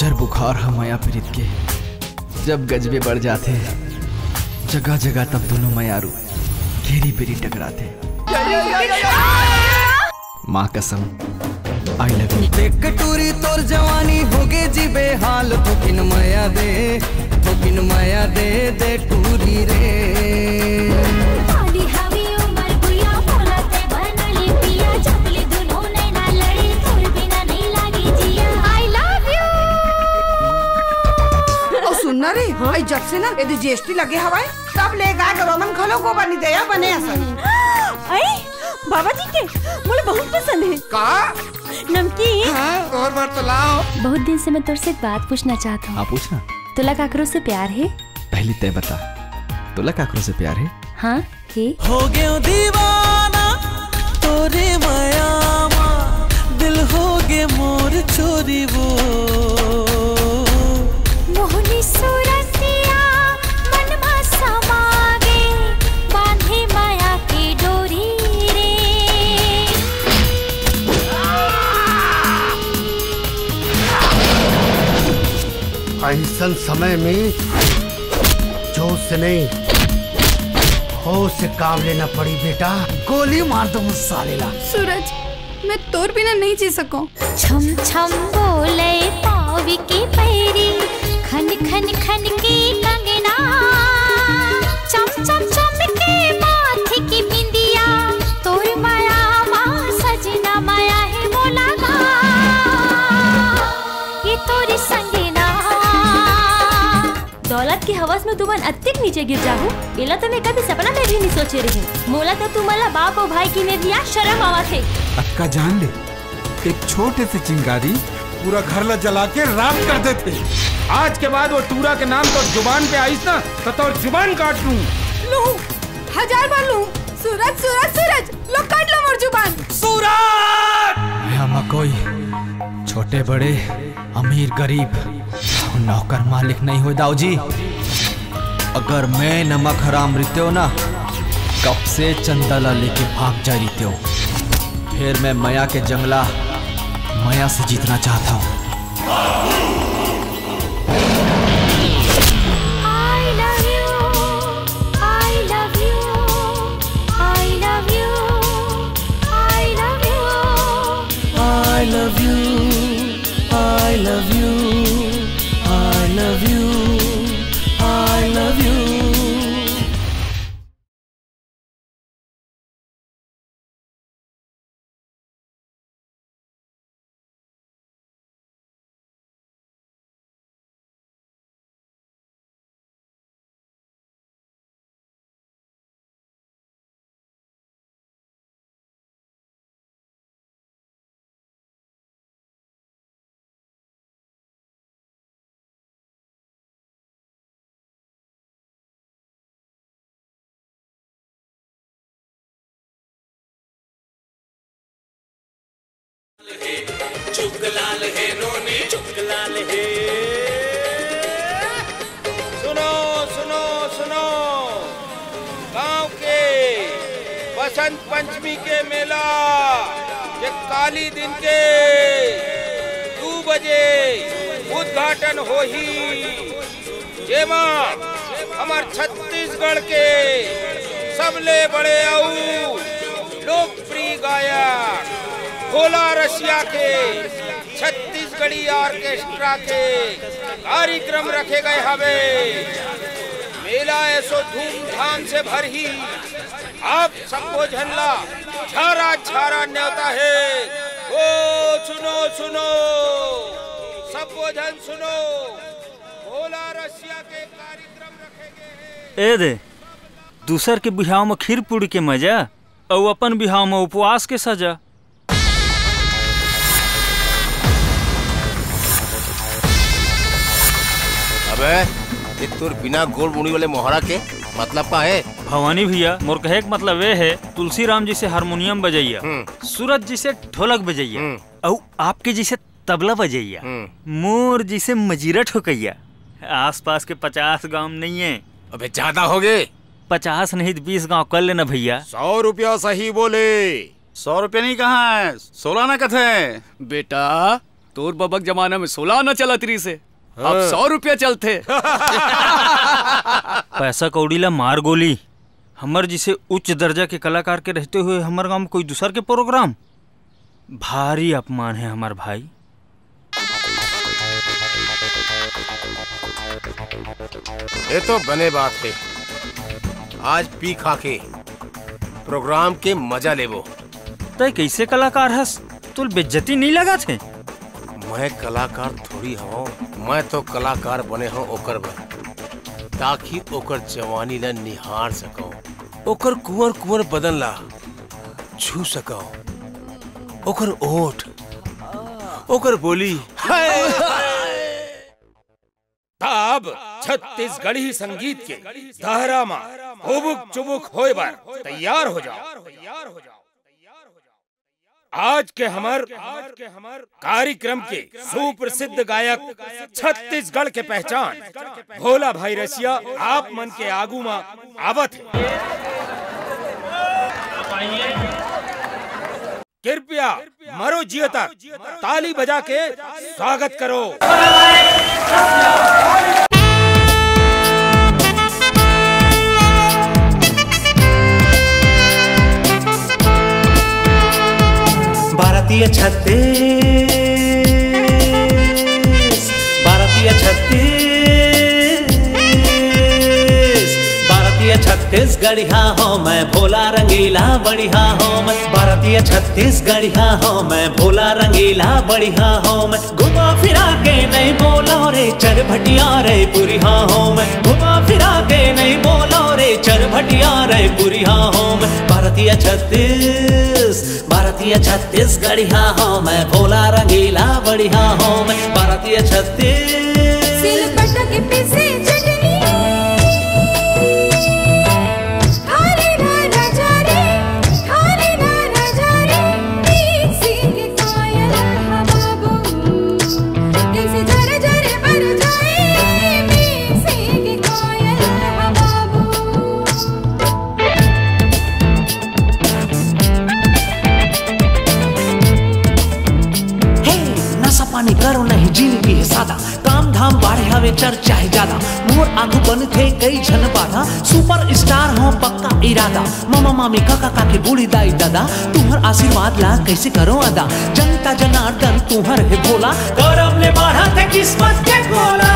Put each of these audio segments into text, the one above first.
जर बुखार हम माया प्रीत के जब गजबे बढ़ जाते जगह जगह तब दोनों मयारू घेरी बेरी टकराते। माँ कसम आई लव यू। देख टूरी तोर जवानी होगे जी बेहाल थोकिन माया दे दे टूरी रे। सुनना रे हाँ? जब से ना यदि जीएसटी लगे हवाए तब ले गा रोमन खलो को बनी दया बने असन। बाबा जी के मुझे बहुत पसंद है। का नमकीन हाँ, और बार तो लाओ। बहुत दिन से मैं तुझसे एक बात पूछना चाहता हूँ। हाँ पूछना। तुला काकरो से प्यार है? पहले तय बता, तुला काकरो से प्यार है? हाँ है। हो गए दीवाना तोरे माया मा दिल हो गए मोर चोरी वो मोहनी सूरतिया मन मा समागे बांधे माया की डोरी रे। ऐसन समय में जोश से नहीं होश से काम लेना पड़ी बेटा। गोली मार दो मुझ सालेला। सूरज मैं तोर बिना नहीं जी सकूं। छम छम बोले पावी की पैरी खन खन खन की कंगना चम चम चम के माथे की बिंदिया तोर माया माँ सजना माया है बोला गा ये तोरी संगना। दौलत की हवस में तुमन अत्तिक नीचे गिर जाहू इला तो मैं कभी सपना में भी नहीं सोचे रही। मोला तो तुम्हारा बाप और भाई की निर्दिया शर्म आवा थे। अक्का जान ले एक छोटे से चिंगारी पूरा घर ला जला के राख कर देते। आज के बाद वो टूरा के नाम तो जुबान पे आईस ना तो जुबान काट लूं। लू 1000 बार लू। सूरज सूरज सूरज लो काट लो मोर जुबान। सूरज हम कोई छोटे बड़े अमीर गरीब नौकर मालिक नहीं हो दाऊ जी। अगर मैं नमक हराम रित्यो ना कब से चंदला लेके भाग जा रित्यो। फिर मैं माया के जंगला माया से जीतना चाहता हूँ। I love you, I love you, I love you, I love you. चुकलाल है रोने चुकलाल है। सुनो सुनो सुनो गांव के बसंत पंचमी के मेला ये काली दिन के 2 बजे उद्घाटन हो ही जेमा हमार छत्तीसगढ़ के सबले बड़े आऊ लोकप्रिय गायक भोला रसिया के छत्तीसगढ़ी ऑर्केस्ट्रा के कार्यक्रम रखे गए हवे। मेला ऐसो धूमधाम से भर ही आप सबको झनला छारा छारा न्योता है। ओ सुनो सुनो सबको झन सुनो भोला रसिया के कार्यक्रम रखे गए हैं। ए दे दूसर के बिहाव में खीर पूरी के मजा और अपन बिहाव में उपवास के सजा। अबे ये तोर बिना गोल मुड़ी वाले मोहरा के मतलब का है? भवानी भैया मोर कहे के मतलब ये है तुलसी राम जी से हारमोनियम बजैया, सूरज जी से ढोलक बजैया और आपके जी से तबला बजैया, मोर जी से मजीरा ठोकैया। आसपास के 50 गांव नहीं है। अबे ज्यादा हो गए। 50 नहीं 20 गांव कर लेना भैया। 100 रुपया सही बोले। 100 रुपया नहीं कहाँ है 16 ना कथे। बेटा तोर बबक जमाना में 16 आना चलत रही से, अब 100 रुपया चलते। पैसा कौड़ीला मार गोली। हमर जिसे उच्च दर्जा के कलाकार के रहते हुए हमारे गांव में कोई दूसर के प्रोग्राम, भारी अपमान है हमार भाई। ये तो बने बात है। आज पी खा के प्रोग्राम के मजा लेबो। तय कैसे कलाकार हस, तुल बेइज्जती नहीं लगा थे? मैं कलाकार थोड़ी हूँ, मैं तो कलाकार बने हूँ ओकर बर, ताकि ओकर जवानी ला निहार सको, ओकर कुंवर कुंवर बदन ला छू सको, ओकर ओठ, ओकर बोली। अब छत्तीसगढ़ी संगीत के दायरा में हुबुक चुबुक होए बार तैयार हो जाओ। आज के हमार कार्यक्रम के सुप्रसिद्ध गायक छत्तीसगढ़ के पहचान भोला भाई रसिया आप मन के आगू में आवत है। कृपया मरो जियो तक ताली बजा के स्वागत करो। भारतीय छत्तीस, भारतीय छत्तीस, भारतीय छत्तीसगढ़िया हो मैं, भोला रंगीला बढ़िया हो मैं। भारतीय छत्तीसगढ़िया हो मैं, भोला रंगीला बढ़िया हो मैं। घुमा फिरा के नहीं बोलो रे चरभटिया रे पुरिया हो मैं। घुमा फिरा के नहीं बोलो रे चरभटिया रे पुरिया हो मैं। भारतीय छत्तीस, भारतीय छत्तीसगढ़िया हो मैं, भोला रंगीला बढ़िया हो मैं। भारतीय छत्तीस, सिलबट्टा के पीछे चटनी, खाने ना राजा रे, खाने ना राजा रे, मिक्सी के कोयल हवाबो, कैसे जरे जरे बर जाए, मिक्सी के कोयल हवाबो। नशा पानी करो नहीं, जिंदगी है सादा, काम धाम बाढ़े हवे चर्चा है ज्यादा। मोर आगू बन थे कई झन बाधा, सुपर स्टार हो पक्का इरादा। मामा मामी काका काकी बूढ़ी दाई दादा, तुम्हार आशीर्वाद ला कैसे करो अदा। जनता जनार्दन तुम्हार है भोला, गौरव ले बढ़ा थे किस्मत के गोला।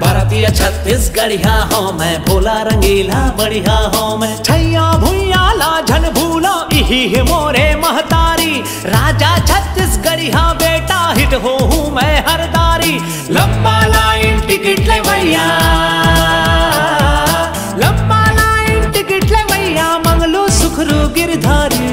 भारतीय छत्तीसगढ़िया हो मैं, भोला रंगीला बढ़िया हो मैं। छैया भुइया ला झन भूलो, इही है मोरे महतारी। राजा छत्तीसगढ़िया बेटा हिट हो हूँ मैं हरदारी। लंबा लाइन टिकट ले भैया, लंबा लाइन टिकट ले भैया, मंगलू सुखरू गिरधारी।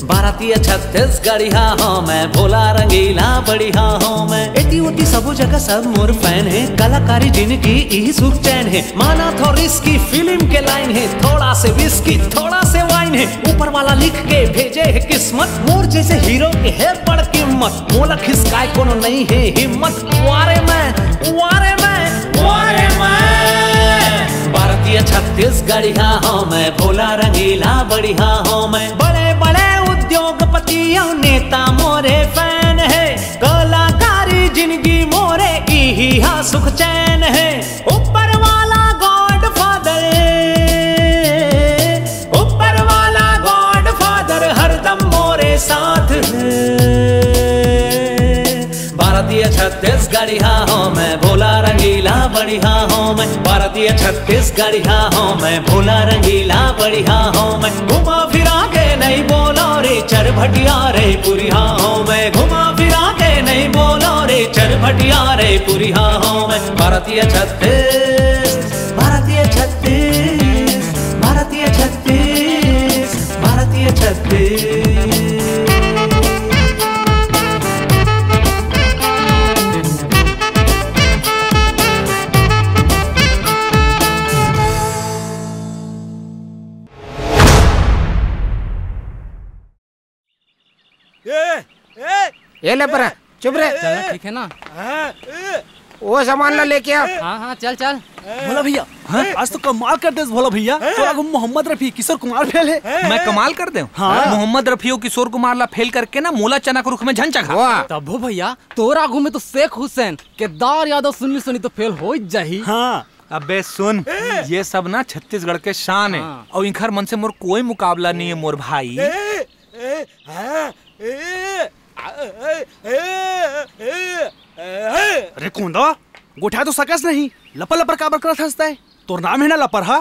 भारतीय छत्तीसगढ़िया हो मैं, भोला रंगीला बढ़िया हो मैं। एटी ओटी सबो जगह सब मोर फैन है, कलाकारी जिनकी यही सुख चैन है। माना थो रिस्की फिल्म के लाइन है, थोड़ा से विस्की थोड़ा से वाइन है। ऊपर वाला लिख के भेजे है किस्मत, मोर जैसे हीरो के है बड़ कीमत। मोला खिसकाए कोनो नहीं है हिम्मत, वारे मैं, वारे मैं, वारे मैं। भारतीय छत्तीसगढ़िया हो मैं, भोला रंगीला बढ़िया हो मैं। बड़े बड़े उद्योगपतियों नेता मोरे फैन है, कलाकारी जिंदगी मोरे की हा सुख चैन है। ऊपर वाला गॉड फादर, ऊपर वाला गॉड फादर हरदम मोरे साथ है। भारतीय छत्तीसगढ़िया हो मैं, भोला रंगीला बढ़िया हो मैं। भारतीय छत्तीसगढ़िया हो मैं, भोला रंगीला बढ़िया हो मैं। घुमा फिरा के नहीं बोलो रे चरभटिया रे पुरिया हो मैं। घुमा फिरा के नहीं बोलो रे चरभटिया रे पुरिया हो मैं। भारतीय छत्तीस, भारतीय छत्तीस, भारतीय छत्तीस, भारतीय छत्तीस। ये ले पर चुप रहे। चल ठीक है ना, वो सामान ना लेके आ। हाँ हाँ चल चल। बोला भैया आज तो कमाल कर दे भोला भैया। तो आगू मोहम्मद रफी किशोर कुमार फेल है। मैं कमाल कर दे। हाँ। मोहम्मद रफी और किशोर कुमार ला फेल करके ना मोला चना के रुख में झंझा खा। तब भैया तोर आगू में तो शेख हुसैन केदार यादव सुनी सुनी तो फेल हो जाही। हाँ। अबे सुन, ये सब ना छत्तीसगढ़ के शान है और इनखर मन से मोर कोई मुकाबला नहीं है मोर भाई। अरे कौंदा गोठा तो सकस नहीं लपर लपर काबर करत हंसता है। तोर नाम है ना लपर हा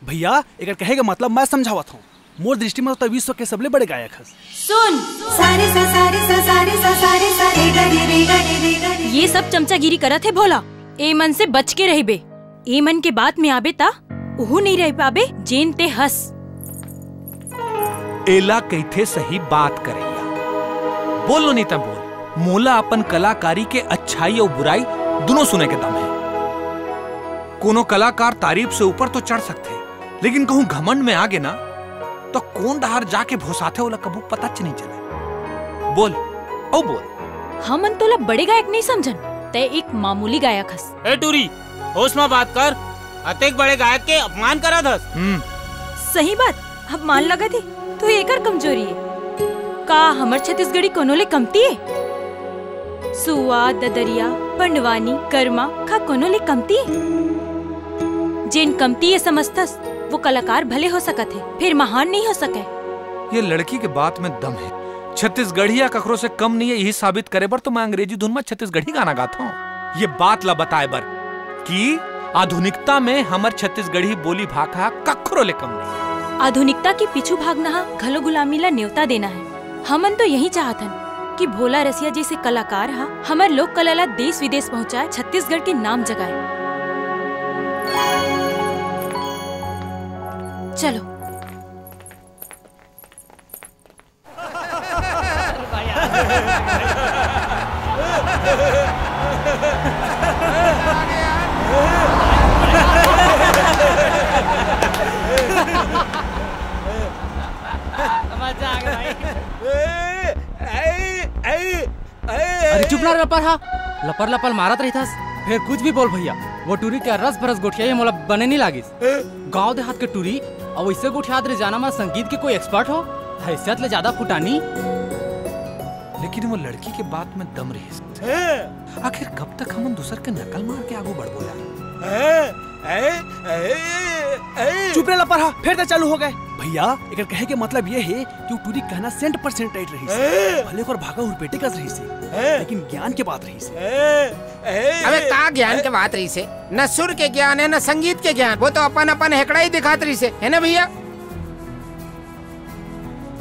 भैया। एक कहे का मतलब मैं समझावत हूँ। मोर दृष्टि में तो विश्व के सबले बड़े गायक हस। सुन सारे सा सारे सा सारे सा सारे सा रे गा रे रे गा रे रे गा। ये सब चमचागिरी करत है भोला। ए मन से बच के रही बे। ए मन के बात में आबे ता उहु नहीं रह पाबे जेन ते हस। एला कहते सही बात करैया। बोलो नहीं तब बोल। मोला अपन कलाकारी के अच्छाई और बुराई दोनों सुने के दम है। कोनो कलाकार तारीफ से ऊपर तो चढ़ सकते, लेकिन कहूँ घमंड में आगे ना तो कौन डहार जाके भोसाते होला कबू पता नहीं चले। बोल ओ बोल। हमन तोला बड़े गायक नहीं समझन, ते एक मामूली गायक हस। ए टूरी होश में बात कर। अतेक बड़े गायक के अपमान करा दस। सही बात अपमान लगा थी तो एकर कमजोरी है का हमर छत्तीसगढ़ी कोनो ले कमती है। सुआ ददरिया पंडवानी कर्मा खा कोनो ले कमती है। जिन कमती है समझतस वो कलाकार भले हो सकत है फिर महान नहीं हो सके। ये लड़की के बात में दम है। छत्तीसगढ़िया ककरो से कम नहीं है यही साबित करे बर तो मैं अंग्रेजी धुन में छत्तीसगढ़ी गाना गाता हूँ। ये बात ला बताए बर कि आधुनिकता में हमर छत्तीसगढ़ी बोली भाखा ककरो ले कम नहीं। आधुनिकता के पीछू भागना घलो गुलामी ला न्योता देना है। हमन तो यही चाहतन कि भोला रसिया जैसे कलाकार हा हमार लोक कला ला देश विदेश पहुँचाए, छत्तीसगढ़ के नाम जगाए। चलो अरे चुप ना लपर हा। लपर लपर मारत रही था फिर कुछ भी बोल भैया। वो टूरी के रस भरस गोठिया मोला बने नहीं लागिस। गांव देहात के टूरी और वैसे गोठियात रे जाना में संगीत के कोई एक्सपर्ट हो हैसियत ले ज्यादा फुटानी। लेकिन वो लड़की के बात में दम रही। आखिर कब तक हम दूसर के नकल मार के आगू बढ़बो यार। चुप रे लपर हा फिर तो चालू हो गए भैया। एक कहे के मतलब ये है कि टूरी कहना 100% राइट रही से। भले को भागा हुरपेटे कस रही से लेकिन ज्ञान के बात रही से। अबे का ज्ञान के बात रही से। न सुर के ज्ञान है न संगीत के ज्ञान। वो तो अपन अपन हेकड़ा ही दिखात रही से है ना भैया।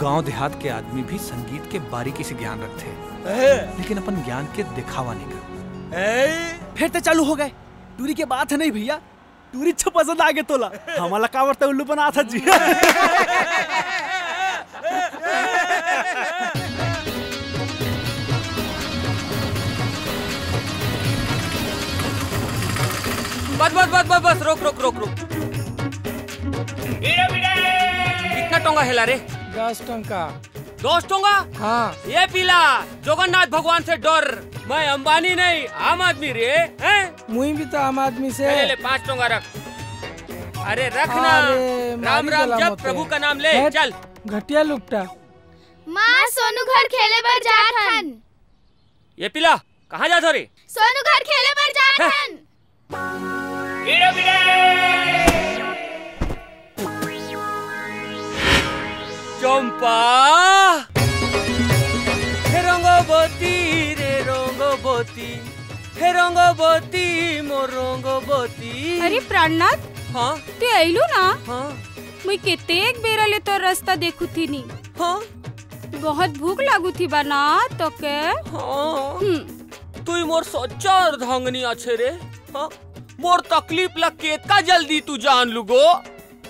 गांव देहात के आदमी भी संगीत के बारीकी से ज्ञान रखते हैं लेकिन अपन ज्ञान के दिखावा नहीं करते। फिर तो चालू हो गए। टूरी के बात है नहीं भैया। टूरी अच्छा पसंद आ गए तोला। हमारा कावरते उल्लू बना था जी। बस बस बस बस बस रोक रोक रोक रोक। कितना टोंगा हिला रे? 10 टंका। 10 टोंगा? हाँ। ये पीला जगन्नाथ भगवान से डर। मैं अंबानी नहीं आम आदमी रे। मुई भी तो आम आदमी से। ले 5 टोंगा रख। अरे रख ना। राम राम जप प्रभु का नाम ले। चल घटिया लुकटा। माँ सोनू घर खेले बर जात हन। ये पीला कहाँ जात हो रे? सोनू घर खेले बर जात हन। चंपा हे रंगबती रे रंगबती हे रंगबती मोर रंगबती। अरे प्राणनाथ हाँ ते आइलू ना। हाँ मैं कितेक बेरा ले तो रास्ता देखू थी नी। हाँ बहुत भूख लागू थी बना तो के। हाँ तू मोर सच्चा अर्धांगनी अच्छे रे। हाँ मोर तकलीफ लग के का जल्दी तू जान लुगो।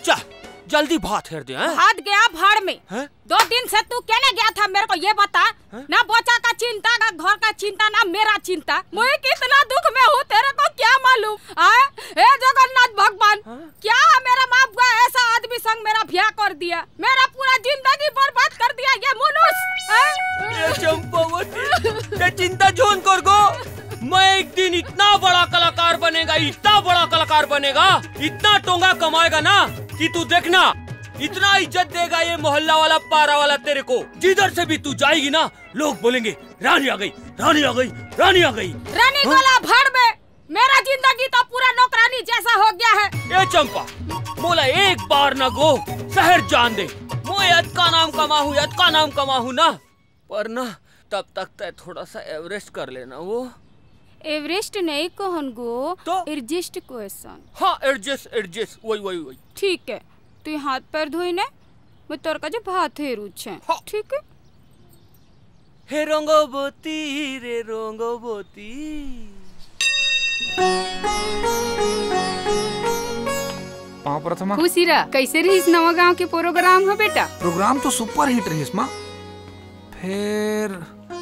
चल जल्दी भात हेर दे। भात गया भाड़ में। 2 दिन से तू कहने गया था मेरे को ये बता। ना बच्चा का चिंता ना घर का चिंता ना मेरा चिंता। मैं कितना दुख में हूँ तेरे को क्या मालूम। हे जगन्नाथ भगवान क्या मेरा बाप का ऐसा आदमी संग मेरा ब्याह कर दिया। मेरा पूरा जिंदगी बर्बाद कर दिया ये मनुष्य। चंपावती चिंता जोन कर गो। मैं एक दिन इतना बड़ा कलाकार बनेगा इतना बड़ा कलाकार कलाकार बनेगा, इतना टोंगा कमाएगा ना कि तू देखना, इतना इज्जत देगा ये मोहल्ला वाला पारा वाला तेरे को। जिधर से भी तू जाएगी ना, लोग बोलेंगे रानी आ गई, रानी आ गई, रानी आ गई। रानी गोला भर में मेरा जिंदगी तो पूरा नौकरानी जैसा हो गया है। ए चंपा, मोला एक बार न गो शहर जान दे, मोए यद का नाम कमाहू, यद का नाम कमाहू ना, पर ना तब तक तय थोड़ा सा एवरेस्ट कर लेना। वो एवरेस्ट नहीं कहन गो तो एडजस्ट क्वेश्चन। हाँ एडजस्ट वही। ठीक है, तू हाथ पैर धोई ने, मैं तोर का जो भात हेरू छे। ठीक है। हे रंगोबती रे रंगोबती। पाँव प्रथमा। खुशीरा, कैसे रही इस नवा गांव के प्रोग्राम हो बेटा? प्रोग्राम तो सुपर हिट रही माँ। फिर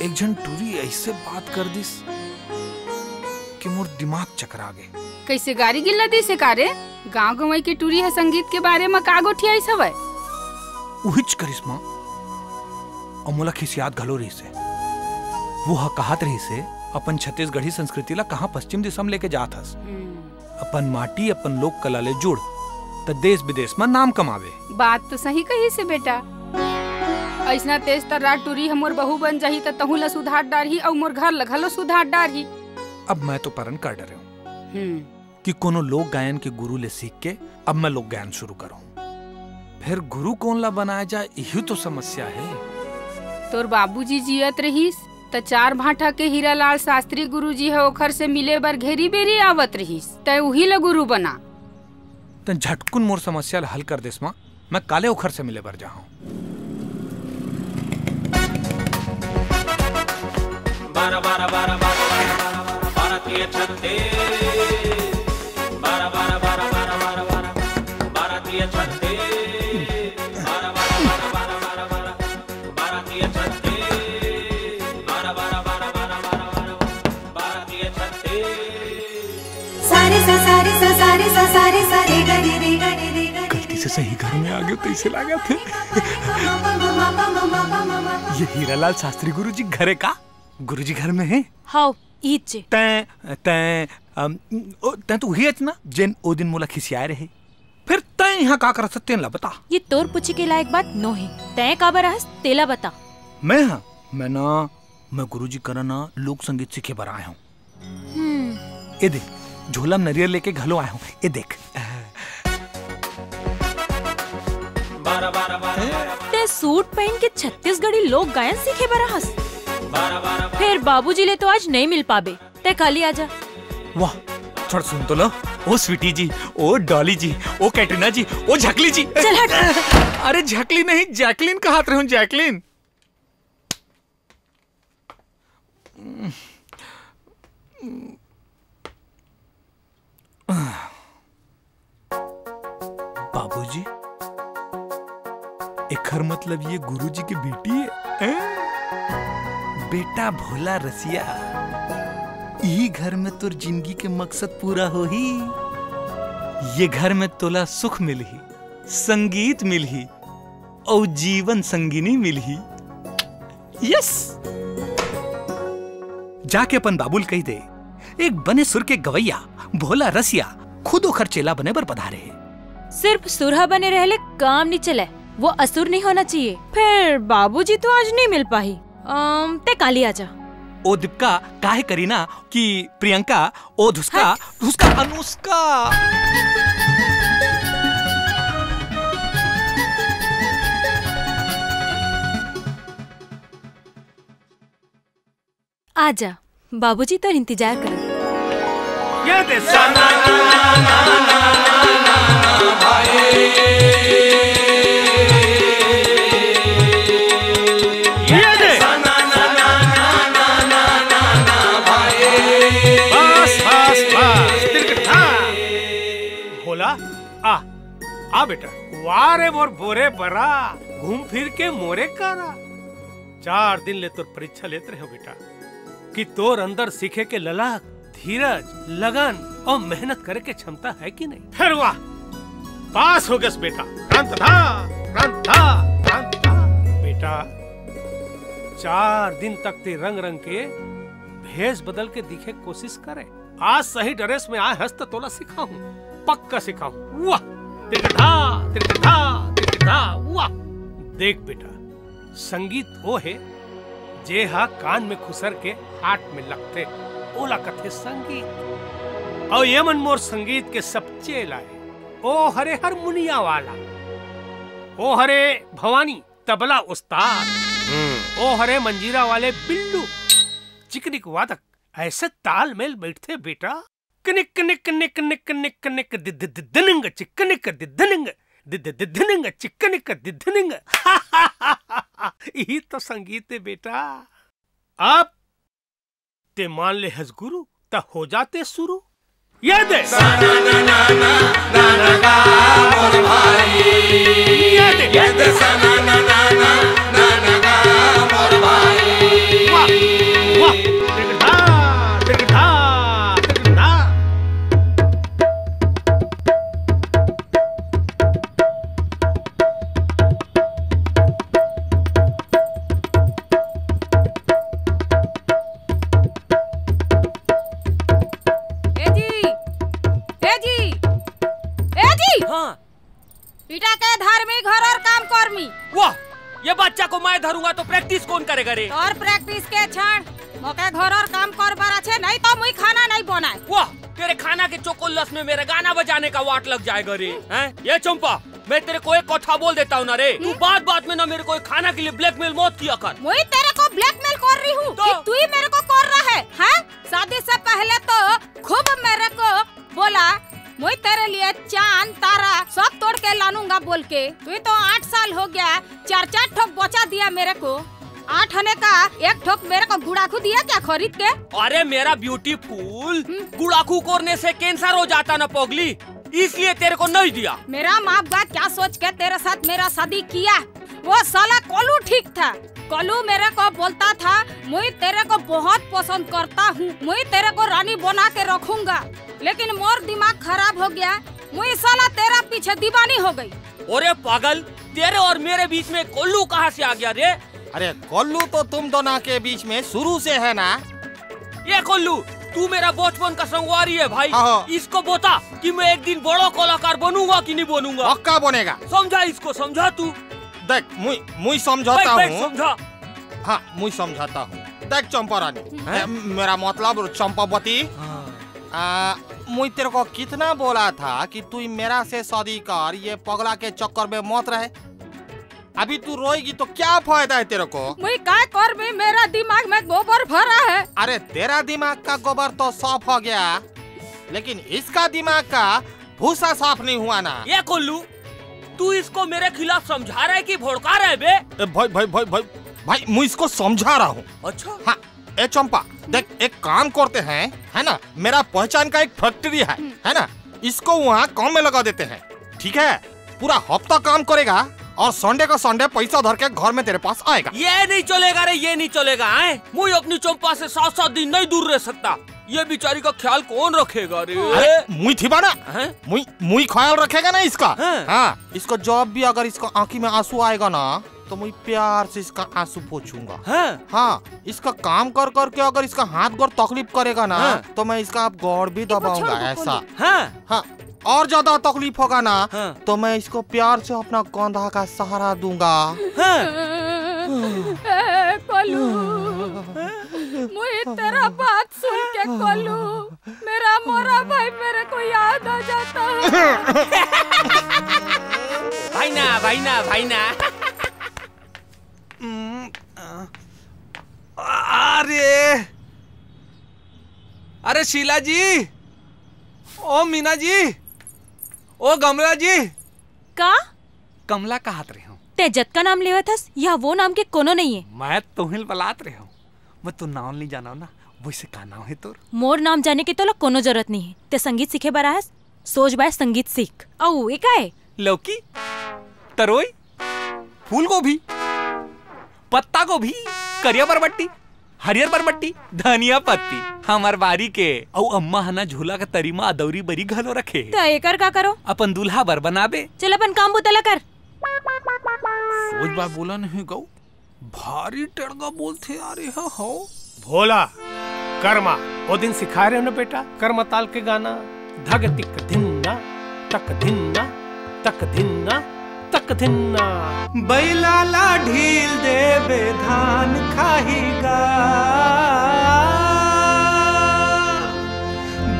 एक जन टूरी ऐसे बात कर दिस कि मोर दिमाग चकरा गए। कैसे गाड़ी गिल्ला दी से कारे? गांव गंवई के टूरी है संगीत के बारे में कागो ठियाई सब है। उहिच करिश्मा अमोला खिसियात घलो रही से। वो हा कहत रही से अपन छत्तीसगढ़ी संस्कृति ला कहाँ पश्चिम दिशा में लेके जात हस। अपन माटी अपन लोक कला ले जुड़ त देश विदेश में नाम कमावे। बात तो सही कही से बेटा। ऐसना तेज तर्रा टूरी हमर बहू बन जाही त तहु ला सुधार डारही और मोर घर लगलो सुधार डारही। अब मैं तो परन कर डरे हूँ कि कोनो लोक गायन के गुरु ले सीख के अब मैं लोक गायन शुरू करूँ। फिर गुरु कौन ला बनाया जाए, यही तो समस्या है। तोर बाबूजी जियत रहीस त 4 भाटा के हीरालाल शास्त्री गुरुजी है, ओखर से मिले बर घेरी बेरी आवत रहीस, तय उही ला गुरु बना। त झटकुन मोर समस्या हल कर देस माँ, मैं काले ओखर से मिले बर जाऊँ। बारा बारा बारा बारा भारतीय छत्ते, बारा बारा बारा बारा बारा बारा भारतीय छत्ते, बारा बारा बारा बारा बारा भारतीय छत्ते, बारा बारा बारा बारा बारा भारतीय छत्ते। सारे सा सारे सा सारे सा सारे सा रे गा रे रे गा रे रे गा। गलती से सही घर में आ गए तो इसे लगा थे। ये हीरालाल शास्त्री गुरुजी घरे का? गुरुजी घर में है? हाँ ईचे। तैं तो वही ना जेन ओ दिन मोला खिसियाए रहे। फिर तैं यहाँ का कर सकते हैं ला बता। ये तोर पूछे के लायक बात नो है। तैं का बरहस तेला बता। मैं गुरुजी करना लोक संगीत सीखे बर आया हूँ। ये देख झोला में नरियल लेके घलो आया हूँ। ये देख ते सूट पहन के छत्तीसगढ़ी लोक गायन सीखे बरहस। फिर बाबूजी ले तो आज नहीं मिल पाबे, ते खाली आजा। वाह छोड़ सुन तो लो। ओ स्वीटी जी, ओ डॉली जी, ओ कैटरीना जी, ओ झकली जी। चल हट। अरे झकली नहीं जैकलीन कहात रहे हूँ, जैकलीन। बाबूजी एकर मतलब ये गुरुजी की बेटी है? बेटा भोला रसिया, यही घर में तोर जिंदगी के मकसद पूरा हो ही। ये घर में तोला सुख मिलही, संगीत मिलही और जीवन संगिनी मिलही। यस जाके अपन बाबुल कही दे, एक बने सुर के गवैया भोला रसिया खुद ओखर चेला बने बर पधारे है। सिर्फ सुरहा बने रहले काम नहीं चले, वो असुर नहीं होना चाहिए। फिर बाबूजी तो आज नहीं मिल पाही, ते काली आजा। ओ दीपिका काहे करी ना कि प्रियंका ओ धुसका धुसका अनुष्का। आजा, बाबूजी तो इंतजार कर। ये दे साना ना ना ना ना भाई। आ बेटा, वारे मोर बोरे बरा घूम फिर के मोरे करा। 4 दिन ले तोर परीक्षा लेते रहे हो बेटा कि तोर अंदर सीखे के ललक, धीरज, लगन और मेहनत करे के क्षमता है कि नहीं। फिर वाह पास हो गया बेटा। बेटा 4 दिन तक ते रंग रंग के भेष बदल के दिखे कोशिश करे। आज सही ड्रेस में आए हस्त तोला सिखाऊं। पक्का सिखाऊं। वाह तिरकधा तिरकधा तिरकधा वाह। देख बेटा, संगीत वो है जे हा कान में खुसर के हाथ में लगते, ओला कथे संगीत। और ये मन मोर संगीत के सब चेला है। ओ हरे हारमोनिया वाला, ओ हरे भवानी तबला उस्ताद, ओ हरे मंजीरा वाले बिल्लू चिकनिक वादक, ऐसे तालमेल बैठते बेटा। कनिक कनिक निक निक निक निक दिदनिंग चिकनिक दिदनिंग दिदनिंग चिकनिक दिदनिंग। यही तो संगीत है बेटा। अब ते मान ले हस गुरु ता हो जाते शुरू। ये दे पिटा के धार्मिक घर और काम कर्मी। वाह, ये बच्चा को मैं धरूंगा तो प्रैक्टिस कौन करेगा रे? और प्रैक्टिस के क्षण मोके घर और काम कर बारा छे, नहीं तो मुई खाना नहीं बनाए। वाह, तेरे खाना के चोकोल्लस में मेरे गाना बजाने का वाट लग जाएगा रे। हैं? ये चंपा, मैं तेरे को एक कथा बोल देता हूँ ना रे, तू बात बात में ना मेरे को खाना के लिए ब्लैकमेल मत किया कर। मुई तेरे को ब्लैकमेल कर रही हूँ कि तू ही मेरे को कर रहा है? हैं? शादी से पहले तो खूब मेरे को बोला मुई तेरे लिए चांद तारा सब तोड़ के लानूंगा बोल के। तू तो 8 साल हो गया, 4 ठोक बचा दिया मेरे को। 8 आने का 1 ठोक मेरे को गुड़ाखू दिया क्या खरीद के? अरे मेरा ब्यूटीफुल, गुड़ाखू करने से कैंसर हो जाता ना पगली, इसलिए तेरे को नहीं दिया। मेरा माँ बाप क्या सोच के तेरे साथ मेरा शादी किया? वो साला कोलू ठीक था। कोलू मेरे को बोलता था मुई तेरे को बहुत पसंद करता हूँ, मुई तेरे को रानी बना के रखूंगा। लेकिन मोर दिमाग खराब हो गया, मुई साला तेरा पीछे दीवानी हो गई। अरे पागल, तेरे और मेरे बीच में कोल्लू कहाँ से आ गया रे? अरे कोल्लू तो तुम दोनों के बीच में शुरू से है ना। ये कोल्लू, तू मेरा बचपन का संगवारी है भाई। इसको बता कि मैं एक दिन बड़ा कलाकार बनूंगा कि नहीं बनूंगा। पक्का बनेगा। समझा इसको, समझा तू। देख मुई समझाता हूँ। समझा। हाँ मुई समझाता हूँ। देख चंपा रानी, मेरा मतलब चंपावती, मुई तेरे को कितना बोला था कि तू मेरा से शादी कर, ये पगला के चक्कर में मत रहे। अभी तू रोएगी तो क्या फायदा है तेरे को? मुई क्या कर भी, मेरा दिमाग में गोबर भरा है। अरे तेरा दिमाग का गोबर तो साफ हो गया, लेकिन इसका दिमाग का भूसा साफ नहीं हुआ ना। ये कोल्लू, तू इसको मेरे खिलाफ समझा रहा है कि भड़का रहा है बे? भाई भाई भाई भाई भाई मैं इसको समझा रहा हूँ। अच्छा। हाँ ए चंपा, देख एक काम करते हैं, है ना, मेरा पहचान का एक फैक्ट्री है ना, इसको वहाँ काम में लगा देते हैं, ठीक है? पूरा हफ्ता काम करेगा और संडे का संडे पैसा धर के घर में तेरे पास आएगा। ये नहीं चलेगा रे, ये नहीं चलेगा। मुझे अपनी चंपा से 7-7 दिन नहीं दूर रह सकता। ये बेचारी का ख्याल कौन रखेगा रे? अरे मुई थी बाना, मुई ख्याल रखेगा ना इसका। हाँ, इसको जब भी अगर इसका आंखी में आंसू आएगा ना तो मैं प्यार से इसका आंसू पोंछूंगा। हाँ, इसका काम कर करके अगर इसका हाथ गोड़ तकलीफ करेगा ना तो मैं इसका आप गोड़ भी दबाऊंगा ऐसा। हाँ, और ज्यादा तकलीफ होगा ना तो मैं इसको प्यार से अपना कंधा का सहारा दूंगा। कोलू, मुझे तेरा बात सुन के कोलू, मेरा मोरा भाई मेरे को याद आ जाता है। भाई ना, भाई ना, भाई ना। अरे शीला जी, ओ मीना जी, ओ कमला जी। का कमला का हाथ रहे हो? तेजत का नाम लेवा थस या वो नाम के कोनो नहीं है? मैं तुहिल बलात रहे हूँ, मैं तो नाम नहीं जाना ना, वैसे का नाम है तोर? मोर नाम जाने की तो कोनो जरूरत नहीं है। ते संगीत सीखे बारा है, सोच बाय संगीत सीख। औ एक है लौकी, तरोई, फूल गोभी, पत्ता गोभी, करिया बरबट्टी, हरियर बरबट्टी, धनिया पत्ती, हमार बारी के। औ अम्मा हना झूला का तरीमा अदौरी बरी घलो रखे। तो एकर का करो? अपन दूल्हा बर बनाबे। चल अपन काम बुतला कर। सोच बात बोला नहीं गौ, भारी टड़गा बोलते आ रहे हो। भोला कर्मा, वो दिन सिखा रहे हो ना बेटा कर्म ताल के गाना, धग तिक धिन्ना तक धिन्ना तक धिन्ना तक धिन्ना। बैलाला ढील देबे धान खाहीगा,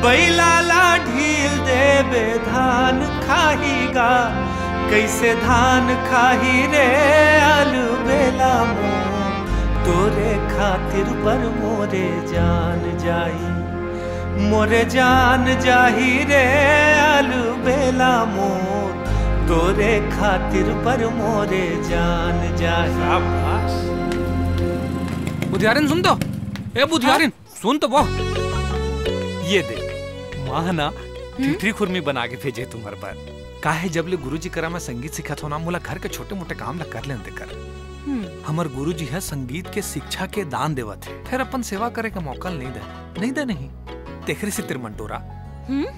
बैलाला ढील देबे धान खाहीगा, कैसे धान खाही रे अलबेला मोर, तोरे खातिर पर मोरे जान जाई, मोरे जान जाही रे अलबेला मोर, तोरे खातिर पर मोरे जान जाही। बुधियारिन सुन तो, ए बुधियारिन सुन तो वो, ये देख माँ ना खिचड़ी खुरमी बना के भेजे तुम्हारे पर। काहे जब ले गुरुजी करा मैं संगीत सिखत हो ना, मोला घर के छोटे मोटे काम ला कर लेते कर। हमार गुरुजी है संगीत के शिक्षा के दान देवत है, फिर अपन सेवा करे का मौका नहीं दे नहीं तेखरे से तिरमंटोरा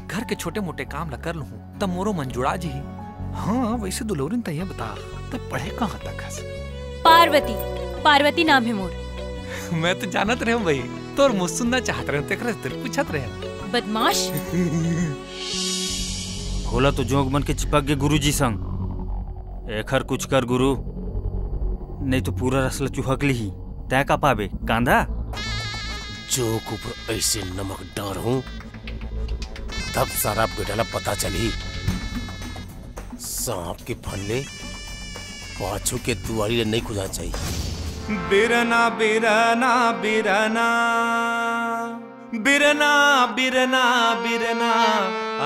घर के छोटे मोटे काम ला कर लूं तब मोरो मंजुड़ा जी। हाँ वैसे दुलोरिन तैयार बता तब पढ़े कहाँ तक हस? पार्वती, पार्वती नाम है मोर। मैं तो जानत रहे भाई, तोर मुझ सुनना चाहत रहे तेरे से पूछत रहे। बदमाश। भोला तो जोग मन के चिपक गए गुरुजी संग। एखर कुछ कर गुरु, नहीं तो पूरा रसला चुहक ली ही। तय का पाबे कांधा? जोग ऊपर ऐसे नमक डार हूँ तब सारा बेटाला पता चली। सांप के फंडे पाछू के दुआरी नहीं खुदा चाहिए। बिरना बिरना बिरना बिरना बिरना बिरना,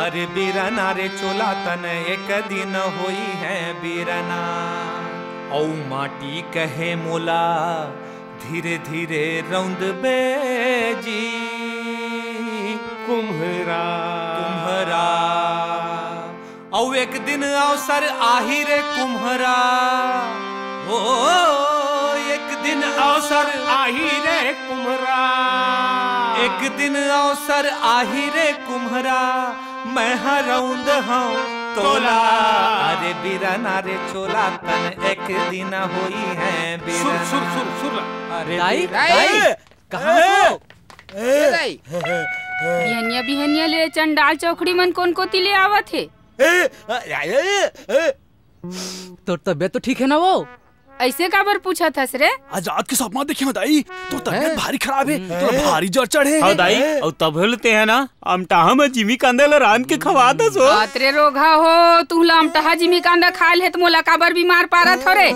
अरे बिरना रे चोला तन एक दिन होई है बिरना। औ माटी कहे मोला धीरे धीरे रौंद बेजी, कुम्हरा कुम्हरा। औ एक दिन अवसर आही रे कुम्हरा, ओ एक दिन अवसर आही रे कुम्हरा, एक दिन अवसर आही रे कुम्हरा, मैं हरौंद हूँ तोला। अरे बिरना रे चोला तन एक दिन होई है बिरना। सुर सुर सुर सुर। अरे दाई कहाँ हो? बिहनिया बिहनिया ले चंडाल चौकड़ी मन कोन को तिले आवत है? तो तबियत तो ठीक है ना वो? ऐसे काबर पूछा था रे? आजाद के सपना देखे दाई, तो तबियत भारी खराब है, तो भारी जर चढ़े। हाँ दाई, और तब होलते हैं ना अमटाहा में जिमी कांदा ला रान के खवा दो सो। आतरे रोगा हो तू अमटाहा जिमी कांदा खाल है तो मोला काबर बीमार पारा थोरे?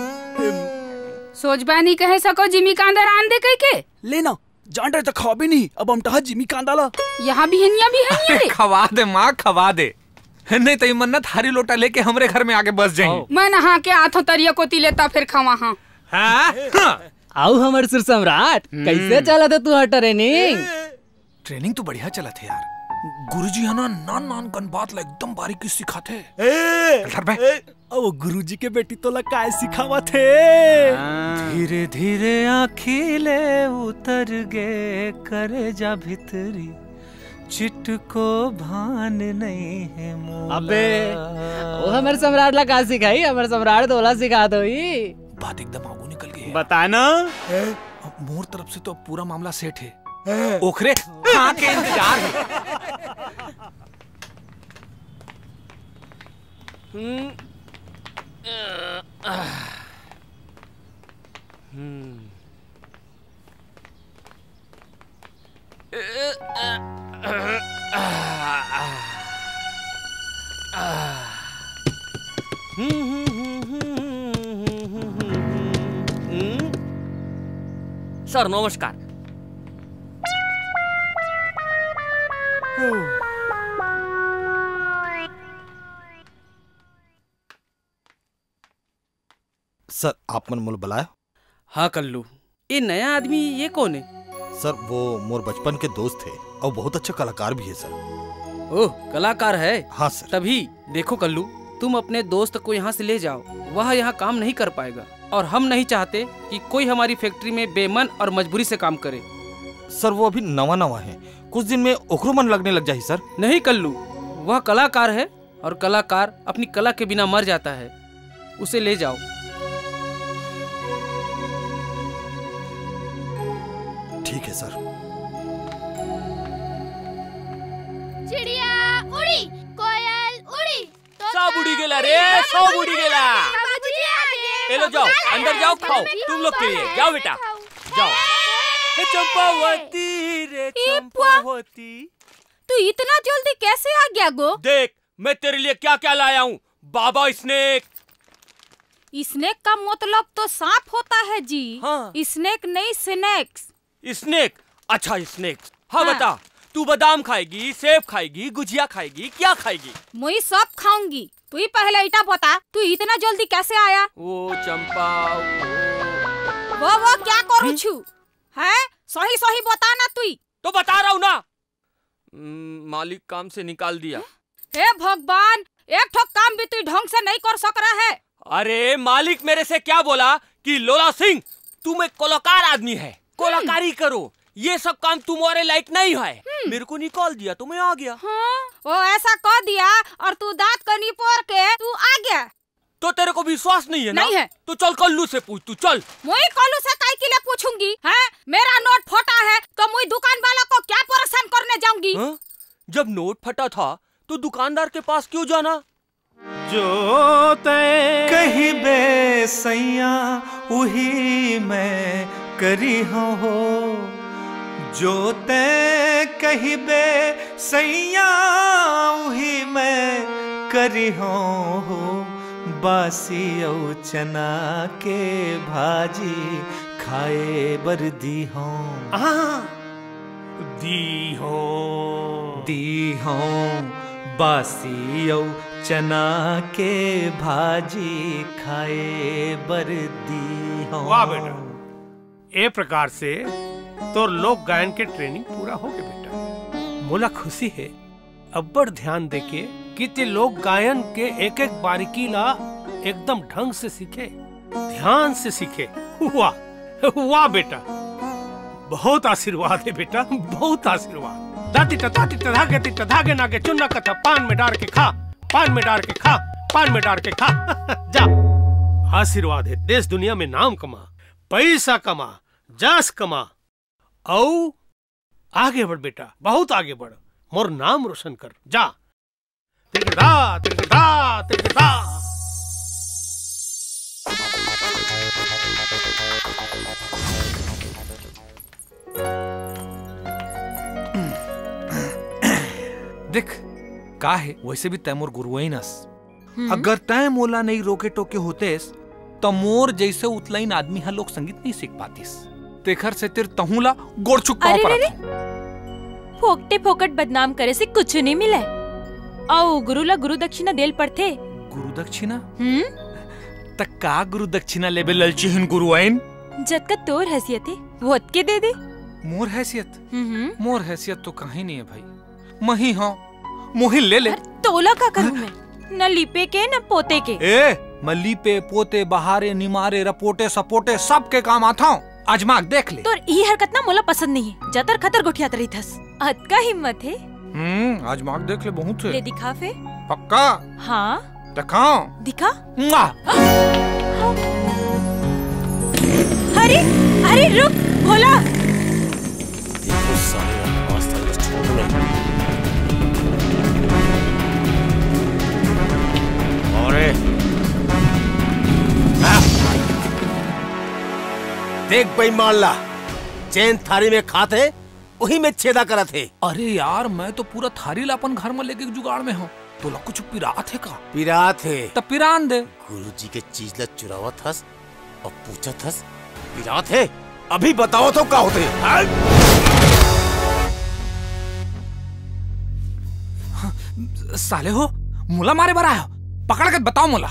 सोचबा नहीं कहे सको जिमी कांदा रान दे कह के? लेना जान रहे तो खवा भी नहीं, अब अमटाहा जिमी कांदा ला। यहाँ बिहनिया बिहनिया ले खवा दे माँ खवा दे, नहीं तो मन्नत हारी लोटा लेके हमरे घर में आके बस जाएंगे। मैं नहा के आथो तरिया को तिलेता फिर खवा। हाँ आओ हमारे सुर सम्राट, कैसे चला था तू ट्रेनिंग? ट्रेनिंग तो बढ़िया चला थे यार। गुरुजी है ना नान नान गन बात ला एकदम बारीकी सिखाते। ओ गुरुजी के बेटी तो ला काय सिखावा थे। धीरे धीरे आँखिले उतर गे करे जा भीतरी, चिट को भान नहीं है मोला। अबे वो हमारे सम्राट ला का सिखाई? हमारे सम्राट तोला सिखा दो ही। बात एकदम आगू निकल गई है। बताना मोर तरफ से तो पूरा मामला सेट है। ओखरे हाँ के इंतजार सर नमस्कार। सर आप मन मोल बुलाया? हाँ कल्लू, ये नया आदमी ये कौन है? सर वो मोर बचपन के दोस्त थे और बहुत अच्छा कलाकार भी है सर। ओह कलाकार है? हाँ सर। तभी देखो कल्लू, तुम अपने दोस्त को यहाँ से ले जाओ, वह यहाँ काम नहीं कर पाएगा और हम नहीं चाहते कि कोई हमारी फैक्ट्री में बेमन और मजबूरी से काम करे। सर वो अभी नवा नवा है, कुछ दिन में ओकरो मन लगने लग जाए सर। नहीं कल्लू, वह कलाकार है और कलाकार अपनी कला के बिना मर जाता है, उसे ले जाओ। ठीक है सर। चिड़िया उड़ी, कोयल उड़ी, सब उड़ी गेला रे, सब उड़ी गेला। ये लो जाओ, अंदर जाओ, खाओ तुम लोग के लिए। जाओ बेटा जाओ। हे चंपावती रे चंपावती, तू इतना जल्दी कैसे आ गया गो? देख मैं तेरे लिए क्या क्या लाया हूँ। बाबा स्नेक। स्नेक का मतलब तो सांप होता है जी। हाँ। स्नेक नहीं स्नैक्स। स्नेक? अच्छा स्नेक। हाँ बता, तू बादाम खाएगी, सेब खाएगी, गुजिया खाएगी, क्या खाएगी? मैं सब खाऊंगी। तू ही पहले इटा बता, तू इतना जल्दी कैसे आया? वो चंपा वो क्या करूँ छू है? सही सही बता ना तू। तो बता रहा हूँ ना। मालिक काम से निकाल दिया। हे भगवान, एक ठोक काम भी तू ढंग से नहीं कर सक रहा है। अरे मालिक मेरे से क्या बोला कि लोला सिंह तुम एक कलाकार आदमी है, कलाकारी करो, ये सब काम तुम्हारे लायक नहीं है। मेरे को निकाल दिया तो मैं आ गया। हाँ, वो ऐसा कह दिया और तू दांत कनी पोर के तू आ गया। तो तेरे को विश्वास नहीं है ना? नहीं है। तो चल कल्लू से पूछ, तू चल। मैं कल्लू से काहे के लिए पूछूंगी? हैं? मेरा नोट फटा है तो मैं दुकान वाला को क्या परेशान करने जाऊंगी? हाँ? जब नोट फटा था तो दुकानदार के पास क्यों जाना? जो तय कही बे सैया उही मैं करी हो, जो तय कही बे सैया उही मैं करी हो, बासी औ चना के भाजी खाए बर दी हो। दी हो बासी औ चना के भाजी खाए बर दी हो। वाह बेटा, ए प्रकार से तो लोक गायन के ट्रेनिंग पूरा हो गया बेटा। मोला खुशी है अब्बड़ ध्यान देके कि ते लोक गायन के एक एक बारीकी ला एकदम ढंग से सीखे, ध्यान से सीखे। वाह वाह बेटा, बहुत आशीर्वाद है बेटा, बहुत आशीर्वाद। दाती धागे नागे चुन्ना कथा पान में डाल के खा, पान में डाल के खा, पान में डाल के खा। जा, आशीर्वाद है। देश दुनिया में नाम कमा, पैसा कमा, जस कमा, औ आगे बढ़ बेटा, बहुत आगे बढ़, मोर नाम रोशन कर। जा। तिरकदा तिरकदा तिरकदा। देख का है, वैसे भी तैमूर गुरुआई नस। अगर तय मोला नहीं रोके टोके होतेस तो मोर जैसे उतलाइन आदमी हा लोग संगीत नहीं सीख पातीस। तेखर से तेर तहुला गोड़ चुक पाओ पर। फोकटे फोकट बदनाम करे से कुछ नहीं मिला। आओ गुरुला गुरु दक्षिणा देल पड़ते। गुरु दक्षिणा? तक का गुरु दक्षिणा लेबे ललचिहन गुरुआइन? जत का तोर हैसियत है वो के दे दे। मोर हैसियत? मोर हैसियत तो कहीं नहीं है भाई। मही हाँ, मोही ले ले। तोला का करूं मैं? न लिपे के न पोते के। ए मल्लीपे पोते बहारे निमारे रपोटे सपोटे सबके काम आता हूँ। आजमाक देख ले। तोर ई हरकत ना मोला पसंद नहीं है। जतर खतर गोठियात रही थस। अत का हिम्मत है। आजमाक देख ले, बहुत है। ले दिखा फे। पक्का? हाँ। दिखाओ। दिखा। अरे अरे रुक भोला। देखो सारे आवाज तक छोड़ रहे। अरे देख भाई माल्ला, चैन थारी में खाते वही में छेदा करा थे। अरे यार मैं तो पूरा थारी लापन घर में लेके जुगाड़ में हूँ। तो कुछ पिरात है का? पिरात है तब पिरान दे। गुरुजी के चीज ला चुरावा थस और पूछा थस पिरात है। अभी बताओ तो क्या होते? साले हो, मुला मारे बरा है, पकड़ के बताओ मुला।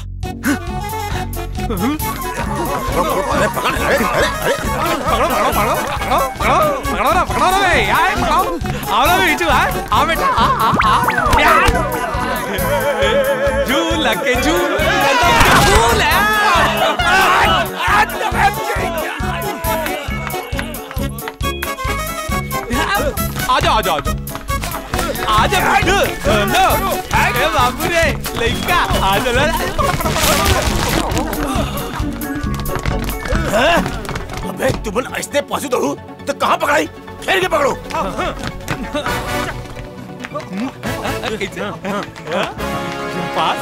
झूला के झूल आजा आजा आजा आजा बाबू रे लड़का आजा। अबे तुम ऐसे पासू दौड़ू तो कहाँ पकड़ाई? फेर के पकड़ो। पास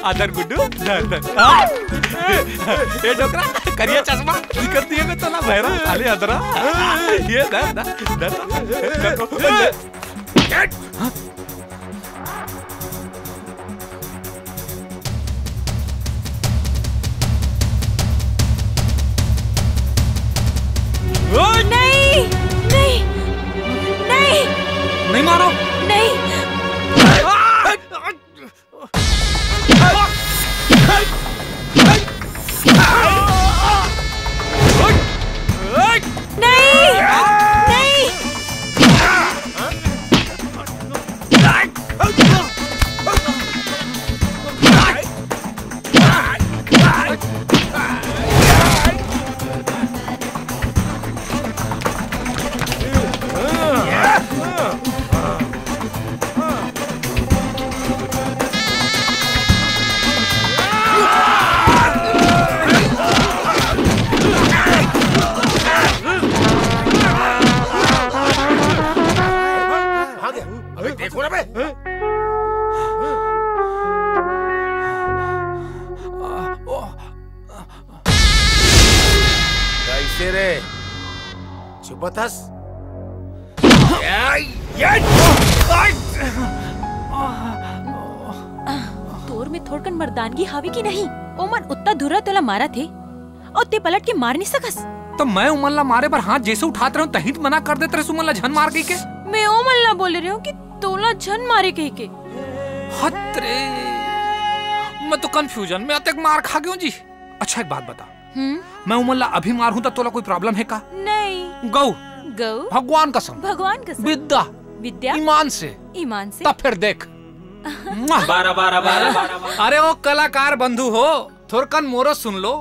आदर गुड्डू ए डोकरा करिया चश्मा दिक्कत नहीं है तो ना भैरा खाली अदरा ये नहीं नहीं नहीं नहीं मारो नहीं देखो ना बे। कैसे रे चुप थस तोर में थोड़कन मर्दानगी हावी की नहीं ओमन उतना धुरा तोला मारा थे और ते पलट के मार नहीं सकस। तो मैं उमल्ला मारे पर हाथ जैसे उठाते रहूं तही मना कर देते रहे उमल्ला झन मार गई के मैं ओमल्ला बोल रही हूँ कि तोला झन मारे कही के। हतरे मैं तो कंफ्यूजन में अतक मार खा गया जी। अच्छा एक बात बता मैं उमल्ला अभी मार हूं तो तोला कोई प्रॉब्लम है का? नहीं। गौ गौ भगवान कसम भगवान कसम विद्या विद्या ईमान से तब फिर देख 12 अरे वो कलाकार बंधु हो थोरकन मोरो सुन लो।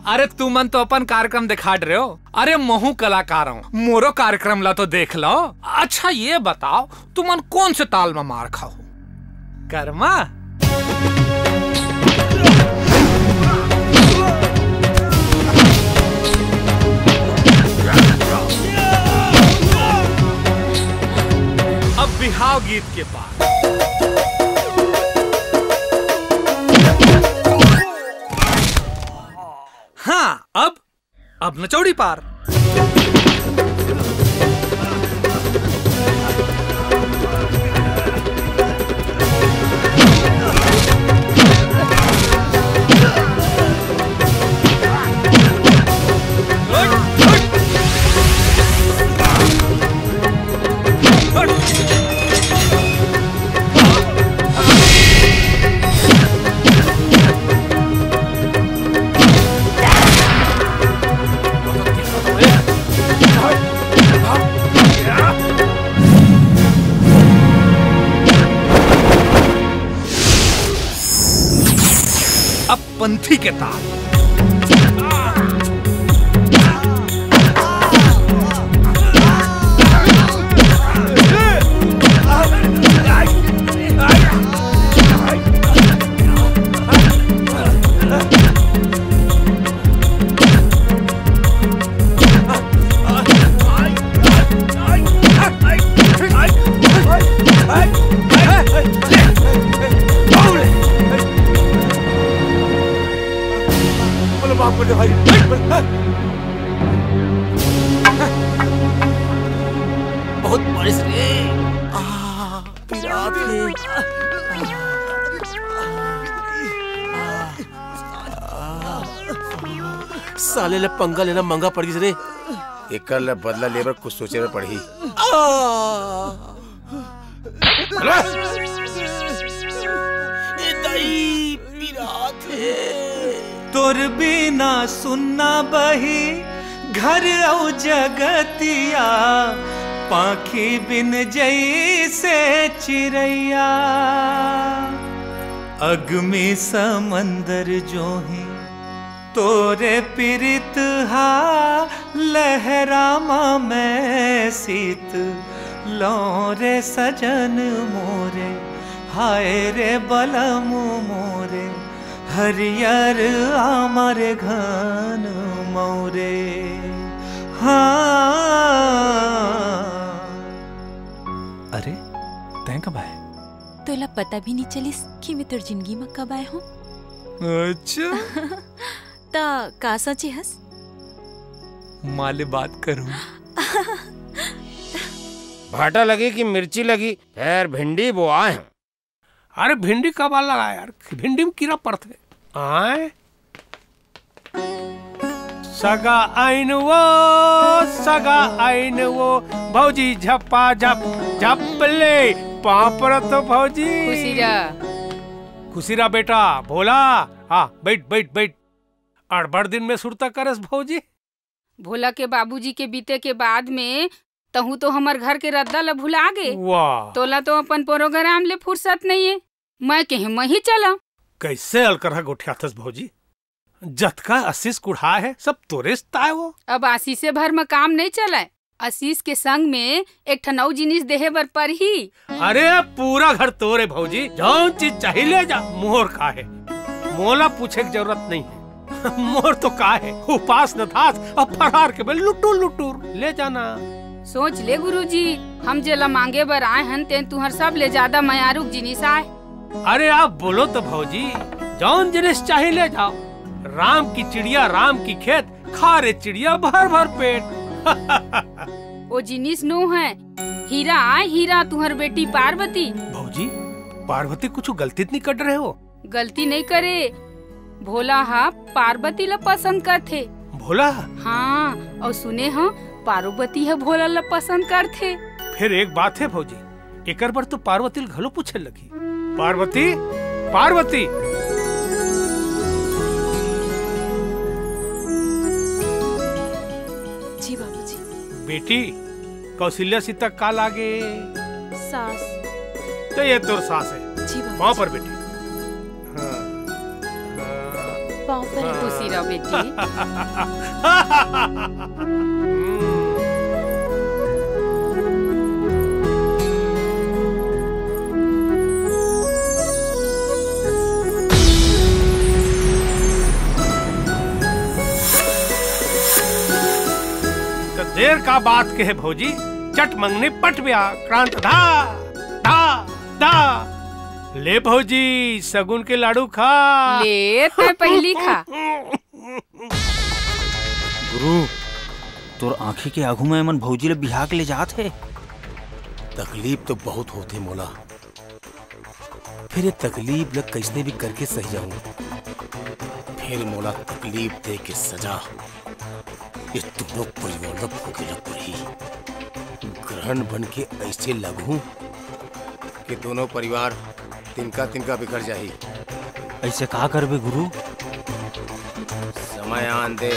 अरे तू मन तो अपन कार्यक्रम दिखा रहे हो। अरे महू कलाकार हूँ मोरो कार्यक्रम ला तो देख लो। अच्छा ये बताओ तुमन कौन से ताल में मार खाओ? कर्मा अब बिहाव गीत के बाद हाँ अब नचौड़ी पार। अब पंथी के ताल। बहुत बारिश रे पिरात है। साले ले पंगा लेना महंगा पड़ गई रे। एक ले बदला लेबर कुछ सोचे में पड़ी। तोर बिना सुनना बही घर औ जगतिया पाखी बिन जैसे चिड़ैया अग्नि समंदर जो है तोरे पीरित हा लहरामा में शीत लौरे सजन मोरे हाय रे बलम मोरे हरियर आमर घन मोरे हाँ तोला पता भी नहीं चलिस कि मैं तोर जिंदगी में कब आए हूँ। अच्छा ता का सोची हस? माले बात करूं। भाटा लगी कि मिर्ची लगी, फिर भिंडी बोआए हैं। अरे भिंडी कब आ लगा यार, भिंडी में कीड़ा पड़ते आए। सगा आइन वो भौजी झप्पा झप झप ले पापड़ तो भौजी। खुशी रहा बेटा भोला। हाँ बैठ बैठ बैठ। अड़बड़ दिन में सुरता करस भौजी। भोला के बाबूजी के बीते के बाद में तहु तो हमार घर के रद्दा ल भुला गे। वाह तोला तो अपन प्रोग्राम ले फुर्सत नहीं है। मैं कहीं मैं ही चला। कैसे अलकरहा गोठियाथस भौजी, जतका आशीष कुढ़ा है सब तोरे है वो। अब आशीष से भर में काम नहीं चला। आशीष के संग में एक ठनऊ जिनिस देहे बर पर ही। अरे पूरा घर तोरे भौजी, जौन चीज चाहिए ले जा। मोर का है, मोला पूछे की जरूरत नहीं है। मोर तो का है उपास न थास अब फरार के बेल लुटूर लुटूर ले जाना। सोच ले गुरुजी, हम जेला मांगे बर आए हन तेन तुहर सब ले ज्यादा मयारुक जिनिस आए। अरे आप बोलो तो भौजी, जौन जिनिस चाहिए ले जाओ। राम की चिड़िया राम की खेत, खा रे चिड़िया भर भर पेट। वो जिनिस नो है हीरा हीरा तुहर बेटी पार्वती। भौजी पार्वती कुछ गलती नहीं कर रहे हो? गलती नहीं करे, भोला हा पार्वती ला पसंद करथे। भोला? हाँ, और सुने हाँ पार्वती है भोला ला पसंद करथे। फिर एक बात है भौजी, एकर पर तो पार्वती घलो पूछे लगी। पार्वती पार्वती जी बाबूजी। बेटी कौशल्या सीता का लागे? सास। तो ये तोर सास है। जी बाबूजी। वहाँ पर बेटी। पाँव पर खुशी रहो बेटी। देर का बात के है भौजी, चट मंगने पट ब्या क्रांत धा धा धा। ले भौजी सगुन के लाडू खा। ले तो पहली खा। गुरु तोर आँखी के आगू में मन भौजी ले बिहार के ले जात है। तकलीफ तो बहुत होते मोला, फिर ये तकलीफ लग कैसे भी करके सही जाऊं। फिर मोला तकलीफ दे के सजा ये दोनों परिवार भोगेला पड़ी। ग्रहण बन के ऐसे लगूं कि दोनों परिवार तिनका तिनका बिखर जाही। ऐसे कहा करबे गुरु? समय आन दे।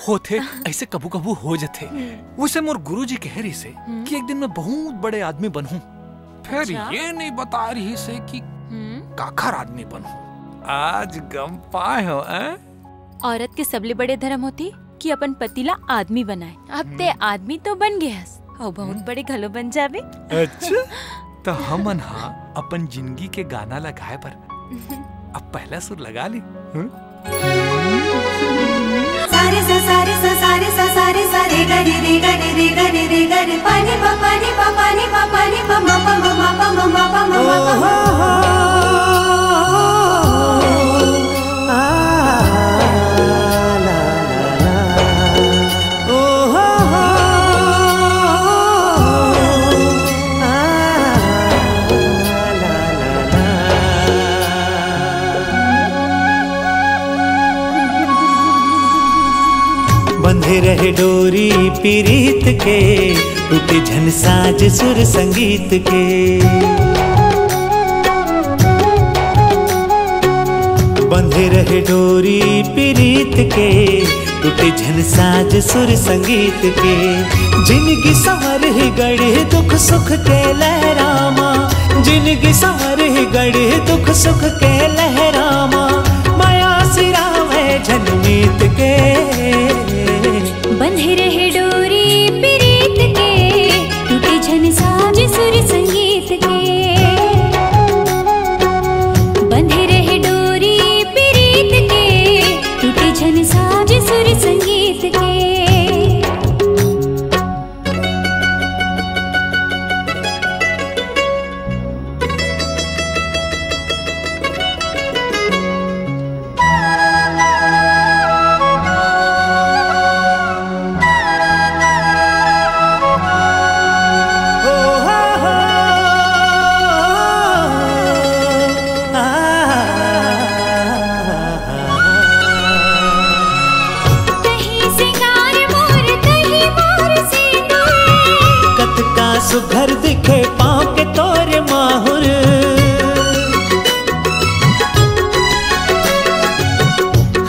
होते ऐसे कबू कबू हो जाते। वैसे मोर गुरुजी कह रही से कि एक दिन मैं बहुत बड़े आदमी बनूं। फिर अच्छा? ये नहीं बता रही से कि काखर आदमी बनूं। आज गम पाए हो। औरत के सबले बड़े धर्म होती कि अपन पति ला आदमी बनाए। अब ते आदमी तो बन गए हस और बहुत बड़े घलो बन जावे। अच्छा तो हमन हा अपन जिंदगी के गाना लगाए पर अब पहला सुर लगा ली। सारे सा सारे सा सारे सा सारे सा रे ग रे रे ग रे रे ग रे रे ग रे पानी पा पानी पा पानी पा पानी पा मा पा मा मा पा मा मा पा मा मा पा। बंधे रहे डोरी पीरीत के, टूटे झन साज सुर संगीत के। बंधे रहे डोरी पीरीत के, टूटे झन साज सुर संगीत के। जिनकी समर ही गढ़े दुख सुख के लहरामा, जिंदगी संवर ही गढ़े दुख सुख के लहरामा माया सिरावे जनमीत के बंधे रहे डोरी प्रीत के टूटे झन साज सुर संगीत के बंधे रहे डोरी प्रीत के टूटे झन साज सुर संगीत के सुघर दिखे पाँव के तोरे माहुर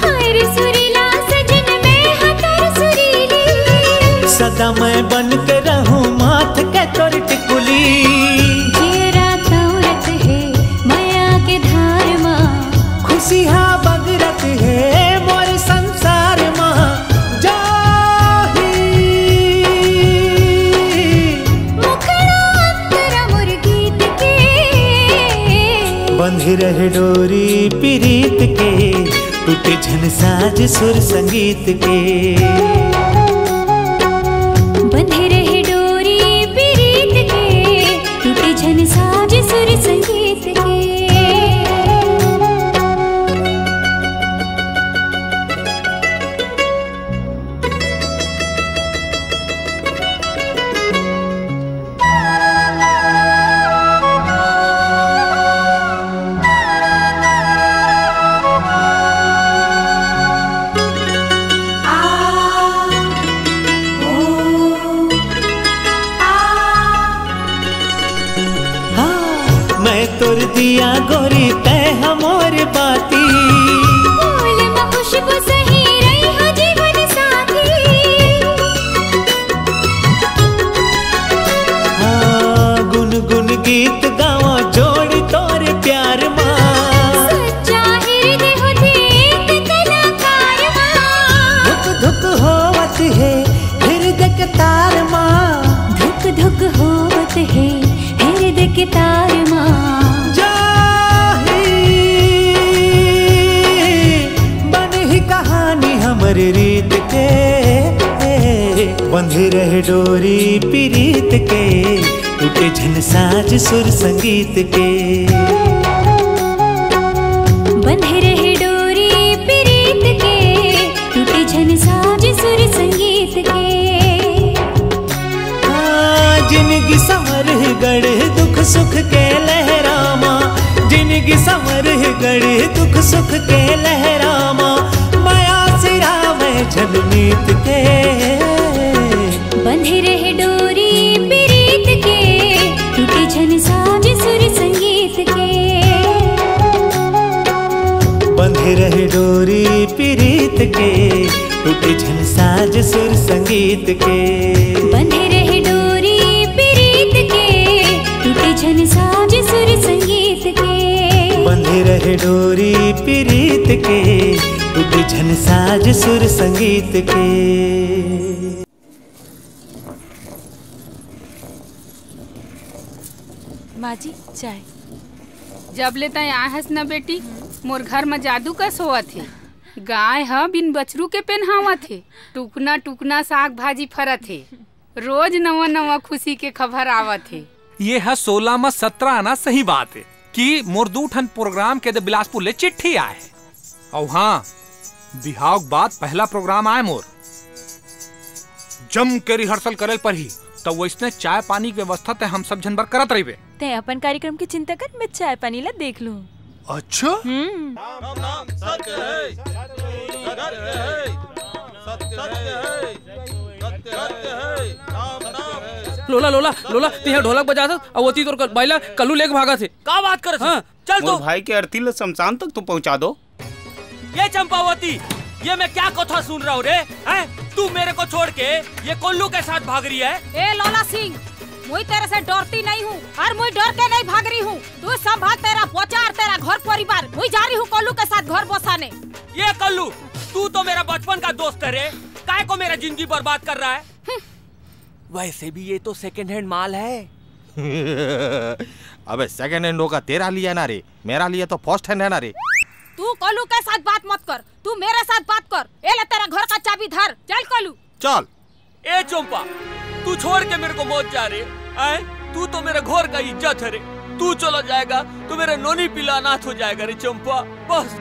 हर सुरीला सजन में हतर सुरीली सदा मैं बन के रहूं माथ के तोर टिकुली जेरा तौरत है माया के धार माँ खुशी हा बगरत है मोर संसार माँ बंधे रहे डोरी प्रीत के टूटे झन साज सुर संगीत के बंधे रहे डोरी प्रीत के टूटे झन साज सुर संगीत के तोर दिया गोरी तय हमोर बाती फूल में खुशबू सही रही हो जीवन साथी हाँ गुन गुन गीत गावा जोड़ी तोर प्यार माँ सच्चा हृदय होते एक कलाकार माँ धुक धुक होवत है हृदय के तार माँ धुक धुक होवत है हृदय के तार माँ हमरे रीत के बंधे रहे डोरी प्रीत के टूटे झन साज सुर संगीत के बंधे रहे डोरी प्रीत के टूटे झन साज सुर संगीत के जिंदगी संवर गढ़े दुख सुख के लहरामा जिंदगी संवर गढ़े दुख सुख के लहरामा जनमीत के बंधे रहे डोरी प्रीत के टूटे झन साज सुर संगीत के बंधे रहे डोरी प्रीत के टूटे झन साज सुर संगीत के बंधे रहे डोरी प्रीत के टूटे झन साज सुर संगीत के बंधे रहे डोरी प्रीत के टूटे झन साज सुर संगीत के माँ जी चाय जब ले तय आहस न बेटी मोर घर में जादू का सोआ थे गाय ह बिन बछरू के पहनावा थे टुकना टुकना साग भाजी फरा थे रोज नवा नवा खुशी के खबर आवा थे ये है 16 में 17 आना सही बात है कि मोर 2 ठन प्रोग्राम के बिलासपुर ले चिट्ठी आए और हाँ बिहाव के बाद पहला प्रोग्राम आए मोर जम के रिहर्सल करे पर ही तो वैसने चाय पानी की व्यवस्था ते हम सब जनबर करत रहिबे ते अपन कार्यक्रम की चिंता कर मैं चाय पानी ला देख लूं। अच्छा लोला लोला लोला तिहा ढोलक बजा था और वो ती तोर बैला कल्लू लेके भागा थे का बात कर हाँ, चल तो भाई के अर्थी ले शमशान तक तू पहुंचा दो। ये चंपावती ये मैं क्या कथा सुन रहा हूँ रे हैं? तू मेरे को छोड़ के ये कोल्लू के साथ भाग रही है। ए लोला सिंह मुई तेरे से डरती नहीं हूँ और मुई डर के नहीं भाग रही हूँ। तू संभाल तेरा पोचा और तेरा घर परिवार। मुई जा रही हूँ कल्लू के साथ घर बसाने। ये कल्लू, तू तो मेरा बचपन का दोस्त है रे, काय को मेरा जिंदगी बर्बाद कर रहा है। वैसे भी ये तो सेकंड हैंड माल है। अबे सेकंड हैंड होगा तेरा लिया ना रे, मेरा लिया तो फर्स्ट हैंड है ना रे। तू कल्लू के साथ बात मत कर, तू मेरे साथ बात कर। ये ले तेरा घर का चाबी धर, चल कल्लू। चल। ए चंपा, तू छोड़ के मेरे को मौत जा रे। आए, तू तो मेरे घर का इज्जत है रे। तू चला जाएगा तो मेरा नोनी पीला अनाथ हो जाएगा रे चंपा। बस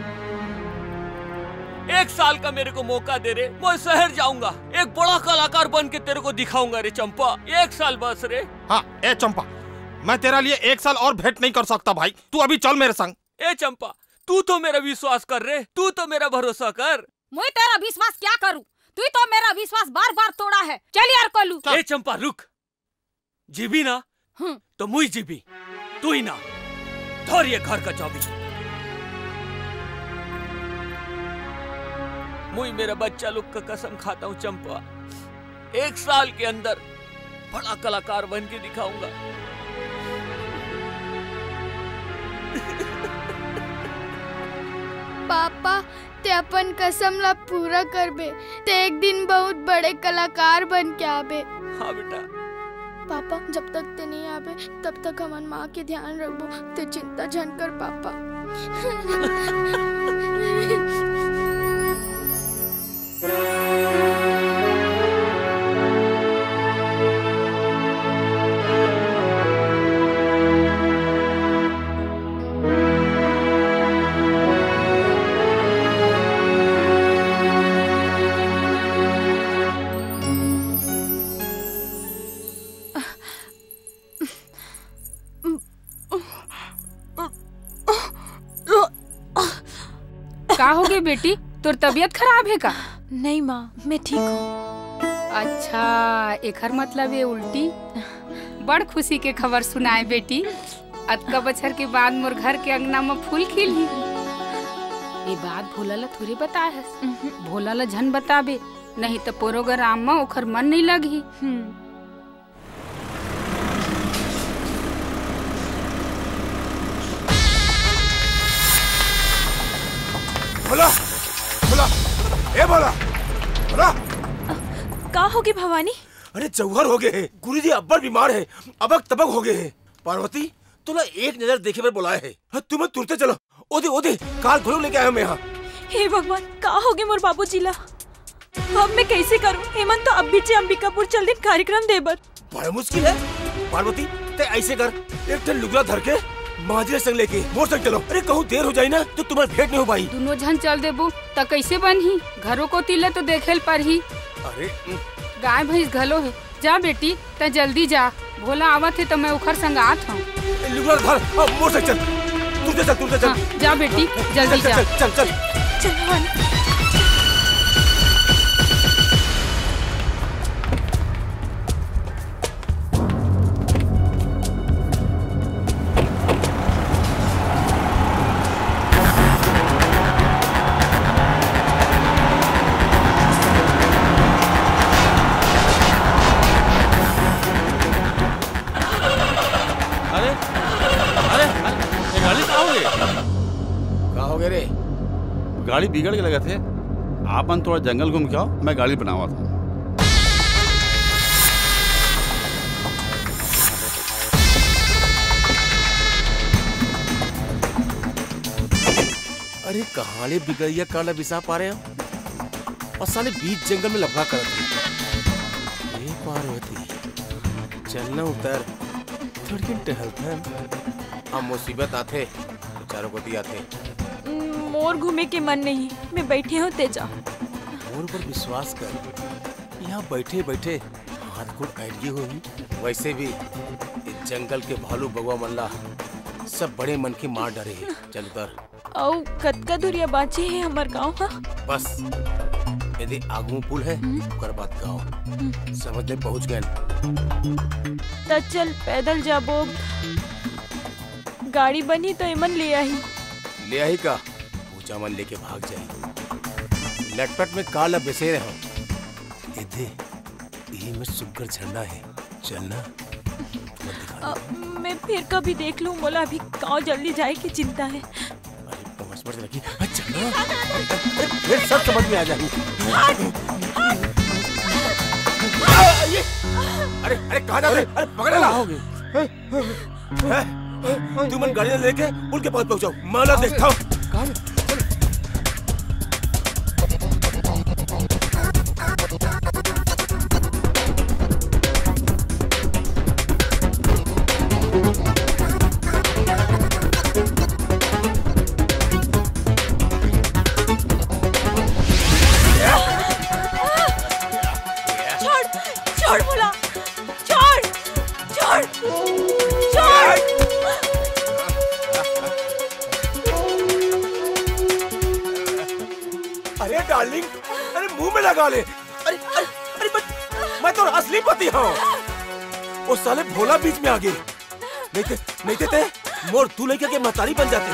1 साल का मेरे को मौका दे रे, मैं शहर जाऊंगा, एक बड़ा कलाकार बन के तेरे को दिखाऊंगा रे चंपा। 1 साल बस रे। हाँ ए चंपा, मैं तेरा लिए 1 साल और भेंट नहीं कर सकता भाई, तू अभी चल मेरे संग। ए चंपा, तू तो मेरा विश्वास कर रे, तू तो मेरा भरोसा कर। मैं तेरा विश्वास क्या करूं? तू तो मेरा विश्वास बार बार तोड़ा है। चल यार कल्लू। ए चंपा रुक, जीबी ना तो मुई जीबी, तू ही ना। धर ये घर का चाबी। मुई मेरा बच्चा लोग का कसम खाता हूँ चंपा, 1 साल के अंदर बड़ा कलाकार बन के दिखाऊंगा। पापा ते अपन कसम ला पूरा करबे, ते एक दिन बहुत बड़े कलाकार बन के आबे। हाँ बेटा। पापा जब तक ते नहीं आबे तब तक हमन माँ के ध्यान रखबो, ते चिंता जन कर पापा। का हो गई बेटी, तोर तबीयत खराब है का? नहीं माँ, मैं ठीक हूँ। अच्छा, एकर मतलब ये उल्टी। बड़ खुशी के खबर सुनाए बेटी। अतका बछर के बाद मोर घर के अंगना में फूल खिली। ये बात भोला ला थोड़ी बताए है, भोला ला झन बताबे, नहीं तो प्रोग्राम में ओकर मन नहीं लगी। भोला, भोला, ए भोला, भोला। का होगी भवानी? अरे जौहर हो गए हैं, गुरुजी अब्बर बीमार है, अबक तबक हो गए हैं। पार्वती तुला एक नजर देखे पर बुलाए है, तुम्हें तुरते चलो। ओदे ओदे काल घोड़ों लेके आया मैं यहाँ। हे भगवान, का होगे मोर बाबूजी ला? अब मैं कैसे करूं? हेमंत तो अब भी अंबिकापुर चल दिन कार्यक्रम देबर। बड़ा मुश्किल है पार्वती, ते ऐसे कर, एक टन लुगड़ा धर के माजरे संग लेके मोर संग चलो। अरे कहूँ देर हो जाए ना तो तुम्हारी भेंट नहीं हो पाई। दोनों झन चल देबू तो कैसे बनही? घरों को तिले तो देखेल पर ही। अरे गाय भैंस घलो है। जा बेटी त जल्दी जा, भोला आवत है तो मैं उखर संग आत हूँ। लुगड़ा धर, मोर संग चल। तुरते चल, तुरते चल। हाँ, जा बेटी जल्दी जा। चल चल चल भवानी। गाड़ी बिगड़ के लगे थे, आपन थोड़ा जंगल घूम के आओ, मैं गाड़ी बनावा था। अरे कहानी बिगड़िया काला बिसा पा रहे हो, और साले बीच जंगल में लफड़ा कर रहे। पार्वती चलना उतर, थोड़ी टहलते हैं। अब मुसीबत आते चारों को दिया थे। मोर घूमे के मन नहीं, मैं बैठी हूँ तेजा। मोर पर विश्वास कर, यहाँ बैठे बैठे हाथ को आइडिया होगी। वैसे भी इस जंगल के भालू बगवा मल्ला सब बड़े मन की मार डरे हैं। चल उतर। औ कतका दूरिया बाची है हमार गाँव का? बस यदि आगू पुल है ओकर बाद गाँव, समझ में पहुँच गए। त चल पैदल जाबो, गाड़ी बनी तो इमन ले आई का ऊंचा मन लेके भाग जाए। लटपट में काला बेसे रहो। यही में सुगर झरना है, चलना। मैं फिर कभी देख लूं, मोला अभी गाँव जल्दी जाए की चिंता है। फिर सब समझ में आ जाएगी। अरे अरे कहाँ जा रहे? अरे पकड़ ला होगे। तुम मन गाड़ी लेके उनके पास पहुंचाओ, माला देखता हूँ। छोड़ बोला, छोड़ छोड़ छोड़। अरे डार्लिंग, अरे मुंह में लगा ले। अरे अरे अरे मैं तो असली पति हूँ। वो साले भोला बीच में आ गए। नहीं देते मोर तू लेके के महतारी बन जाते।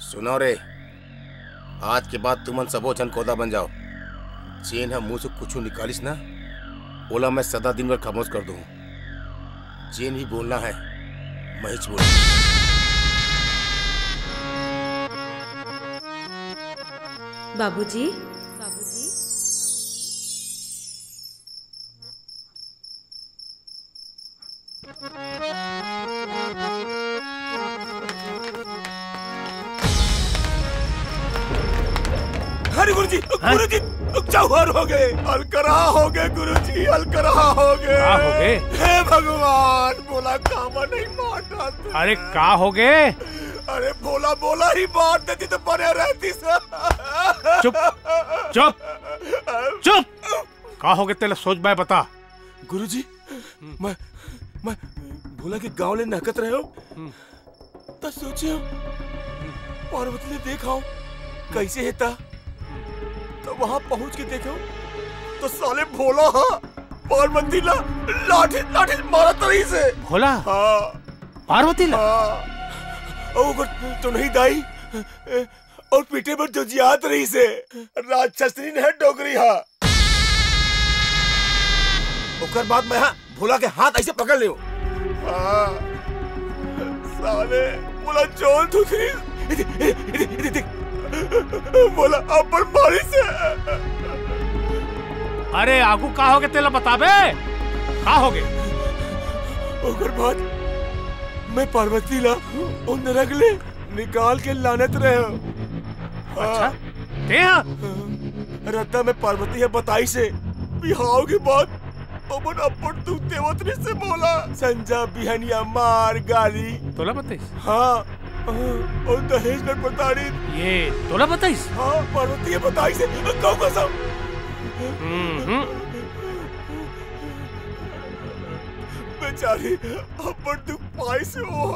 सुनो रे, आज के बाद तुमन सबो जन कोदा बन जाओ। चेन हम मुंह से कुछ निकालिस ना, बोला मैं सदा दिन भर खामोश कर दूं। चेन ही बोलना है, मैं ही बोल। बाबूजी, अरे गुरुजी, गुरुजी चौहर हो गए, अलकरा हो गए गुरुजी, अलकरा हो गए। का हो गए? हे भगवान, बोला कामा नहीं मारता। अरे का हो गए? अरे बोला बोला ही मार देती तो बने रहती सर। चुप चुप चुप। का हो गए तेरे सोच मैं बता। गुरुजी, मैं भोला के गांव ले नहकत रहे हो, तो सोचियो पार्वती ने देखा कैसे हेता, तो वहां पहुंच के देखो तो साले भोला पार्वती ला लाठी लाठी मारत रही से। भोला? हाँ। पार्वती ला? और तो नहीं दाई, और पीठे पर जो जियात रही से राक्षसनी ने डोगरी। हाँ, ओकर बाद मैं भोला के हाथ ऐसे पकड़ लियो। साले बोला चोल दूसरी बोला अपन मारी से। अरे आगू का हो गए तेला बताबे, का हो गए? ओकर बाद मैं पार्वती ला उन नरक ले निकाल के लानत रहे। अच्छा क्या? रत्ता में पार्वती है बताई से बिहाव के बाद अपन अपन तू देवतनी से बोला संजा बिहनिया मार गाली तोला बताइस? हाँ, और दहेज में प्रताड़ित। ये तोला बताइस? हाँ, पार्वती है बताई से कौ कसम। बेचारी अपन तू पाई से हो,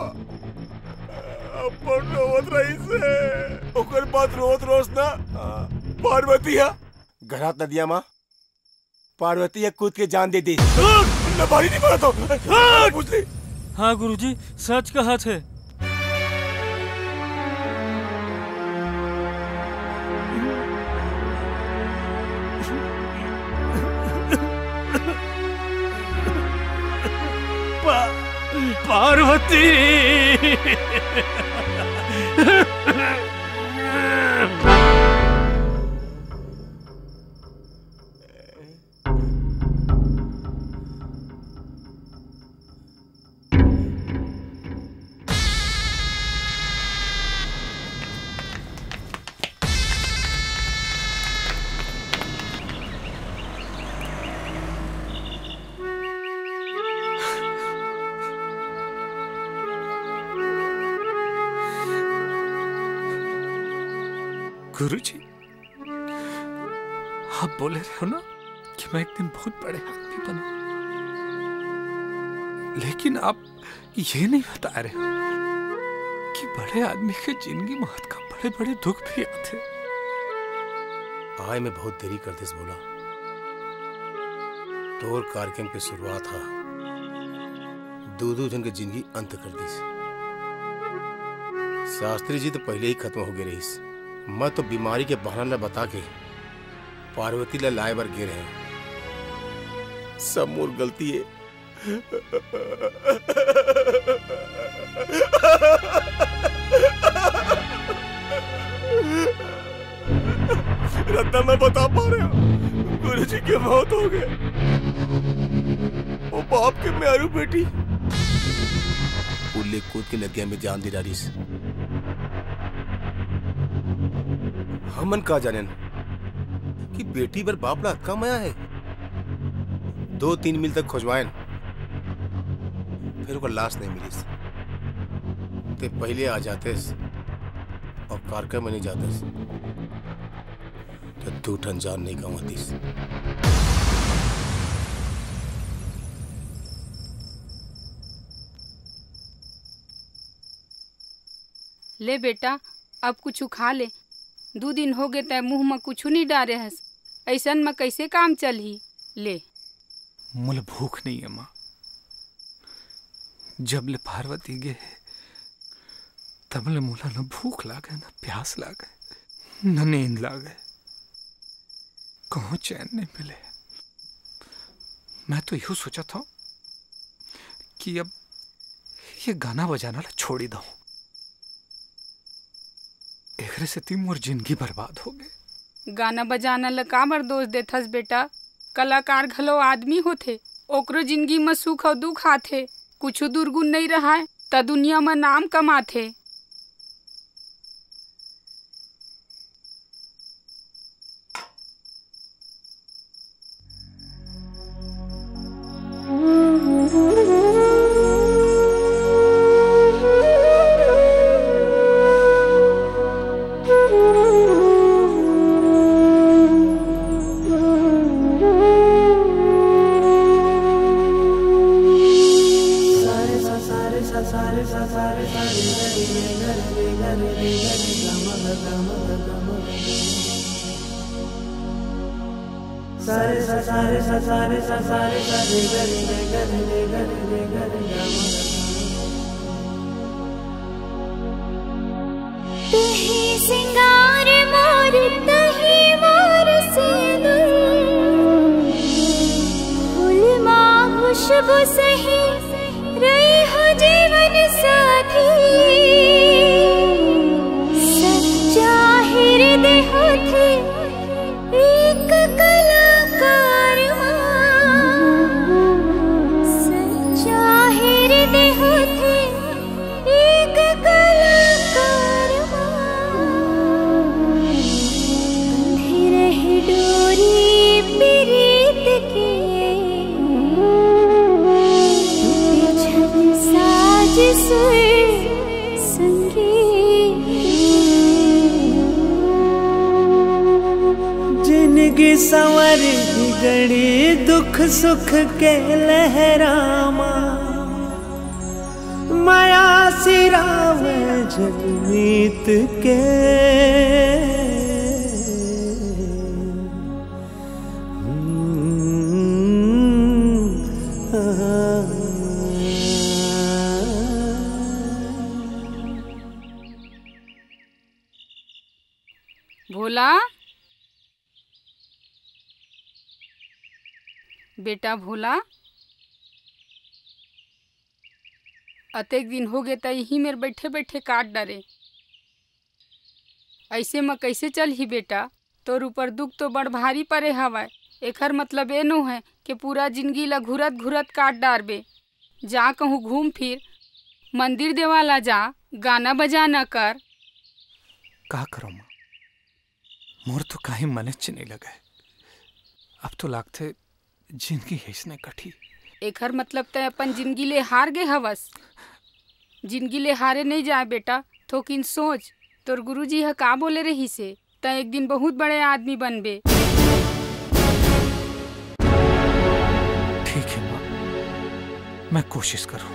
अपन रोवत रही से। ओकर बाद रोत रोज ना पार्वती है घरात नदिया माँ पार्वती है कूद के जान दे दी। मैं बारी नहीं मारा तो। हाँ गुरुजी, सच कहा थे। पार्वती। गुरुजी, आप बोले रहे हो ना कि मैं एक दिन बहुत बड़े आदमी बनूं, लेकिन आप ये नहीं बता रहे हो कि बड़े आदमी के जिंदगी में का बड़े बड़े दुख भी आते। आए मैं बहुत देरी कर दिस बोला। तोर कार्यक्रम की शुरुआत हा दो जन के जिंदगी अंत कर दी। शास्त्री जी तो पहले ही खत्म हो गए रहीस। मैं तो बीमारी के बहाना न बता के पार्वती ला लाए बर गिरे हैं। सब मोर गलती है। रत्ना मैं बता पा रहा हूँ, गुरु जी की मौत हो गई। वो बाप के मेरू बेटी पुल्ले कूद के नदिया में जान दे डाली। हमन का जाने कि बेटी पर बाप ला हत्का मया है। 2-3 मील तक खोजवाएं, फिर वो लाश नहीं मिली। ते पहले आ जाते और कारका में नहीं जाते तो 2 टन जान नहीं गंवाती। ले बेटा, अब कुछ खा ले। 2 दिन हो गए तय मुंह में कुछ नहीं डारे हस। ऐसन में कैसे काम चलही। ले। मुझे भूख नहीं है माँ। जब ले पार्वती गे तब ले मुला न भूख लागे न प्यास लागे न नींद लागे। कहीं चैन नहीं मिले। मैं तो यूं सोचा था कि अब ये गाना बजाना ला छोड़ी दो। एकरे से ती मोर जिंदगी बर्बाद हो गए। गाना बजाना ला काबर दोष देथस बेटा। कलाकार घलो आदमी होथे, ओकरो जिंदगी में सुख और दुख आथे। कुछ दुर्गुण नहीं रहा है त दुनिया में नाम कमाथे। तही सिंगार मोर तही मोर सिंदूर फूल माँ खुशबू सही रही हो जीवन साथी। सच्चा हृदय होते एक कलाकार सच्चा हृदय होते एक कलाकार रही डोरी प्रीत के साज सुर जिंदगी संवर गड़ी दुख सुख के लहरामा माया सिराव जगमीत के भोला, बेटा भोला, अतेक दिन हो गए त यही मेरे बैठे बैठे काट डरे। ऐसे में कैसे चल ही बेटा, तोर ऊपर दुख तो बड़ भारी पड़े हवाय। एकर मतलब ए नो है कि पूरा जिंदगी ला घुरत घुरत काट डारबे। जा कहूँ घूम फिर, मंदिर देवाला जा, गाना बजाना कर। का करो माँ, मोर तो काहे मनच नहीं लगा। अब तो लागते जिंदगी ऐसने कठी। एकर मतलब तय अपन जिंदगी ले हार गए हवस। जिंदगी ले हारे नहीं जाए बेटा, थोकिन सोच तोर गुरुजी ह का बोले रही से, तय एक दिन बहुत बड़े आदमी बनबे। ठीक है माँ, मैं कोशिश करूं।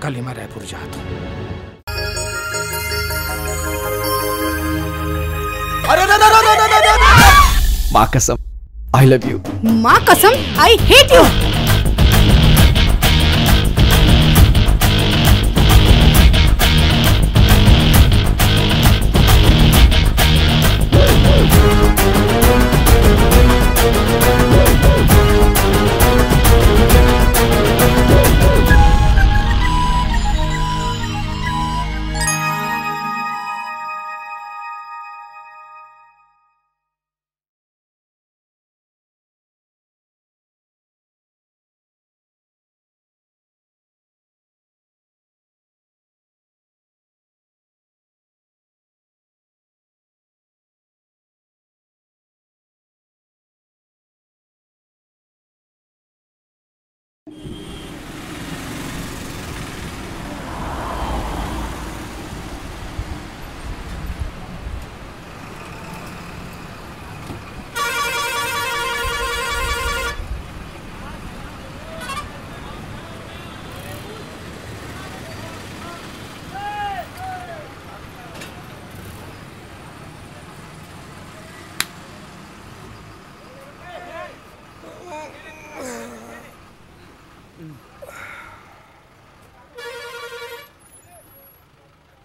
कल ही मैं रायपुर जाता हूँ। माँ कसम, आई लव यू। माँ कसम, आई हेट यू।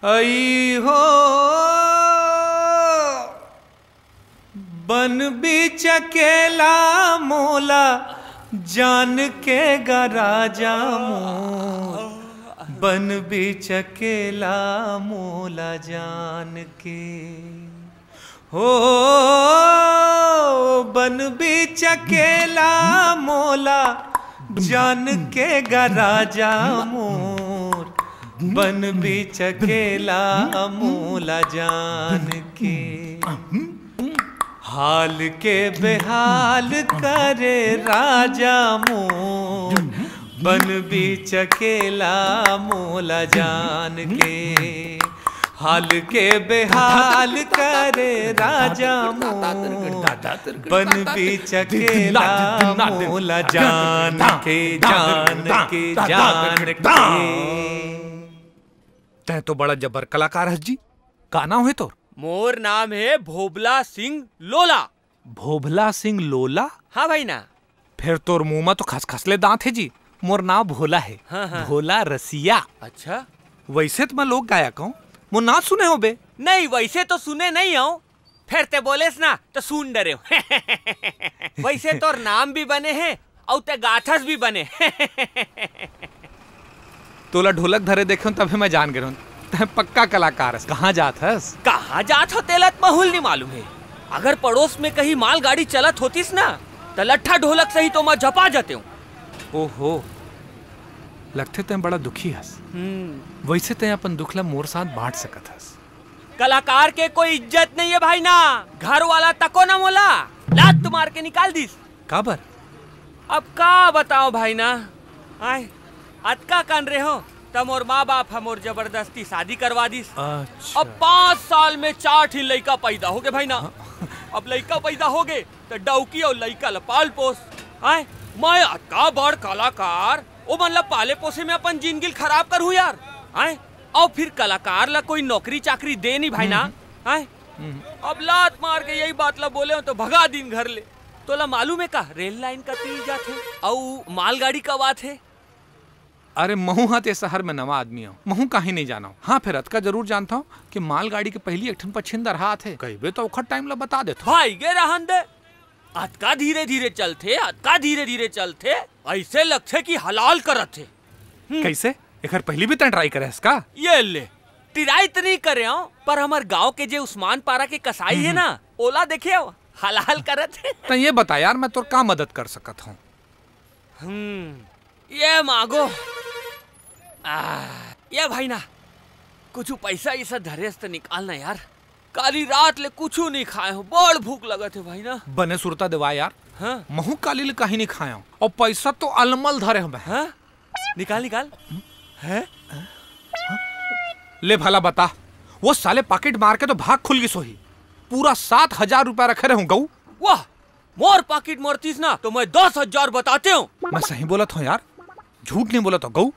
आई हो बन बीच अकेला मोला, जान के गराजा मोर। बन बीच अकेला मोला जान के, हो बन बीच अकेला मोला, जान के गराजा मोर। बन बीच अकेला मोला जान के, हाल के बेहाल करे राजा मोर। बन बीच अकेला मोला जान के, हाल के बेहाल करे राजा मोर। बन बीच अकेला मोला जान के, जान के, जान के। तै तो बड़ा जबर कलाकार है जी। का नाम है तोर? मोर नाम है भोबला सिंह लोला। भोबला सिंह लोला? हाँ भाई ना। फिर तोर मुंह में तो खसखसले दांत है जी। मोर नाम भोला है। हाँ हाँ। भोला रसिया। अच्छा, वैसे तो मैं लोक गायक हूँ, वो ना सुने हो बे? नहीं वैसे तो सुने नहीं हूँ, फिर ते बोलेस ना तो सुन डरे हो। वैसे तोर नाम भी बने हैं और ते गाथस भी बने। तोला ढोलक धरे देखे तभी मैं जान गया हूँ पक्का कलाकार है। कहाँ जात हस? कहाँ जात हो तेलत महूल नहीं मालूम है। अगर पड़ोस में कहीं मालगाड़ी चलत होतीस ना तो लट्ठा ढोलक सही तो मैं झपा जाते हूँ। ओहो, लगते ते बड़ा दुखी हस। वैसे ते अपन दुखला मोर साथ बांट सकत हस। कलाकार के कोई इज्जत नहीं है भाई ना। घर वाला तको ना मोला लात मार के निकाल दीस। काबर? अब का बताओ भाई ना। आए अतका कान रहे हो तब मोर माँ बाप हमोर जबरदस्ती शादी करवा दीस। अच्छा। अब 5 साल में 4 ही लड़का पैदा हो गए भाई ना। अब लड़का पैदा हो गए तो डौकी और लड़का ला पाल पोस। आए मैं अतका बड़ कलाकार वो मतलब पाले पोसे में अपन जिंदगी खराब करूँ यार। आए और फिर कलाकार ला कोई नौकरी चाकरी दे नहीं भाई ना। आए अब लात मार के यही बात ला बोले हो तो भगा दिन घर ले। तो ला मालूम है का रेल लाइन का तीर जात है और मालगाड़ी का बात है। अरे महू हाँ ते शहर में नवा आदमी हूँ, महू कहीं नहीं जाना हूँ। हाँ फिर अतका जरूर जानता हूँ कि मालगाड़ी के पहली एक ठन पछिंदर हाथ है। कहीं तो औखट टाइम ला बता देता भाई गे रहन दे। अतका धीरे धीरे चलते, अतका धीरे धीरे चलते, ऐसे लगते कि हलाल करत थे। कैसे एक पहली भी तन ट्राई करे इसका? ये ले ट्राई तो नहीं करे हो, पर हमार गांव के जे उस्मान पारा के कसाई है ना, ओला देखे हो हलाल करत है। तो ये बता यार मैं तोर का मदद कर सकत हूँ? ये मांगो ये भाई ना कुछ पैसा ऐसा धरेस तो निकालना यार, काली रात ले कुछ नहीं खाए हो, बड़ भूख लगत है भाई ना। बने सुरता देवा यार। हाँ? महू काली ले कहीं नहीं खाया और पैसा तो अलमल धरे हम। हाँ? निकाल निकाल। है? ले भला बता, वो साले पॉकेट मार के तो भाग खुल गई सोही। पूरा 7,000 रुपया रखे रहे गऊ। वाह, मोर पॉकेट मारतीस ना तो मैं 10,000 बताते हूँ। मैं सही बोला था यार, झूठ नहीं बोला तो गऊ।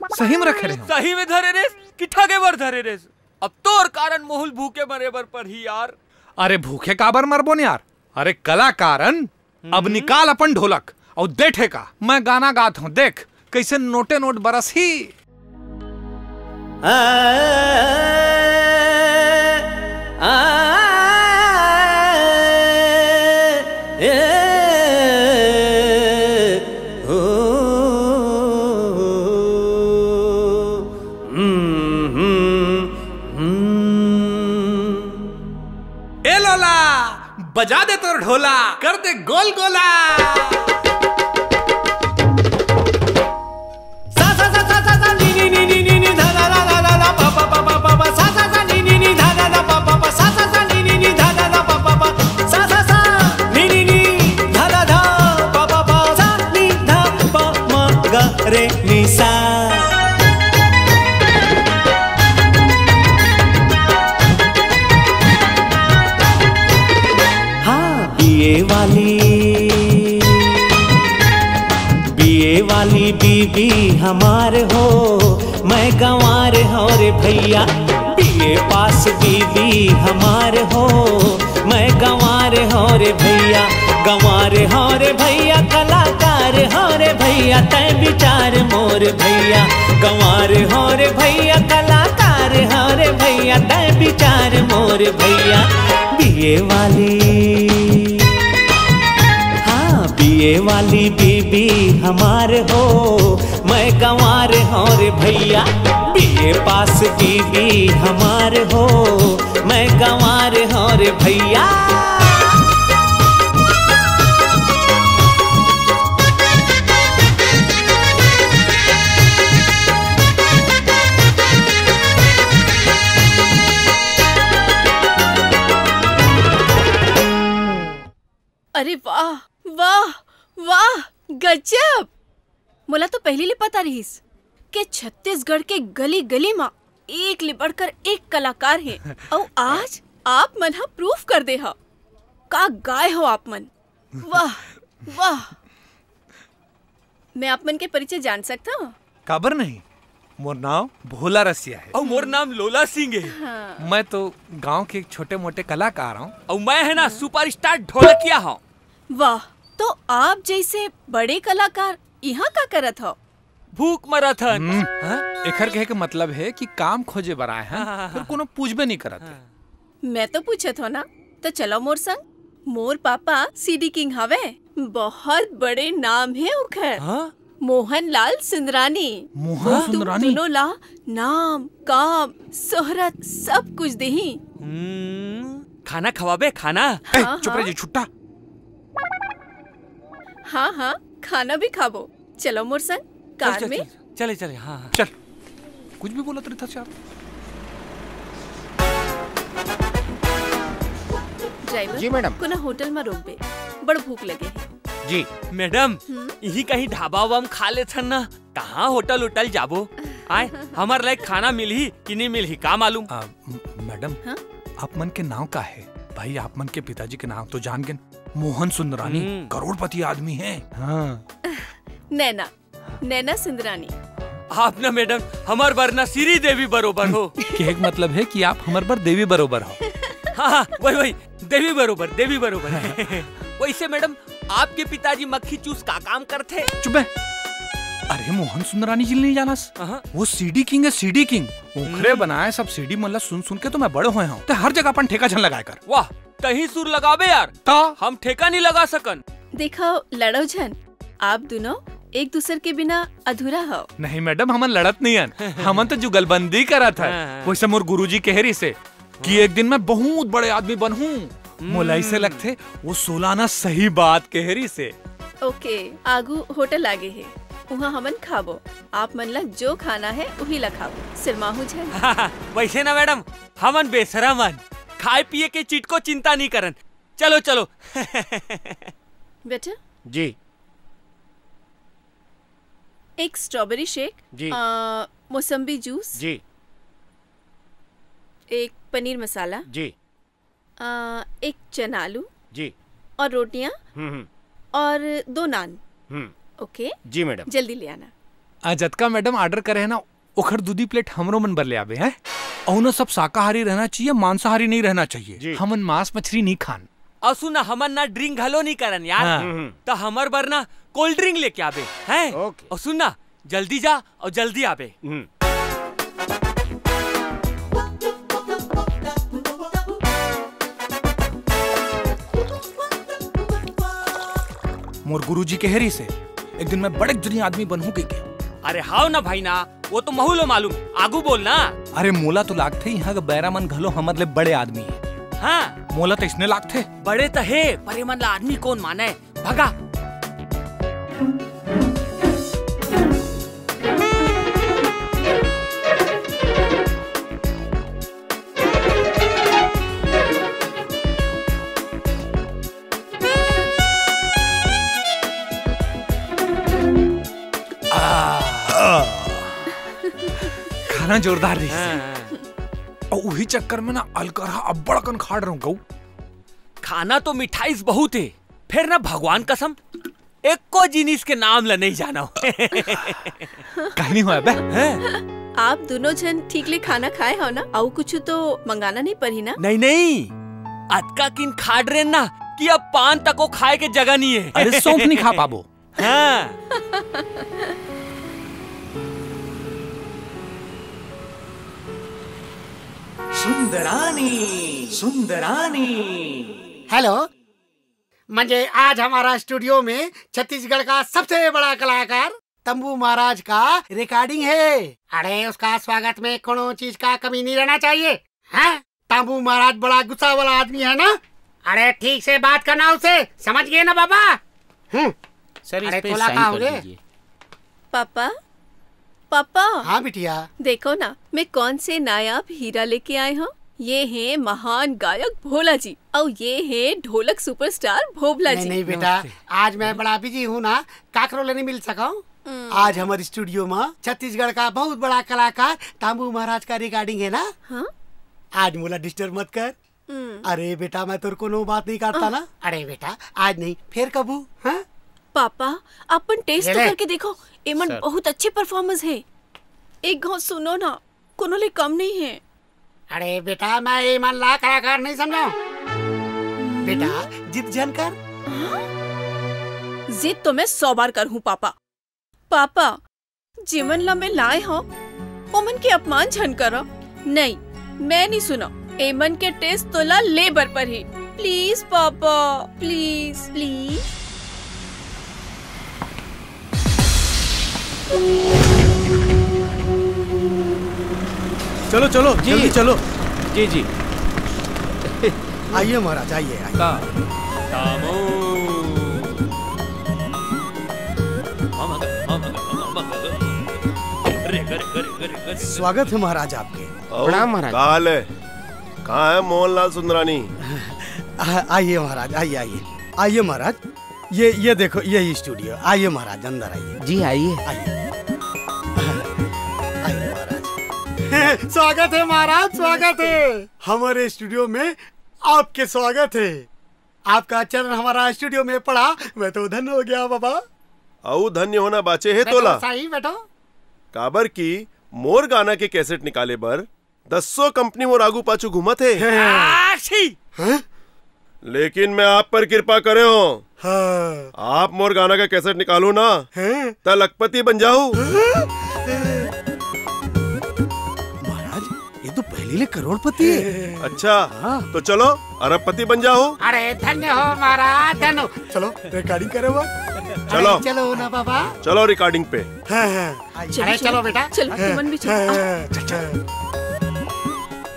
सही में रखे रहे। सही में धरे रेस कि ठगे बर धरे रेस? अब तोर कारण मोहुल भूखे मरे बर पर ही यार। अरे भूखे काबर मरबो न यार। अरे कलाकारन, अब निकाल अपन ढोलक और दे ठेका। मैं गाना गाता हूँ, देख कैसे नोटे नोट बरस ही। ए लोला बजा दे तोर ढोला, कर दे गोल गोला। वाली बीबी हमार हो, मैं गंवार हो रे भैया। बीए पास बीबी हमार हो, मैं गंवार हो रे भैया। गंवार हो रे भैया, कलाकार हो रे भैया, तै विचार मोर भैया। गंवार हो रे भैया, कलाकार हो रे भैया, तै विचार मोर भैया। बीए वाली बीबी हमार हो, मैं गंवार हो रे भैया। बीए पास बीबी हमार हो, मैं गंवार हो रे भैया। अरे वाह वाह वाह, गजब। मोला तो पहली ले पता रहीस के छत्तीसगढ़ के गली गली में एक ले बढ़कर एक कलाकार है। और आज आप मन हा प्रूफ कर दे हा। का गाय हो आप मन, वाह वाह। मैं आप मन के परिचय जान सकता हूँ? काबर नहीं, मोर नाम भोला रसिया है। और मोर नाम लोला सिंह है। हाँ। मैं तो गांव के छोटे मोटे कलाकार हूँ। और मैं है ना सुपरस्टार ढोलकिया हूँ। वाह, तो आप जैसे बड़े कलाकार यहाँ का करत हो? भूख मरत हन। एकर कहे के मतलब है कि काम खोजे बराए हैं, फिर कोनो पूछबे नहीं करत है। मैं तो पूछत हो ना, तो चलो मोर संग। मोर पापा सीडी किंग हवे, बहुत बड़े नाम है उखर। मोहनलाल सुंदरानी। मोहन सुंदरानी? दोनों ला नाम काम शोहरत सब कुछ देही। खाना खवाबे खाना। चुप रह जी छुट्टा। हाँ हाँ, खाना भी खाबो। चलो मोर संग कार में। चले चले। हाँ चल, कुछ भी बोला तो था। ड्राइवर जी मैडम। को ना होटल में रोक दे, बड़ भूख लगे है। जी मैडम, यही कहीं ढाबा वाम खा ले थन ना। कहाँ होटल उटल जाबो? आए हमार लायक खाना मिलही कि नहीं मिलही का मालूम। मैडम, आप मन के नाम का है? भाई आप मन के पिताजी के नाम तो जान गए, मोहन सुंदरानी, करोड़पति आदमी है। हाँ। नैना, नैना सुंदरानी। आप ना मैडम हमार बरना श्री देवी बरोबर हो। के मतलब है कि आप हमार पर देवी बरोबर हो। हाँ वही देवी बरोबर, देवी बरोबर। वैसे मैडम आपके पिताजी मक्खी चूस का काम करते? चुप है। अरे मोहन सुंदरानी जी नहीं जाना? वो सीडी किंग है, सीडी किंग। उखरे बनाए सब सीडी मतलब सुन सुन के तो मैं बड़े हुए हूँ। तो हर जगह अपन ठेका झन लगाए कर। वाह, तही सुर लगाबे यार। तो हम ठेका नहीं लगा सकन। देखो लड़ो झन, आप दोनों एक दूसरे के बिना अधूरा हो। नहीं मैडम, हमन लड़त नहीं हन, हमन तो जुगलबंदी करा था। वैसे मोर गुरुजी कहरी से कि एक दिन मैं बहुत बड़े आदमी बनूं, मोलाई से लगते वो सोलाना सही बात कहरी से। ओके, आगू होटल आगे है, वहाँ हमन खाबो। आप मन ला जो खाना है वही ला खाबो, सिरमाहू है। वैसे ना मैडम, हमन बेसरा मन खाए पिए के चीट को चिंता नहीं करन। चलो चलो। बेटा जी, एक स्ट्रॉबेरी शेक जी, मौसम्बी जूस जी, एक पनीर मसाला जी, एक चना आलू जी, और रोटियां और 2 नान। ओके जी मैडम, जल्दी ले आना। अजतका मैडम ऑर्डर करे है ना, ओखर दूधी प्लेट हमरो मन बर ले आवे हैं। और ना सब शाकाहारी रहना चाहिए, मांसाहारी नहीं रहना चाहिए। हमन मांस मछली नहीं खान। और सुना, हमन ना ड्रिंक घलो नहीं करन यार। तो हमर बर ना कोल्ड ड्रिंक लेके आबे हैं। और सुनना, जल्दी जा और जल्दी आबे। मोर गुरुजी कहरी से एक दिन मैं बड़े जनी आदमी बनूं के। अरे हाउ ना भाई ना, वो तो महूलो मालूम, आगू बोल ना। अरे मोला तो लागथे यहाँ का बैरा मन घलो हमर ले बड़े आदमी है। हाँ, मोला तो इसने लागथे बड़े तो है, पर ये मन ला आदमी कौन माने। भगा। खाना जोरदार रही। और वही चक्कर में ना अलकरहा अब्बड़ कन खाड़ रहूं गऊ। खाना तो मिठाई बहुत है, फिर ना भगवान कसम एक को जिनिस के नाम ला नहीं जाना। कहीं नहीं हुआ बे। आप दोनों जन ठीक ले खाना खाए हो ना? और कुछ तो मंगाना नहीं पड़ी ना? नहीं नहीं, अतका किन खाड़ रहे ना कि अब पान तक को खाए के जगह नहीं है। अरे सौंफ नहीं खा पाबो। हाँ। सुंदरानी सुंदरानी। हेलो, मुझे आज हमारा स्टूडियो में छत्तीसगढ़ का सबसे बड़ा कलाकार तंबू महाराज का रिकॉर्डिंग है। अरे उसका स्वागत में कोनो चीज का कमी नहीं रहना चाहिए। हैं? तंबू महाराज बड़ा गुस्सा वाला आदमी है ना। अरे ठीक से बात करना उसे, समझ गए ना बाबा? सर, इस अरे पे तोला साइन कहाँ कर हो गए? दीजिए। पापा पापा। हाँ बिटिया। देखो ना, मैं कौन से नायाब हीरा लेके आए हूँ। ये है महान गायक भोला जी और ये है ढोलक सुपरस्टार भोबला जी। नहीं बेटा, आज मैं बड़ा बिजी हूँ ना, काकरो ले नहीं मिल सका हूँ। आज हमारे स्टूडियो में छत्तीसगढ़ का बहुत बड़ा कलाकार तांबू महाराज का रिकॉर्डिंग है ना। हाँ? आज मोला डिस्टर्ब मत कर। अरे बेटा, मैं तेरे को नो बात नहीं करता ना। अरे बेटा, आज नहीं फिर कबू। हाँ? पापा, अपन टेस्ट तो करके देखो, एमन सर। बहुत अच्छे परफॉर्मेंस है। एक घाव सुनो ना, कोनो ले कम नहीं है। अरे बेटा, मैं ये मन ला कलाकार नहीं समझा। बेटा जिद जन कर। जिद तो मैं 100 बार कर हूँ पापा। पापा, जीवन ला में लाए हो, ओमन के अपमान झन करो। नहीं, मैं नहीं सुना। एमन के टेस्ट तो ला लेबर पर ही। प्लीज पापा, प्लीज प्लीज। चलो चलो जल्दी चलो। जी जी। आइए महाराज, आइए स्वागत है महाराज आपके। प्रणाम महाराज। काल है, कहाँ है मोहनलाल सुंदरानी? आइए महाराज, आइए आइए आइए महाराज। ये देखो, यही स्टूडियो। आइए महाराज, अंदर आइए। जी आइए। स्वागत है महाराज, स्वागत है। हमारे स्टूडियो में आपके स्वागत है। आपका चरण हमारा स्टूडियो में पड़ा, मैं तो धन्य हो गया बाबा। औ धन्य होना बाचे है तोला। सही बैठो। काबर की मोर गाना के कैसेट निकाले बर 10 कंपनी मोर आगू पाछू घूमत है। लेकिन मैं आप पर कृपा करे हो। आप मोर गाना का कैसेट निकालो ना, तो लखपति बन जाऊं। ये तो पहले ले करोड़पति है। अच्छा, तो चलो अरबपति बन जाओ। अरे धन्य हो महाराज, धन्य हो। चलो रिकॉर्डिंग करे हुआ। चलो चलो ना बाबा। चलो रिकॉर्डिंग पे। अरे चलो बेटा। चलो तुमन भी चलो।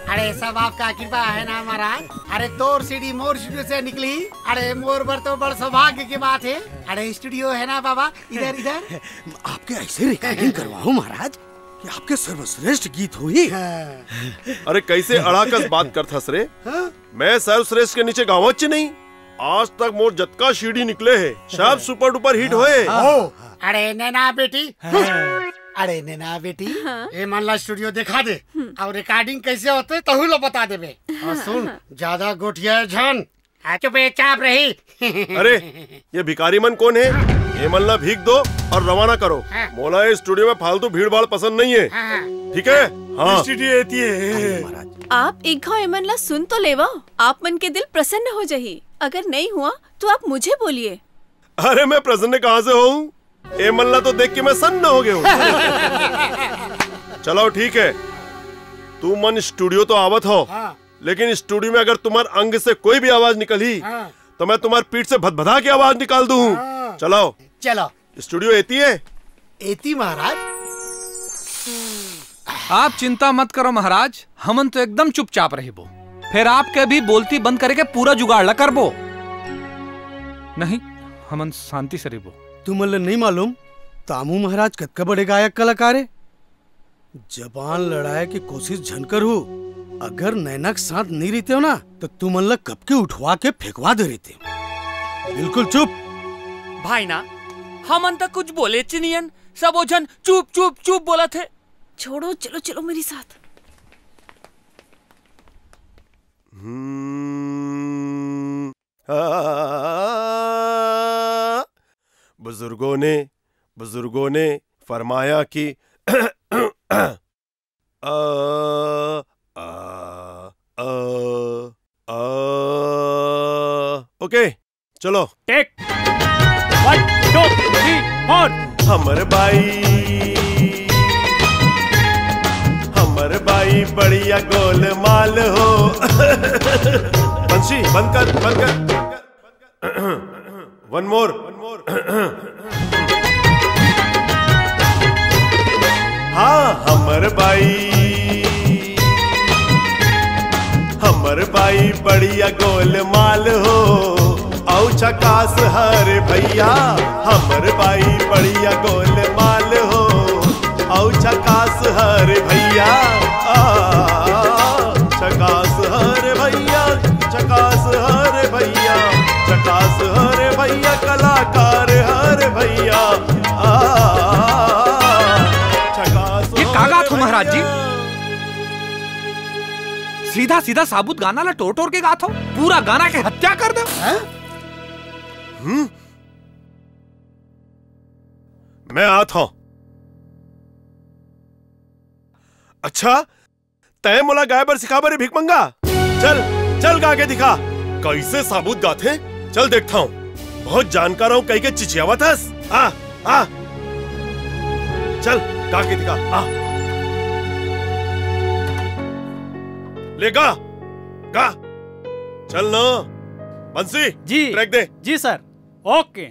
अरे सब आपका कृपा है ना महाराज। अरे तोर सीढ़ी मोर स्टूडियो से निकली। अरे मोर पर तो बड़ सौभाग्य की बात है। अरे स्टूडियो है ना बाबा, इधर इधर। आपके ऐसे रिकॉर्डिंग करवाओ महाराज कि आपके सर्वश्रेष्ठ गीत हुई। अरे कैसे अड़ाकस बात करता सरे। मैं सर्वश्रेष्ठ के नीचे गाँव नहीं। आज तक मोर जतका सीढ़ी निकले है सब सुपर डुपर हिट हुए। अरे नैना बेटी, अरे नैना बेटी, ये मानला स्टूडियो दिखा दे और रिकॉर्डिंग कैसे होते तो लो बता दे बे। और सुन, ज्यादा गोटिया झन चुपचाप रही। अरे ये भिखारी मन कौन है? ये मल्ला भीख दो और रवाना करो। मोला ये स्टूडियो में फालतू भीड़ भाड़ पसंद नहीं है, ठीक है? हाँ स्टूडियो आती है। आप एक घाव एमनला सुन तो लेवा, आप मन के दिल प्रसन्न हो जाही। अगर नहीं हुआ तो आप मुझे बोलिए। अरे मैं प्रसन्न कहाँ से हूँ? ए मल्ला तो देख के मैं सन्न हो गया हूँ। चलो ठीक है, तू मन स्टूडियो तो आवत हो, लेकिन स्टूडियो में अगर तुम्हारे अंग से कोई भी आवाज निकली तो मैं तुम्हारी पीठ से भदभदा की आवाज निकाल दूँ। चलो चलो स्टूडियो एती है। एती महाराज। आप चिंता मत करो महाराज, हमन तो एकदम चुपचाप रहे बो। फिर आपके भी बोलती बंद करके पूरा जुगाड़ ला कर बो। नहीं, हमन शांति से रहो। तुम्हें नहीं मालूम तामू महाराज कतका बड़े गायक कलाकार है। जबान लड़ाए की कोशिश झनकर हो। अगर नैनक साथ नहीं रहते हो ना तो तुम अल्लाह कब के उठवा के फेंकवा दे रहते हो। बिल्कुल चुप। भाई ना हमन तक कुछ बोले चिनियन, सब ओझन चुप चुप चुप बोला थे। छोड़ो, चलो चलो मेरे साथ। बुजुर्गों ने फरमाया कि ओके चलो टेक 1 2 3 4। हमर बाई बढ़िया गोलमाल हो। बंसी बंद कर। One more. हाँ हमर बाई बढ़िया गोलमाल हो। औ झकास हर भैया, हमर बाई बढ़िया गोलमाल हो। औ झकास हर भैया, झकास हर भैया, झकास हर भैया, झकास हर भैया, कलाकार हर भैया। ये कागात हो महाराज जी? सीधा सीधा साबुत गाना ला टोर टोर के गात हो, पूरा गाना के हत्या कर दो। मैं आता हूं। अच्छा तय मोला गाय बर सिखा बर भीख मंगा। चल चल गा के दिखा कैसे साबुत गाथे। चल देखता हूँ, बहुत जानकार हूँ कहीं के चिचियावा था। आ चल गा के दिखा। ले गा गा। चल ना बंसी जी ट्रैक दे। जी सर। ओके।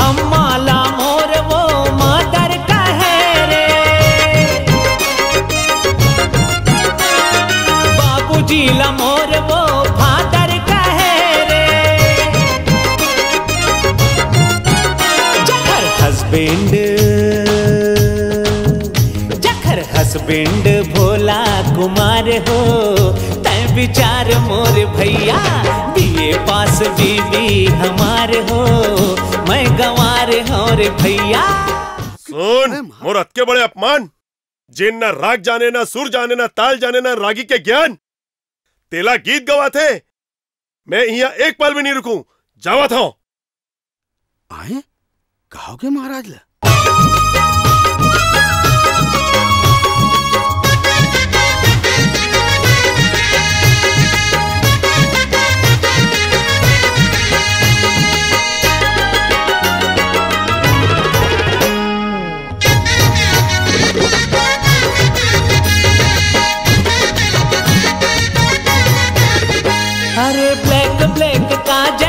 अम्माला मोर वो मादर का है रे, बाबूजी ला मोर वो फादर का है रे। जखर हस्बैंड भोला कुमार हो। तय विचार मोर भैया, बीए पास बीबी हमार हो। मैं गंवार हो रे भैया। सुन मोर अत के बड़े अपमान, जिन न राग जाने ना सुर जाने ना ताल जाने ना रागी के ज्ञान, तेला गीत गवा थे। मैं यहाँ एक पल भी नहीं रुकूं, जावा था। आए कहोगे महाराज ला? अरे ब्लैक ब्लैक काजल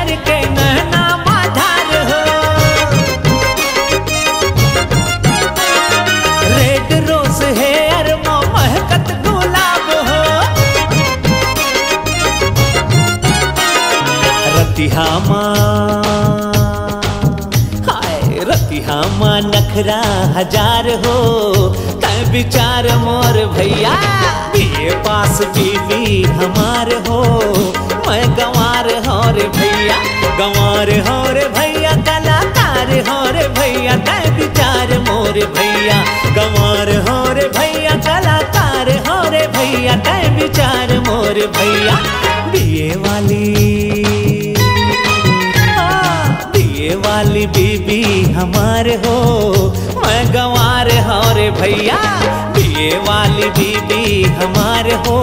दिखामा नखरा हजार हो तय विचार मोर भैया बीए पास बीबी हमार हो मैं गंवार हो रे भैया गंवार हो रे भैया कलाकार हो रे भैया तय विचार मोर भैया गंवार हो रे भैया कलाकार हो रे भैया तय विचार मोर भैया बीए वाली बीबी हमारे हो मैं गंवार हो रे भैया बीए वाली बीबी हमारे हो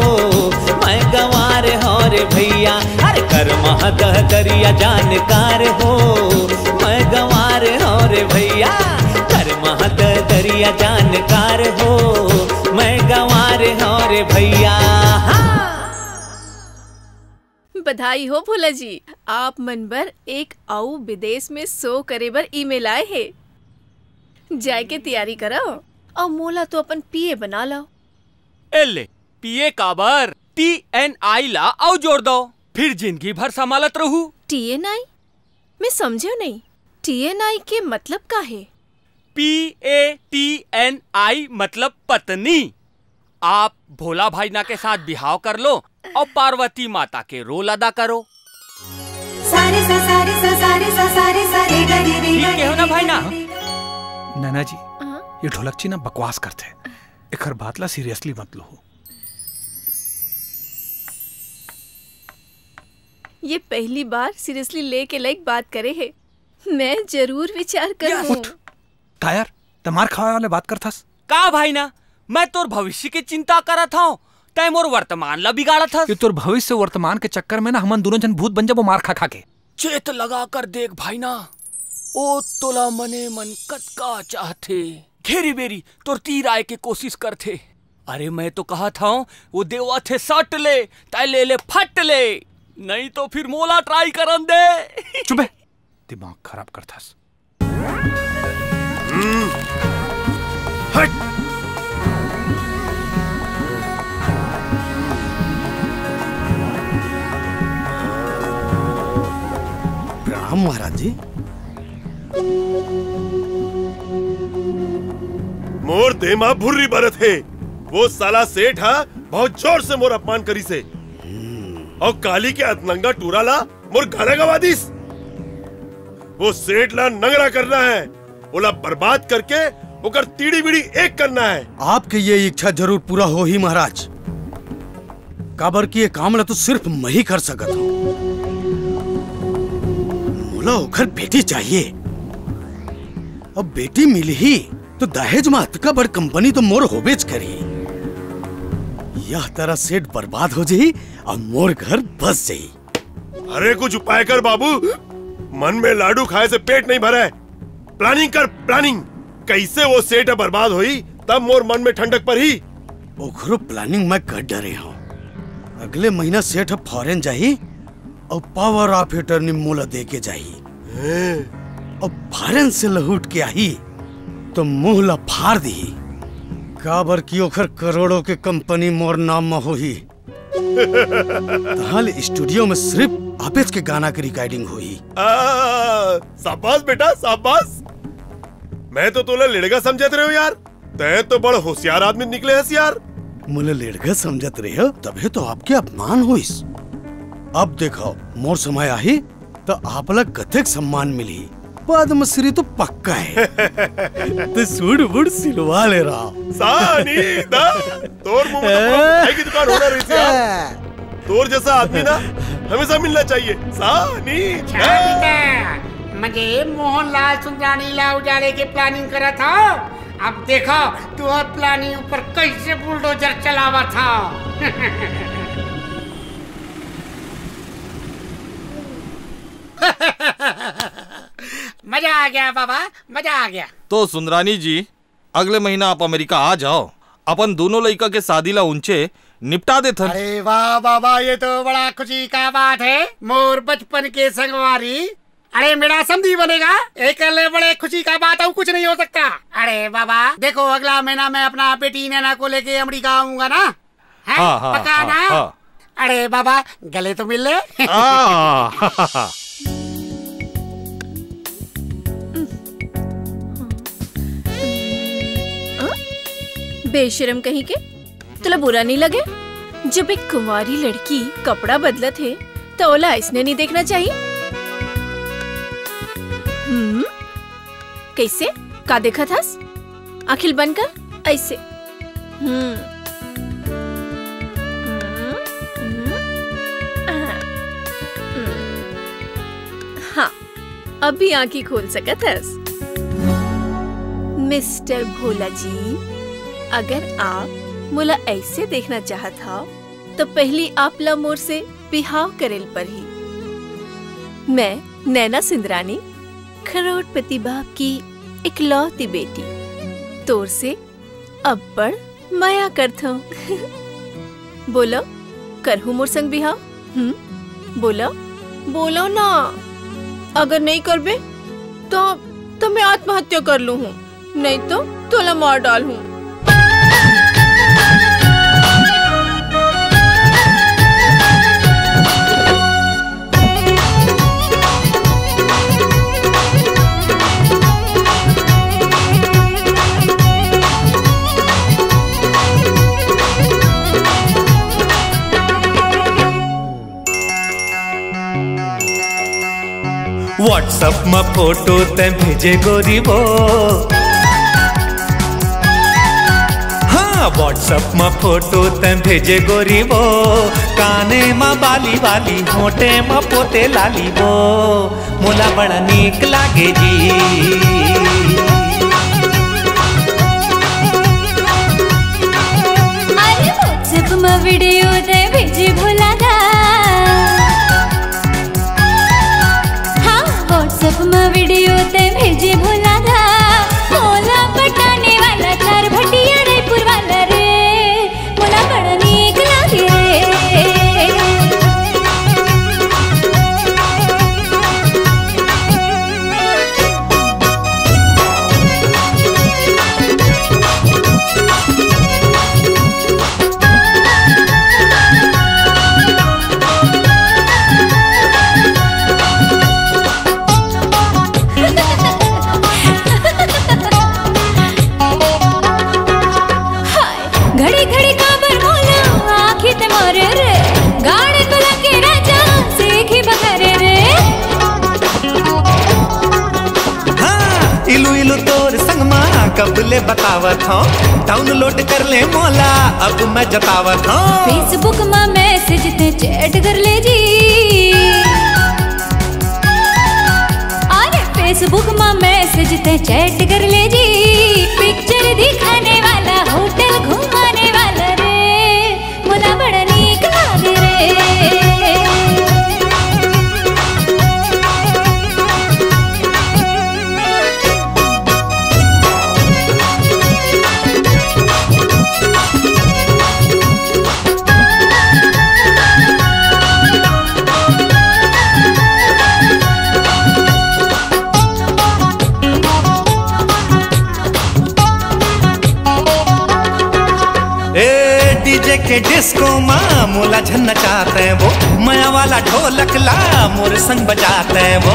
मैं गंवार हो रे भैया अरे कर महदह करिया जानकार हो मैं गंवार हो रे भैया कर महदह करिया जानकार हो मैं गंवार हो रे भैया। बधाई हो भोला जी, आप मन बर एक आऊ विदेश में शो करे बर ईमेल आए है। जाए के तैयारी करो और मोला तो अपन पीए बना लो। एले पीए काबर TNI ला और जोड़ दो फिर जिंदगी भर संभालत रहू। TNI मैं समझो नहीं, TNI के मतलब का है? PATNI मतलब पत्नी। आप भोला भाई ना के साथ बिहाव कर लो और पार्वती माता के रोल अदा करो। सारे सा सारे सा सारे सा सारे सारे गरी रे ठीक है हो ना भाई ना? नैना जी ये ढोलकची ना बकवास करते एक हर बात ला सीरियसली मत लो। ये पहली बार सीरियसली ले के लायक बात करे है, मैं जरूर विचार करूँ। टायर तमार खावे वाले बात करथस का भाई ना? मैं तोर भविष्य की चिंता करत हूँ तय मोर वर्तमान ला बिगाड़ा था। ये तोर भविष्य वर्तमान के चक्कर में ना हमन दोनों जन भूत बन जाबो मार खा खा के। चेत लगा कर देख भाई ना, ओ तोला मने मन कतका चाहते घेरी बेरी तोर तीर आए के कोशिश करते। अरे मैं तो कहा था वो देवा थे सट ले तय ले ले फट ले, नहीं तो फिर मोला ट्राई करन दे। चुप है, दिमाग खराब करथस। हट महाराज जी। मोर देमा भुर्री बरत है, वो साला सेठ हा बहुत जोर से मोर अपमान करी से और काली के अतनंगा टूरा ला मोर गाना गवा दिस। वो सेठ ला नंगरा करना है, ओला बर्बाद करके ओकर तीड़ी बीड़ी एक करना है। आपके ये इच्छा जरूर पूरा हो ही महाराज, काबर की ये काम ला तो सिर्फ मैं ही कर सकता हूँ। ओखर बेटी चाहिए, अब बेटी मिली ही तो दहेज मात का बड़ कंपनी तो मोर होबेच करी। यह तरह सेठ बर्बाद हो जाई और मोर घर बस जाई। अरे कुछ उपाय कर बाबू, मन में लाडू खाए से पेट नहीं भरा है। प्लानिंग कर प्लानिंग, कैसे वो सेठ बर्बाद हुई तब मोर मन में ठंडक पर ही। ओखरो प्लानिंग मैं कर डरे हूँ। अगले महीना सेठ फॉरेन जाही और पावर ऑफ अटर्नी मोला दे के जाही और फॉरेन से लहुट के आई तो मुंह ला फाड़ दी। काबर की ओखर करोड़ों के कंपनी मोर नाम में होही। हाल स्टूडियो में सिर्फ आपेज के गाना की रिकॉर्डिंग हुई। शाबाश बेटा शाबाश। मैं तो तोला लेड़गा समझत रहे हो यार, तय तो बड़ा होशियार आदमी निकले है यार। मुझे लेड़गा समझत रहे हो तभी तो आपके अपमान हुईस। अब देखो मोर समय आई तो आप लग कथक सम्मान मिली, पद्मश्री तो पक्का है। तो सूट बूट सिलवा ले रहा। सानी दा तोर मुंह में तो भाई की दुकान होना रही थी यार। तोर जैसा आदमी ना हमेशा मिलना चाहिए। सानी मुझे मोहनलाल सुंदरानी ला उजाले की प्लानिंग करा था। अब देखो तू और प्लानिंग ऊपर कैसे बुलडोजर चलावा था। मजा आ गया बाबा, मजा आ गया। तो सुंदरानी जी अगले महीना आप अमेरिका आ जाओ, अपन दोनों लड़का के शादी ला ऊंचे निपटा दे थन। अरे वाह बाबा, ये तो बड़ा खुशी का बात है। मोर बचपन के संगवारी अरे मेरा समधी बनेगा, एक बड़े खुशी का बात है, कुछ नहीं हो सकता। अरे बाबा देखो अगला महीना मैं अपना बेटी नैना को लेके अमेरिका आऊंगा ना। हाँ, पक्का ना? हाँ। अरे बाबा गले तो मिल ले। बेशरम कहीं के, तुला बुरा नहीं लगे जब एक कुंवारी लड़की कपड़ा बदलत है तो ओला इसने नहीं देखना चाहिए? कैसे का देखा था? आखिल बंद कर ऐसे। हाँ, अभी आंखें खोल सकत हस। मिस्टर भोला जी, अगर आप मुला ऐसे देखना चाहत हो तो पहली आप ला मोर से बिहाव करेल पर ही। मैं नैना सिंदरानी, करोड़पति बाप की इकलौती बेटी, तोर से अब बड़ माया करत हूँ। बोलो, करहूँ मोर संग बिहाव? बोलो बोलो ना। अगर नहीं करबे तो मैं आत्महत्या कर लूँ, नहीं तो तोला मार डाल हूँ। व्हाट्सएप में फोटो ते भेजे गोरी वो, हाँ व्हाट्सएप में फोटो ते भेजे गोरी वो, काने में बाली वाली होटे में पोते लाली वो, मोला बड़ा नीक लागे जी। अरे व्हाट्सएप में वीडियो ते भेजे भोला दा, व्हाट्सएप में वीडियो ते भेजे भोला दा, मोला पटाने वाला चार भटिया रायपुर वाला रे, मोला बड़ा नीक लागे रे। कबले बतावत हूँ, डाउनलोड कर ले मोला अब मैं जतावत हूँ। फेसबुक में मैसेज ते चैट कर ले जी, अरे फेसबुक में मैसेज ते चैट कर ले जी, पिक्चर दिखाने वाला होटल घुमाने वाला रे, मोला बड़ा नीक लागे रे। के डिस्को माँ मोला झन्ना चाहते हैं वो, माया वाला ढोलक ला मोर संग बजाते हैं वो।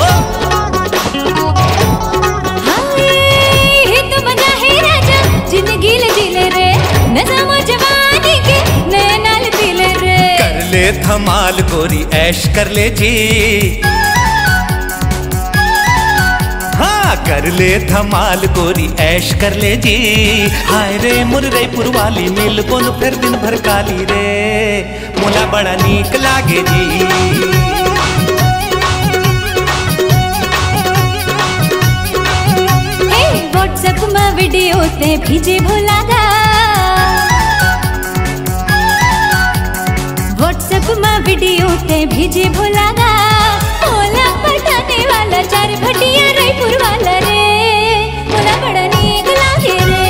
तो बजा है राजा जिंदगी ले जिले रे, नज़ाम जवानी के नए नाल पीले रे। कर ले धमाल गोरी ऐश कर ले जी, हाँ कर ले धमाल गोरी ऐश कर ले जी। हाय रे मुरईपुर वाली मिल बोन फिर दिन भर काली रे, मोला बड़ा नीक लागे जी। व्हाट्सएप में वीडियो ते भेजे भोला दा, व्हाट्सएप में वीडियो ते भेजे भोला दा, मोला पटाने वाला चार भटिया रायपुर वाला रे, मोला बड़ा नीक लागे रे।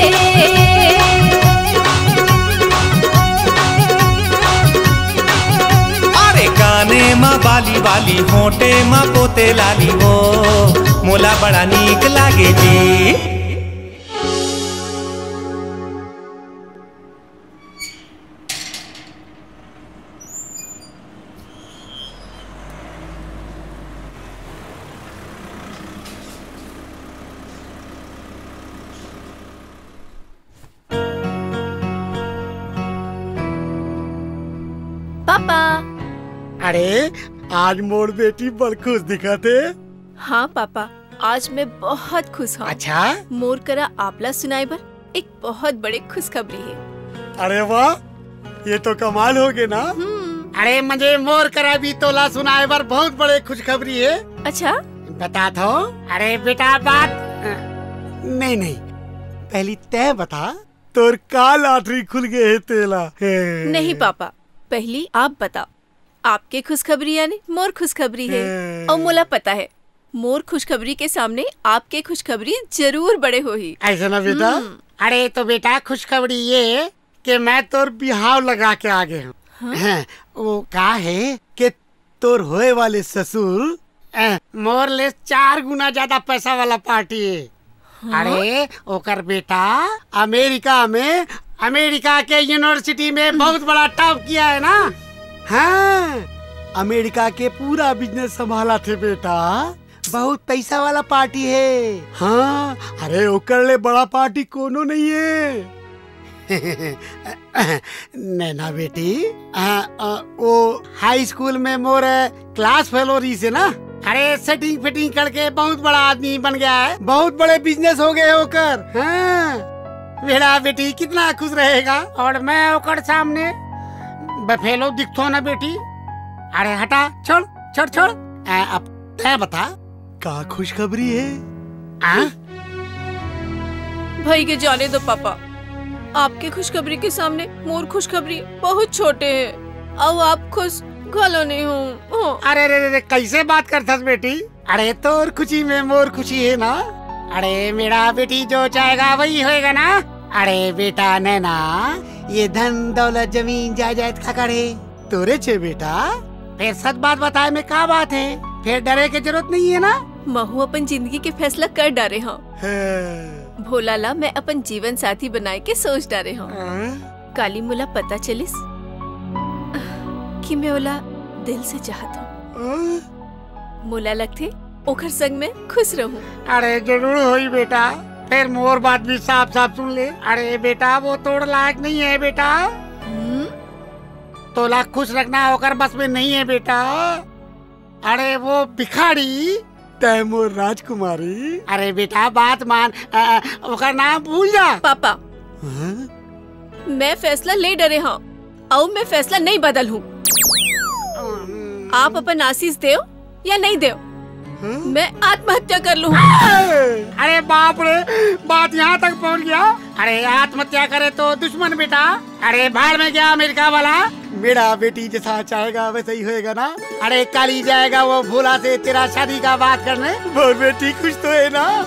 अरे काने माँ बाली वाली होटे माँ पोते लाली वो, मोला बड़ा नीक लागे जी। अरे आज मोर बेटी बड़ खुश दिखा थे। हाँ पापा, आज मैं बहुत खुश हूँ। अच्छा? मोर करा आपला सुनाई बर एक बहुत बड़े खुशखबरी है। अरे वाह, ये तो कमाल हो गए ना। अरे मुझे मोर करा भी तोला सुनाए बर बहुत बड़े खुशखबरी है। अच्छा बता दो। अरे बेटा बात नहीं नहीं, पहली तय बता, तोर का लॉटरी खुल गए है तेला। नहीं पापा, पहली आप बताओ। आपके खुशखबरी यानी मोर खुशखबरी है, और मोला पता है मोर खुशखबरी के सामने आपके खुशखबरी जरूर बड़े हो ही। ऐसा ना बेटा। अरे तो बेटा खुशखबरी ये कि मैं तोर बिहाव लगा के आ गए हूँ। वो का है कि तोर होए वाले ससुर मोर ले 4 गुना ज्यादा पैसा वाला पार्टी है। अरे ओकर बेटा अमेरिका के यूनिवर्सिटी में बहुत बड़ा टॉप किया है ना। हाँ, अमेरिका के पूरा बिजनेस संभाला थे बेटा। बहुत पैसा वाला पार्टी है। हाँ, अरे ओकर ले बड़ा पार्टी कोनो नहीं है। नैना बेटी, वो हाई स्कूल में मोर क्लास फेलो रही से ना। अरे सेटिंग फिटिंग करके बहुत बड़ा आदमी बन गया है, बहुत बड़े बिजनेस हो गए होकर। हाँ, बेटा बेटी कितना खुश रहेगा। और मैं ओकर सामने बफेलो दिखतो ना बेटी। अरे हटा, छोड़ छोड़ छोड़। अब तय बता का खुशखबरी है। भाई के जाने दो पापा, आपके खुशखबरी के सामने मोर खुशखबरी बहुत छोटे हैं। अब आप खुश घलो नहीं हूँ। अरे रे रे, कैसे बात करता बेटी। अरे तोर खुशी में मोर खुशी है ना। अरे मेरा बेटी जो चाहेगा वही होएगा ना। अरे बेटा नैना, ये धन दौलत जमीन जायदाद का करे तोरे छे बेटा। फिर सच बात बताए में क्या बात है, फिर डरे की जरूरत नहीं है ना। महू अपन जिंदगी के फैसला कर डारे हूँ। भोलाला मैं अपन जीवन साथी बनाए के सोच डारे हूँ। काली मुला पता चलिस कि मैं ओला दिल से चाहत हूँ। मुला लगते ओखर संग में खुश रहूं। अरे जरूर होई बेटा। फिर मोर बात भी साफ साफ सुन ले। अरे बेटा वो तोड़ लायक नहीं है बेटा। तोला खुश रखना होकर बस में नहीं है बेटा। अरे वो भिखारी तैमूर राजकुमारी। अरे बेटा बात मान, ओकर नाम भूल जा। पापा मैं फैसला ले डरे हूँ और मैं फैसला नहीं बदल हूँ। आप अपन आशीष देव या नहीं देव, मैं आत्महत्या कर लूँ। अरे बाप रे, बात यहाँ तक पहुँच गया। अरे आत्महत्या करे तो दुश्मन बेटा। अरे भाड़ में गया अमेरिका वाला। मेरा बेटी जैसा चाहेगा वैसे ही होएगा ना। अरे कल ही जाएगा वो भोला से तेरा शादी का बात करने। वो बेटी खुश तो है ना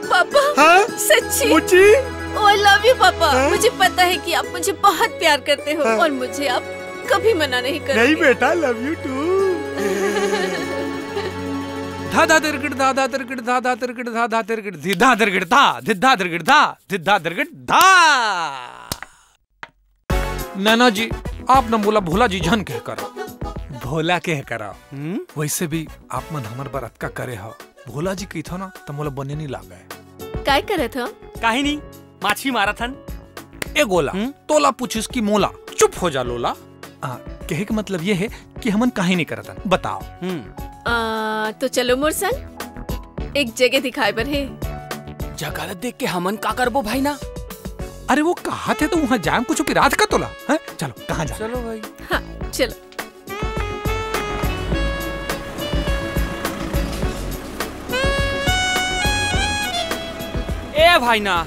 पापा? हाँ? सच्ची? मुझे I love you पापा। मुझे पता है कि आप मुझे बहुत प्यार करते हो और मुझे आप कभी मना नहीं करोगे। नहीं बेटा, लव यू टू। धाधा तिरगिट धाधा तिरगिट धाधा तिरगिट धाधा तिरगिट धिद्धा तिरगिट धा धिद्धा तिरगिट धा धिद्धा तिरगिट धा। नैना जी, आप न बोला भोला जी जन कह करो, भोला कह करो। वैसे भी आप मन हमर बरत का करे हो। भोला जी कही थो ना तो मोला बने नहीं लागे। काय करे था? काहे नहीं, माछी मारा थन। ए गोला, तोला पूछिस की मोला चुप हो जा लोला। कहे का मतलब ये है कि हमन काहे नहीं करत बताओ। तो चलो मोर संग एक जगह दिखाए बर है। जगह देख के हमन का करबो भाई ना। अरे वो कहा थे तो वहाँ जाम कुछ रात का तोला है? चलो कहाँ जा? चलो भाई। हाँ चलो। ए भाई ना,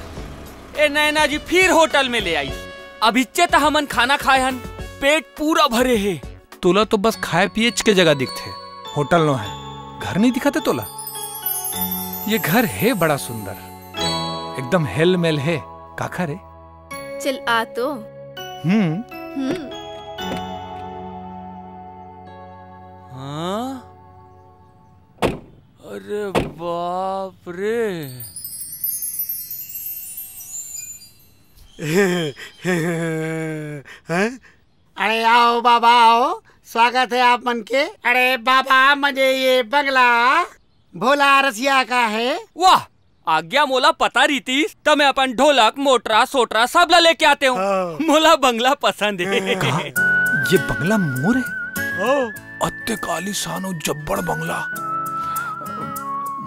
ए नैना जी फिर होटल में ले आई। अभी चेता हमन खाना खाए हन, पेट पूरा भरे है। तोला तो बस खाए पिए के जगह दिखते, होटल नो है, घर नहीं दिखाते तोला। ये घर है बड़ा सुंदर, एकदम हेल मेल है। काखा रे चल आ तो। हाँ? अरे बाप रे। अरे आओ बाबा आओ, स्वागत है आप मन के। अरे बाबा मुझे ये बंगला भोला रसिया का है। वाह, आज्ञा मोला पता रीति तो मैं अपन ढोलक मोटरा सोटरा सब ला लेके आते हूँ। मोला बंगला पसंद है। ये बंगला मोर है अत्ते कालीसान और जब्बड़ बंगला।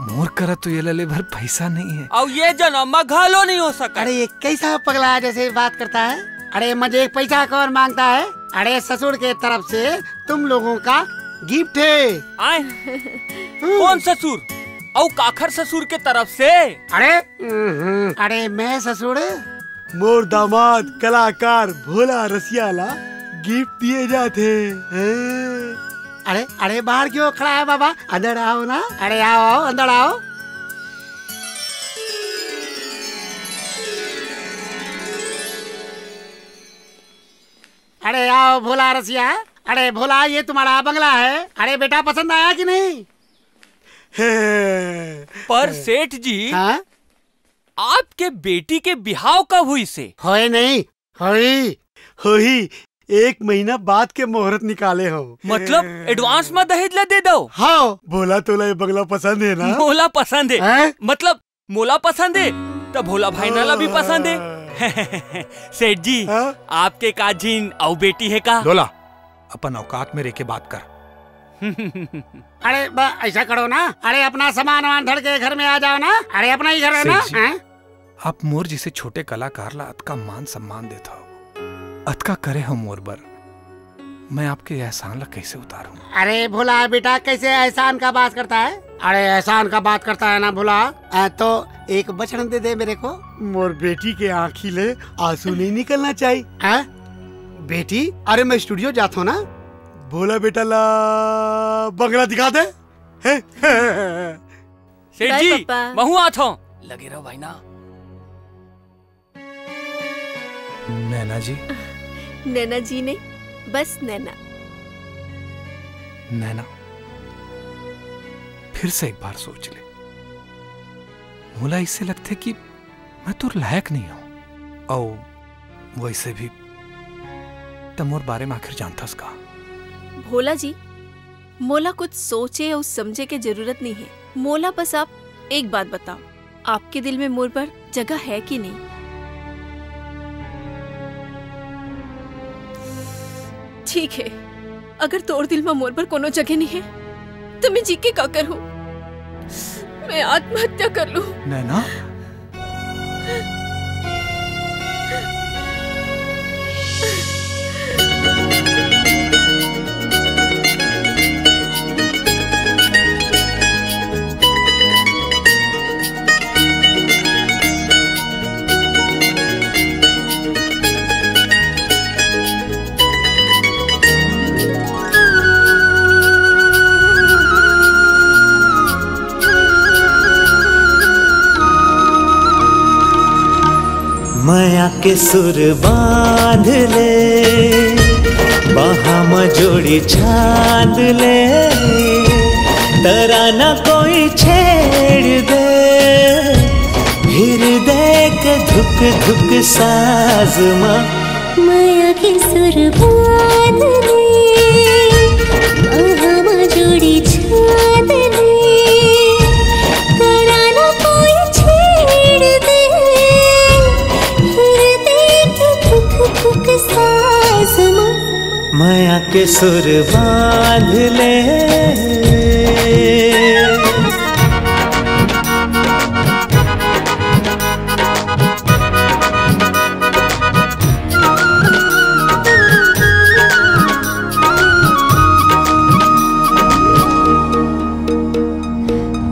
मोर करा तो ये लले भर पैसा नहीं है। और ये जन्म घालो नहीं हो सका। अरे ये कैसा पगला जैसे बात करता है। अरे मुझे पैसा कौन मांगता है। अरे ससुर के तरफ से तुम लोगों का गिफ्ट है। आए? कौन ससुर? और काखर ससुर के तरफ से? अरे मैं ससुर मोर दामाद कलाकार भोला रसियाला गिफ्ट दिए जाते। अरे बाहर क्यों खड़ा है बाबा, अंदर आओ ना। अरे आओ अंदर आओ। अरे आओ भोला रसिया। अरे भोला ये तुम्हारा बंगला है। अरे बेटा पसंद आया कि नहीं? पर सेठ जी आपके बेटी के बिहाव कब हुई से? होए नहीं होई 1 महीना बाद के मुहूर्त निकाले हो। मतलब एडवांस में दहेज ले दे दो। हाँ भोला तोला ये बंगला पसंद है ना? मोला पसंद है। मतलब मोला पसंद है तो भोला भाई नाला भी पसंद है। सेठ जी आपके काजीन और बेटी है का? लोला अपन औकात में रह के बात कर। अरे ऐसा करो ना। अरे अपना सामान धड़ के घर में आ जाओ ना। अरे अपना ही घर है ना। आप मोर जिसे छोटे कलाकार ला अतका मान सम्मान देता हो, अतका करे हो मोर बर, मैं आपके एहसान ला कैसे उतारूं? अरे भोला बेटा कैसे एहसान का बात करता है। अरे एहसान का बात करता है ना भोला तो एक बचन दे दे मेरे को। मोर बेटी के आँखी ले आंसू नहीं निकलना चाहिए। बेटी अरे मैं स्टूडियो जाता हूँ ना। भोला बेटा ला बंगला दिखा दे। सेठ जी महू आता हूँ। लगे रहो भाई ना। नैना जी। नैना जी नहीं बस नैना। नैना फिर से एक बार सोच ले। मोला इससे लगते कि मैं तो लायक नहीं हूं। और वैसे भी तुम और बारे में आखिर जानता का। भोला जी मोला कुछ सोचे और समझे के जरूरत नहीं है। मोला बस आप एक बात बताओ, आपके दिल में मोर पर जगह है कि नहीं? ठीक है, अगर तोर दिल में मोर पर कोनो जगह नहीं है तो मैं जी के का करूं? मैं आत्महत्या कर लूं। नैना माया के सुर बांध ले, बाहा में जोड़ी छांद ले, तराना कोई छेड़ दे, हृदय के धुक धुक साज माँ। माया के सुर बांध ले, बाहा में जोड़ी छांद ले, तराना कोई छेड़ दे, माया के सुर बांध ले।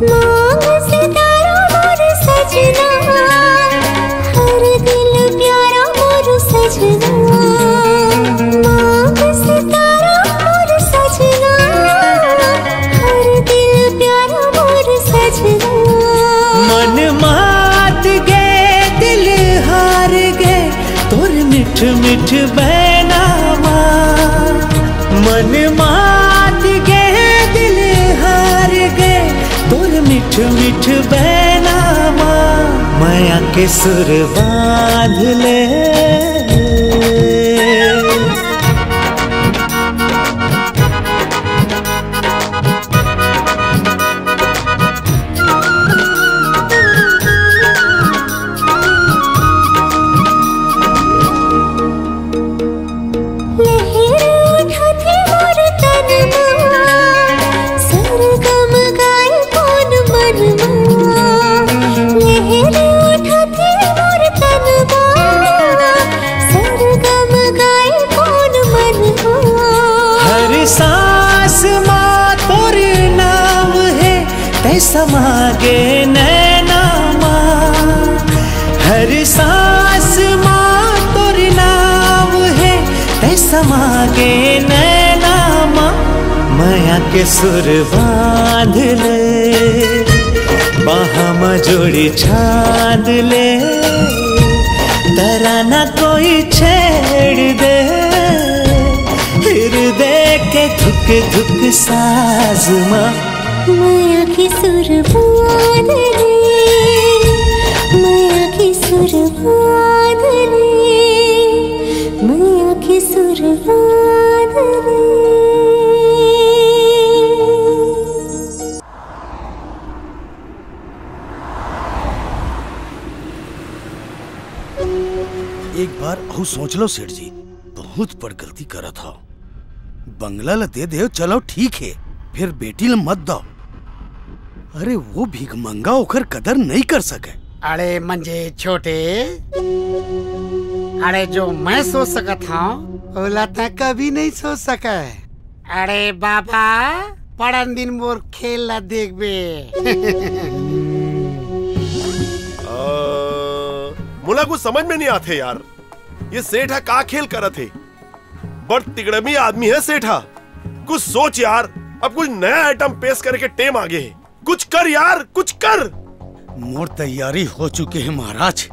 मांग सितारा मोर सजना, हर दिल प्यारा मोर सजना। मांग सितारा मोर सजना, हर दिल प्यारा मोर सजना। मन मात गे दिल हार गे तोर मिठ मिठ बैनामा। मन मात गे दिल हार गे तोर मिठ मिठ बैनामा। माया के सुर बांध ले। लहर उठाती मोर तन मा, माया के सुर बांध ले, बाहम जोड़ी छांद ले, तराना कोई छेड़ दे, हृदय के धुक धुक साज माँ। माया की सुर बांध ले, माया की सुर बांध ले, माया की सुर बांध ले। एक बार अहू सोच लो सेठ जी, बहुत बड़ गलती करा था। बंगला ला दे दे चलो ठीक है, फिर बेटी ला मत दो। अरे वो भीख मंगा होकर कदर नहीं कर सके। अरे मंजे छोटे, अरे जो मैं सोच सका था ओला तै कभी नहीं सोच सका। अरे बाबा पढ़न दिन मोर खेल ला देख बे। मुला कुछ समझ में नहीं आते यार, ये सेठा का खेल कर थे। बड़ तिगड़मी आदमी है सेठा, कुछ सोच यार। अब कुछ नया आइटम पेश करके टेम आगे है, कुछ कर यार, कुछ कर। मोर तैयारी हो चुके हैं महाराज।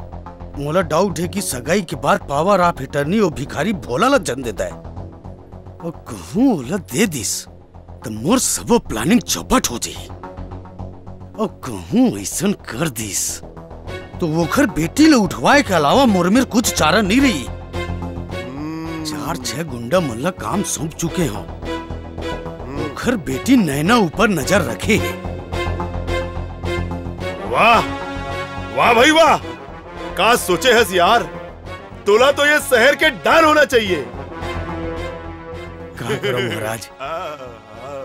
मोला डाउट है कि सगाई के बाद पावर ऑफ अटर्नी और भिखारी भोला ला जन देता है, और कहूँ ओला दे दिस तो मोर सबो प्लानिंग चौपट हो जाए। और कहूँ ऐसा कर दिस तो वोखर बेटी ले उठवाए के अलावा मोर में कुछ चारा नहीं रही। 4-6 गुंडा मल्ला काम सौंप चुके हैं, वोखर बेटी नैना ऊपर नजर रखे है। वाह वाह भाई वाह, का सोचे है यार। तोला तो ये शहर के डॉन होना चाहिए। क्या करो महाराज,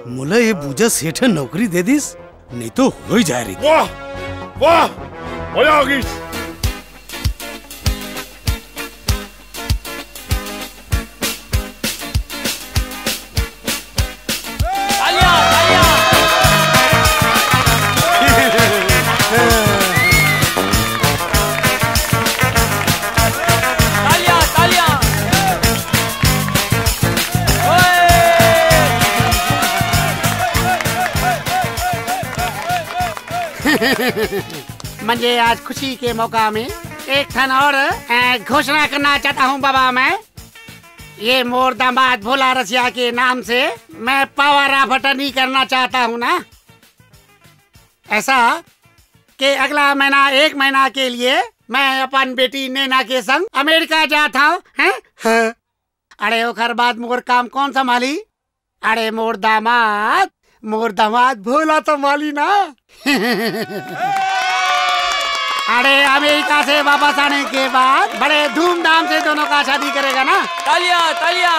मुला ये बूझा सेठ नौकरी दे दिस, नहीं तो हो ही जाए रही। वाह वाह मजा आ गई। मंजे आज खुशी के मौका में एक ठन और घोषणा करना चाहता हूँ बाबा। मैं ये मोर दामाद भोला रसिया के नाम से मैं पावर ऑफ अटर्नी करना चाहता हूँ ना, ऐसा कि अगला महीना 1 महीना के लिए मैं अपन बेटी नैना के संग अमेरिका जाता हूँ। हाँ? अरे ओखर बाद मोर काम कौन संभाली? अरे मोर दामाद भोला संभाली ना। अरे अमेरिका से वापस आने के बाद बड़े धूमधाम से दोनों का शादी करेगा ना। तालियां तालियां।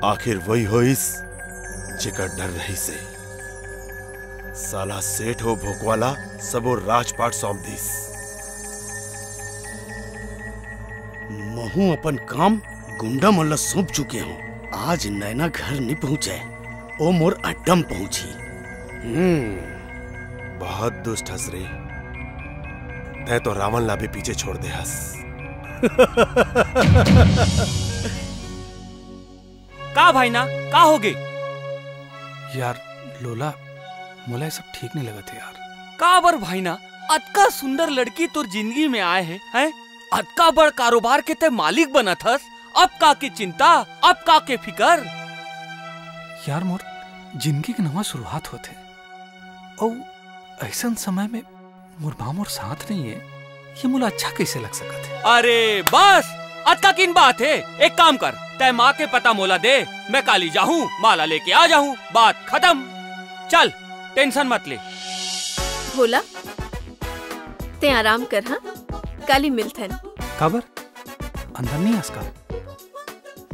आखिर वही होइस जेकर डर रही से। साला सेठ हो भोकवाला सबो राजपाट सौंप दीस। महू अपन काम गुंडा मल्ला सौंप चुके हूँ। आज नैना घर नहीं पहुँचे, ओ मोर अड्डम पहुँची। बहुत दुष्ट हंस रे, तै तो रावण ला भी पीछे छोड़ दे हंस। का भाई ना का हो गई यार? लोला मोला सब ठीक नहीं लगा थे यार। का बर भाई ना, अतका सुंदर लड़की तोर जिंदगी में आए हैं, अतका बड़ कारोबार के ते मालिक बना थस। अब का की चिंता, अब का के फिकर? यार मोर जिंदगी की नवा शुरुआत होते, और ऐसा समय में मोर माँ मोर साथ नहीं है, ये मुला अच्छा कैसे लग सकता है? अरे बस अतका किन बात है। एक काम कर, तय माँ के पता मोला दे, मैं काली जाऊँ माला लेके आ जाऊँ, बात खत्म। चल टेंशन मत ले। भोला ते आराम कर, हाँ काली मिलथन। काबर अंदर नहीं आसका?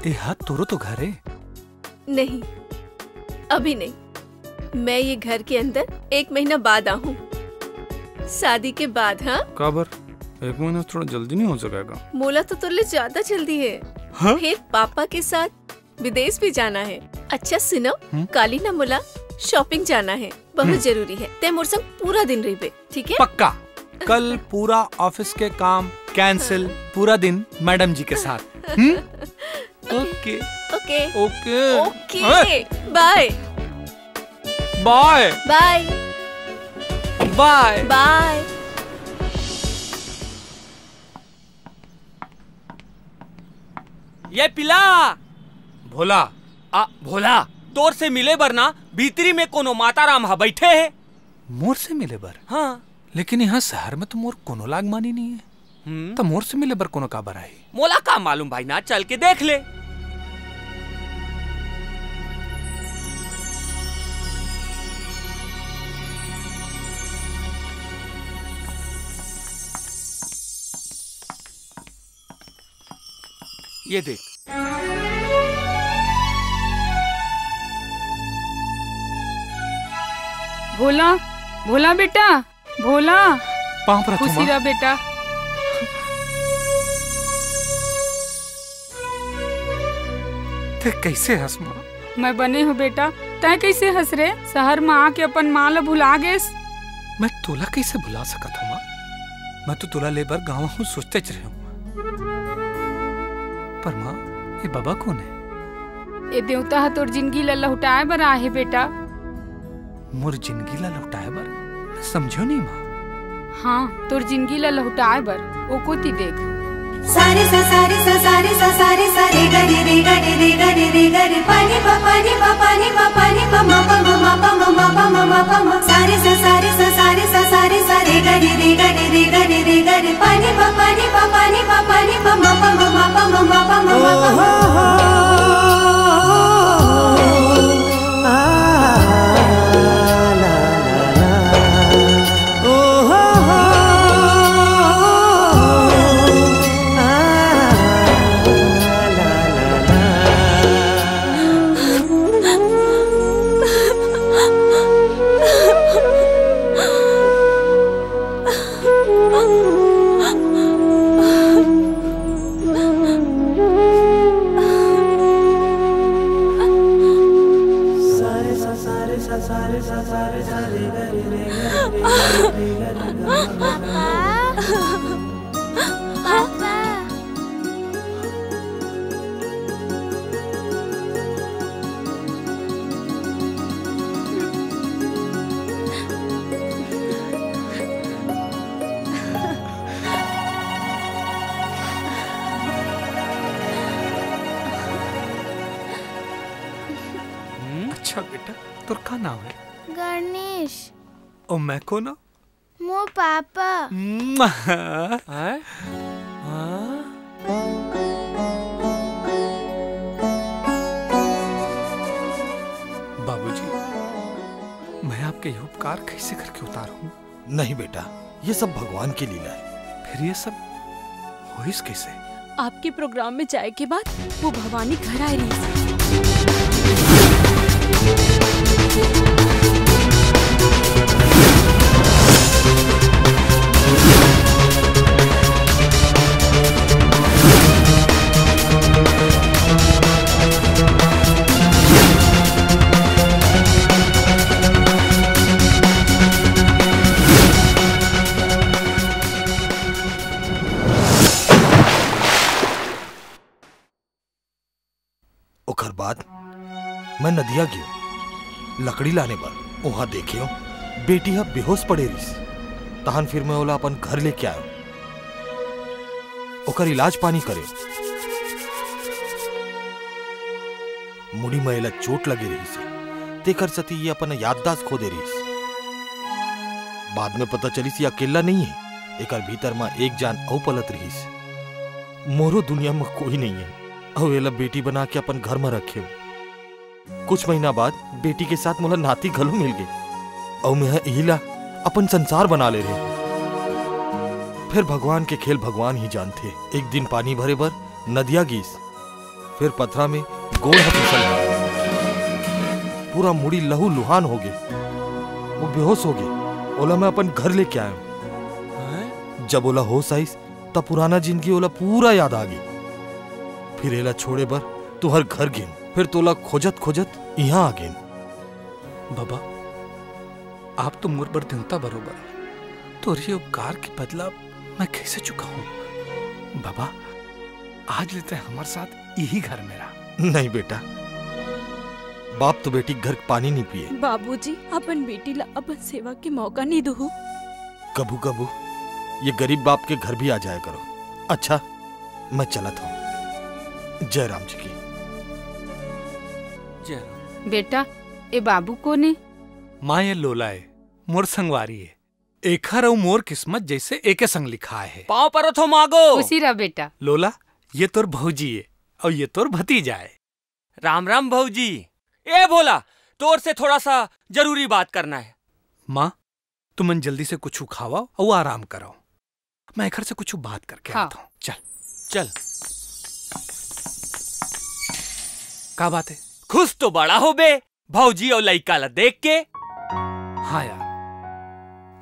ए हाथ तोरो तो घर है। नहीं अभी नहीं, मैं ये घर के अंदर 1 महीना बाद आऊँ, शादी के बाद। हाँ काबर 1 महीना थोड़ा जल्दी नहीं हो सकेगा? मोला तो तुरले ज्यादा जल्दी है। हाँ? फिर पापा के साथ विदेश भी जाना है। अच्छा सुनो, काली ना मोला शॉपिंग जाना है, बहुत जरूरी है। ते मोर संग पूरा दिन रहिबे, ठीक है? पक्का। कल पूरा ऑफिस के काम कैंसिल पूरा दिन मैडम जी के साथ। Okay okay okay okay bye bye bye bye bye. ये पिला भोला भोला तोर से मिले बर ना भीतरी में कोनो माता राम हा बैठे है। मोर से मिले बर? हाँ। लेकिन यहाँ शहर में तो मोर कोनो लाग मानी नहीं है। तो मोर से मिले बर कोनो का बराई? मोला का मालूम भाई ना, चल के देख ले। ये देख। भोला भोला बेटा भोला पाँव पर खुशी रह बेटा। ते कैसे हंस माँ? मैं बने हूँ बेटा, तय कैसे हंस रे? शहर में आके अपन माँ ला भुला गेस। मैं तोला कैसे भुला सकत हूँ माँ? मैं तो तोला लेबर गाँव हूँ सोचते रहे हूँ। पर माँ ये बाबा कौन है? ये देवता है तोर जिंदगी ला लौटाए बर आए है बेटा। मोर जिंदगी ला लौटाए बर? मैं समझो नहीं माँ। हाँ तोर जिंदगी ला लौटाए बर ओ कोती देख। सारे सा सारे सा सारे सा सारे सा रे गा रे रे गा रे रे गा रे रे गा रे पानी पा पानी पा पानी पा पानी पा मा पा मा मा पा मा मा पा मा मा पा मा। सारे सा सारे सा सारे सा सारे सा रे गा रे रे गा रे रे गा रे रे गा रे पानी पा पानी पा पानी पा पानी पा मा पा मा मा पा मा मा पा मा मा पा। अच्छा बेटा तोर का नाम है? गणेश। ओ मैं को ना? मो पापा। बाबूजी मैं आपके ये उपकार कैसे करके उतारूं? नहीं बेटा ये सब भगवान की लीला है। फिर ये सब होइस कैसे? आपके प्रोग्राम में जाए के बाद वो भवानी घर आई रही। ओकर बाद मैं नदिया गयो लकड़ी लाने पर वहां देखियो बेटी अब बेहोश पड़े रही। तहन फिर मैं ओला अपन घर लेके आयो ओकर इलाज पानी करे। मुड़ी में एला चोट लगे रही से तेकर सती ये अपन याददाश्त खो दे रही। बाद में पता चली सी अकेला नहीं है, एकर भीतर में एक जान औ पलत रही। मोरो दुनिया में कोई नहीं है और एला बेटी बना के अपन घर में रखे। कुछ महीना बाद बेटी के साथ मोला नाती घलो मिल गए और मैं इला अपन संसार बना ले रहे। फिर भगवान के खेल भगवान ही जानते। एक दिन पानी भरे बर नदिया गीस, फिर पथरा में गोड़ फिसल पूरा मुड़ी लहू लुहान हो गए। वो बेहोश हो गए। ओला मैं अपन घर लेके आया। जब ओला होश आई तब पुराना जिंदगी ओला पूरा याद आ गई। फिर एला छोड़े बर तुहर घर गिन, फिर तोला खोजत खोजत यहाँ आ गेन। बाबा आप तो मोर बर देवता बरोबर, तो ये उपकार के बदला मैं कैसे चुकाऊं? बाबा आज लेते हैं हमारे साथ यही घर मेरा। नहीं बेटा, बाप तो बेटी घर पानी नहीं पिए। बाबूजी अपन बेटी ला अपन सेवा के मौका नहीं दो। कबू कबू ये गरीब बाप के घर भी आ जाया करो। अच्छा मैं चलत हूँ। जय राम जी की जय। बेटा ए बाबू को ने माँ ये लोला है, मोर संगवारी है। एखर और मोर किस्मत जैसे एके संग लिखा है। पाँव पर थो मागो। खुशी रह बेटा। लोला ये तोर भौजी है और ये तोर भतीजा है। राम राम भौजी। ए भोला, तोर से थोड़ा सा जरूरी बात करना है। माँ तुमन जल्दी से कुछ खाओ और आराम करो। मैं घर से कुछ बात करके आता हूँ। चल चल। का बात है? खुश तो बड़ा हो बे भौजी और लइका ला देख के। हाँ यार,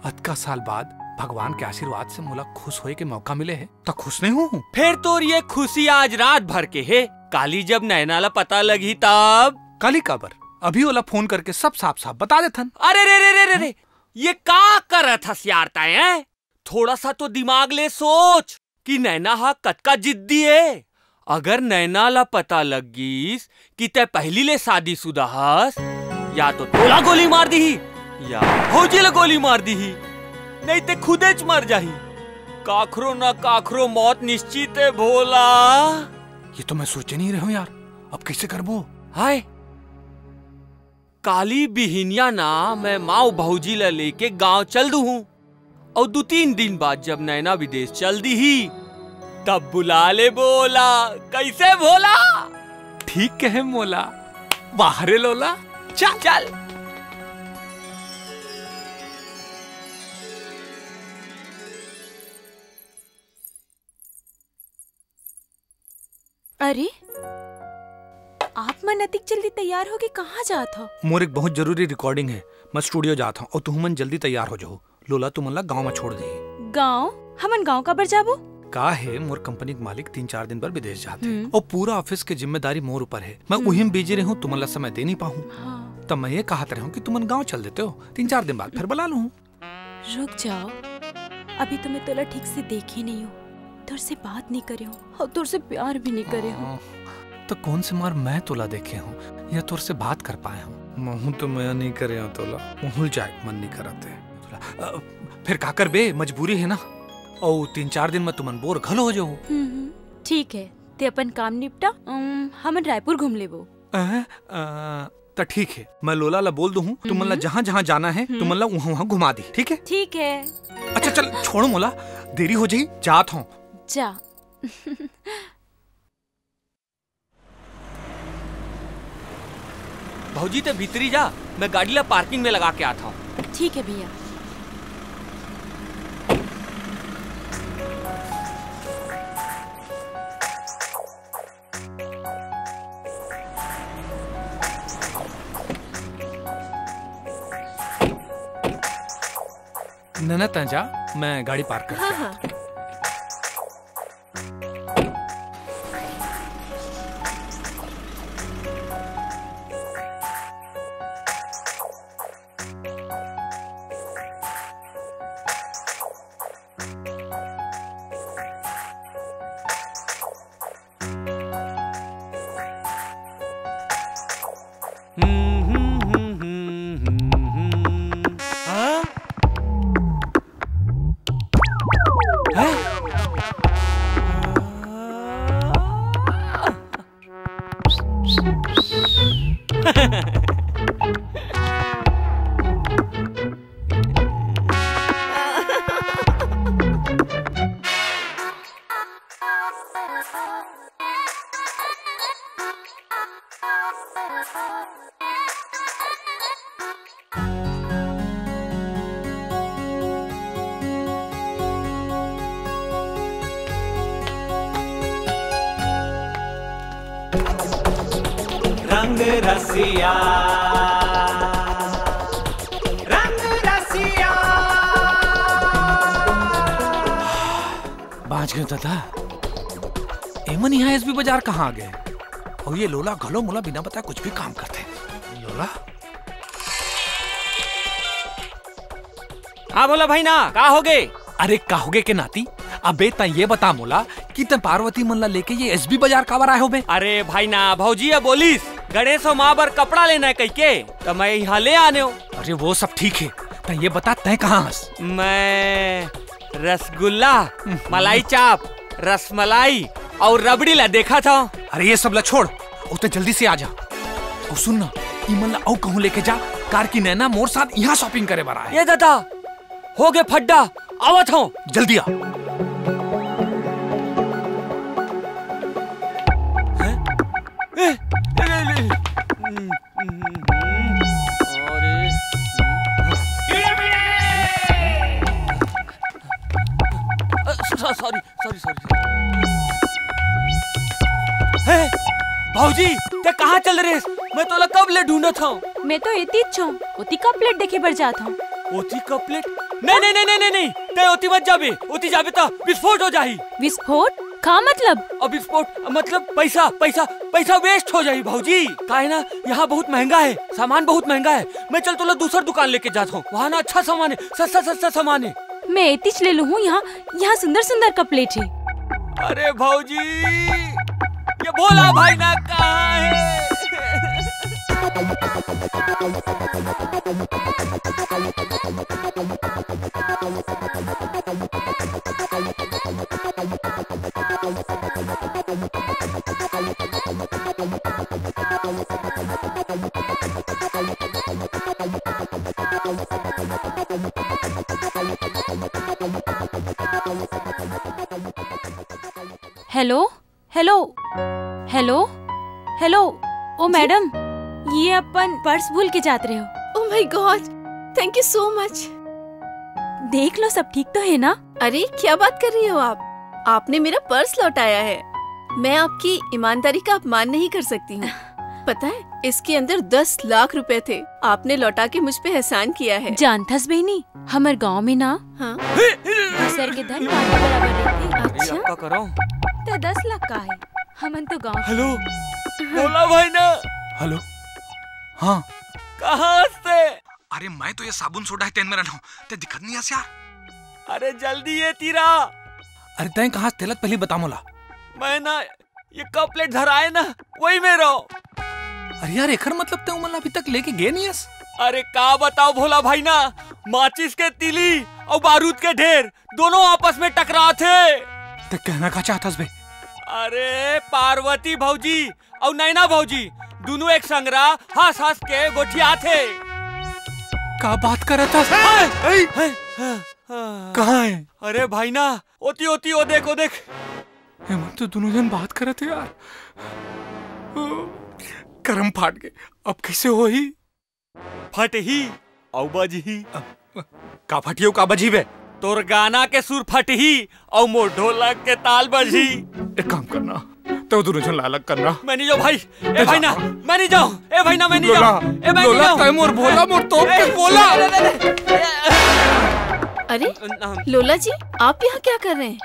अतका साल बाद भगवान के आशीर्वाद से मोला खुश होए के मौका मिले है तो खुश नहीं हूँ। फिर तो ये खुशी आज रात भर के है। काली जब नैना ला पता लगी तब। काली काबर? अभी ओला फोन करके सब साफ साफ बता देथन। अरे रे रे रे रे, ये का करत हसियारता है? थोड़ा सा तो दिमाग ले सोच कि नैना हा कतका जिद्दी है। अगर नैना ला पता लगिस कि ते पहली ले शादीशुदा हस, या तो तोला गोली मार दी या भौजी ला गोली मार दी, नहीं ते खुदे च मर जाही। काखरो ना काखरो मौत निश्चित है भोला। ये तो मैं सोचे नहीं रहा हूँ यार, अब कैसे करबो? हाय काली बिहिनिया ना मैं माँ भौजी ला लेके गांव चल दू हूँ और 2-3 दिन बाद जब नैना विदेश चल दी ही तब बुला ले बोला। कैसे भोला? ठीक कहे मोला। बाहरे लोला चल चल। अरे आप मन अतिक जल्दी तैयार होके कहाँ जात हो? मोर एक बहुत जरूरी रिकॉर्डिंग है, मैं स्टूडियो जाता हूँ और तुम मन जल्दी तैयार हो जाओ। लोला तुम ला गाँव में छोड़ दे। गाँव? हमन गाँव का बर जाबो? का है मोर कंपनी के मालिक 3-4 दिन पर विदेश जाते हैं और पूरा ऑफिस की जिम्मेदारी मोर ऊपर है। मैं उहिम बिजी रहूं, तुमन ला समय दे नहीं पाऊँ। हाँ। तब मैं ये कहत रहूं कि तुमन गाँव चल देते हो, 3-4 दिन बाद फिर बुला लूं। रुक जाओ, अभी तो मैं तोला ठीक से देखे नहीं हो, तुर से बात नहीं करे हो और तुर से प्यार भी नहीं करे हो। तो कौन से मार मैं तोला देखे हूँ या तुर से बात कर पाया हूँ? महू तो मैं नहीं करे हूँ तोला, भूल जाए मन नहीं कराते। फिर का कर बे, मजबूरी है ना। और 3-4 दिन में तुमन बोर घल हो जाओ। ठीक है, ते अपन काम निपटा, हम रायपुर घूम लेबो। तो ठीक है, मैं लोला ला बोल दूँ तुमन ला जहाँ जहाँ जाना है तुमन ला वहाँ वहाँ घुमा दी। ठीक है? ठीक है। अच्छा चल छोड़ो मोला, देरी हो जाई, जात हूँ। जा। भौजी ते भीतरी जा, मैं गाड़ी ला पार्किंग में लगा के आता हूँ। ठीक है भैया। नैना तंजा, मैं गाड़ी पार्क कर। हाँ हाँ। रंग रसिया, रंग रसिया। बाज गए दादा। एमन यहाँ एसबी बाजार कहाँ आ गए? और ये लोला घलो मोला बिना बताए कुछ भी काम करते हैं। लोला? हाँ बोला भाई ना, का हो गए? अरे का हो गए के नाती? अबे ता ये बता मोला कि ते पार्वती मन ला लेके ये एसबी बाजार काबर आए हो बे? अरे भाई ना भौजी है बोलिस गणेश और माँ बर कपड़ा लेना है कह के तो मैं यहाँ ले आने हो। अरे वो सब ठीक है, ते ये बता तय कहाँ हस? मैं रसगुल्ला, मलाई चाप, रसमलाई और रबड़ी ला देखा था। अरे ये सब ला छोड़, उते जल्दी से आ जा। और सुन ना, इमन ला औ कहूँ लेके जा, कार की नैना मोर साथ यहाँ शॉपिंग करे बारा है। ये दादा हो गए फड्डा, आवत हूँ, जल्दी आ। Sorry sorry sorry. भाऊजी ते कहाँ चल रहे? मैं तो कब ले ढूंढा था। मैं तो एती छूं, ओती का प्लेट देखे बर जाता हूँ। ओती का प्लेट? नहीं नहीं नहीं नहीं नहीं, ते ओती मत जाबे, ओती जाबे तो विस्फोट हो जाही। विस्फोट? का मतलब? अब विस्फोट मतलब पैसा पैसा पैसा वेस्ट हो जाही भाऊजी। का है ना, यहाँ बहुत महंगा है, सामान बहुत महंगा है। मैं चल तो दूसर दुकान लेके जाता हूँ, वहाँ ना अच्छा सामान है, सस्ता सस्ता सामान है। मैं एतीच ले लूँ, यहाँ सुंदर सुंदर का प्लेट है। अरे भाऊजी ये भोला भाई ना कहाँ है? Hello hello hello hello. Oh madam, ये अपन पर्स भूल के जाते रहे हो। Oh my god, thank you so much. देख लो सब ठीक तो है ना? अरे क्या बात कर रही हो आप? आपने मेरा पर्स लौटाया है। मैं आपकी ईमानदारी का अपमान नहीं कर सकती हूँ। पता है इसके अंदर 10 लाख रुपए थे, आपने लौटा के मुझ पे एहसान किया है। जानथस बहनी, हमारे गांव में ना हाँ? सर के धन बराबर रहते। अच्छा क्या करो? तो 10 लाख का है, हमन तो गांव। हेलो भोला भाई ना। हेलो हाँ कहाँ से? अरे मैं तो ये साबुन सोडा है तेन में रहूं, ते दिखत नहीं आस यार। अरे जल्दी ये तीरा। अरे तय कहाँ तेलत पहले बता मोला। मैं ना ये कप प्लेट धराए ना, वही में रहो। अरे यार एकर मतलब ते उमन अभी तक लेके गए नहीं हस। अरे का बताओ भोला भाई ना, माचिस के तीली और बारूद के ढेर दोनों आपस में टकरा थे। ते कहना का चाहतस बे? अरे पार्वती भौजी और नैना भौजी दोनों एक संगरा हंस हंस के गोठिया थे। का बात कर रहा था? कहाँ है? अरे भाई ना ओती ओती ओ देख ओ देख। हम तो दोनों जन बात कर रहे थे यार। करम फाट गए, अब कैसे हो ही? फट ही औ बज ही। का फटियो का बजी बे? तोर गाना के सुर फट ही और मोर ढोलक के ताल बजी। एक काम करना, तो दोनों जन लालक करना। मैं नहीं जाऊँ भाई, ए भाई ना मैं नहीं जाऊँ, ए भाई ना मैं नहीं जाऊँ, ए मैं नहीं जाऊँ। मोर भोला मोर तो के बोला। अरे लोला जी, आप यहाँ क्या कर रहे हैं?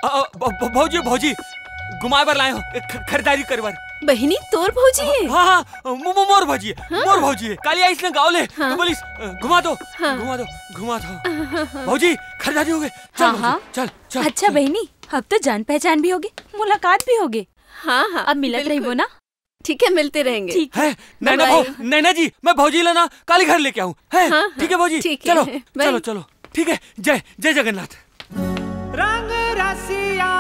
भौजी भौजी घुमाए बर लाए हो, खरीदारी कर बर। बहिनी तोर भौजी है? हाँ हाँ मोर भौजी है, मोर भौजी है। कालिया इसने गाँव ले तो बोलिस घुमा दो घुमा दो घुमा दो। भौजी खरीदारी हो गए, चल हाँ चल चल। अच्छा बहनी, अब तो जान पहचान भी होगी, मुलाकात भी होगी। हाँ हाँ अब मिलत रही वो ना। ठीक है, मिलते रहेंगे। ठीक है। नैना जी मैं भौजी लेना काली घर लेके आऊँ। ठीक है भौजी, चलो चलो चलो ठीक है। जय जय जगन्नाथ। रंग रसिया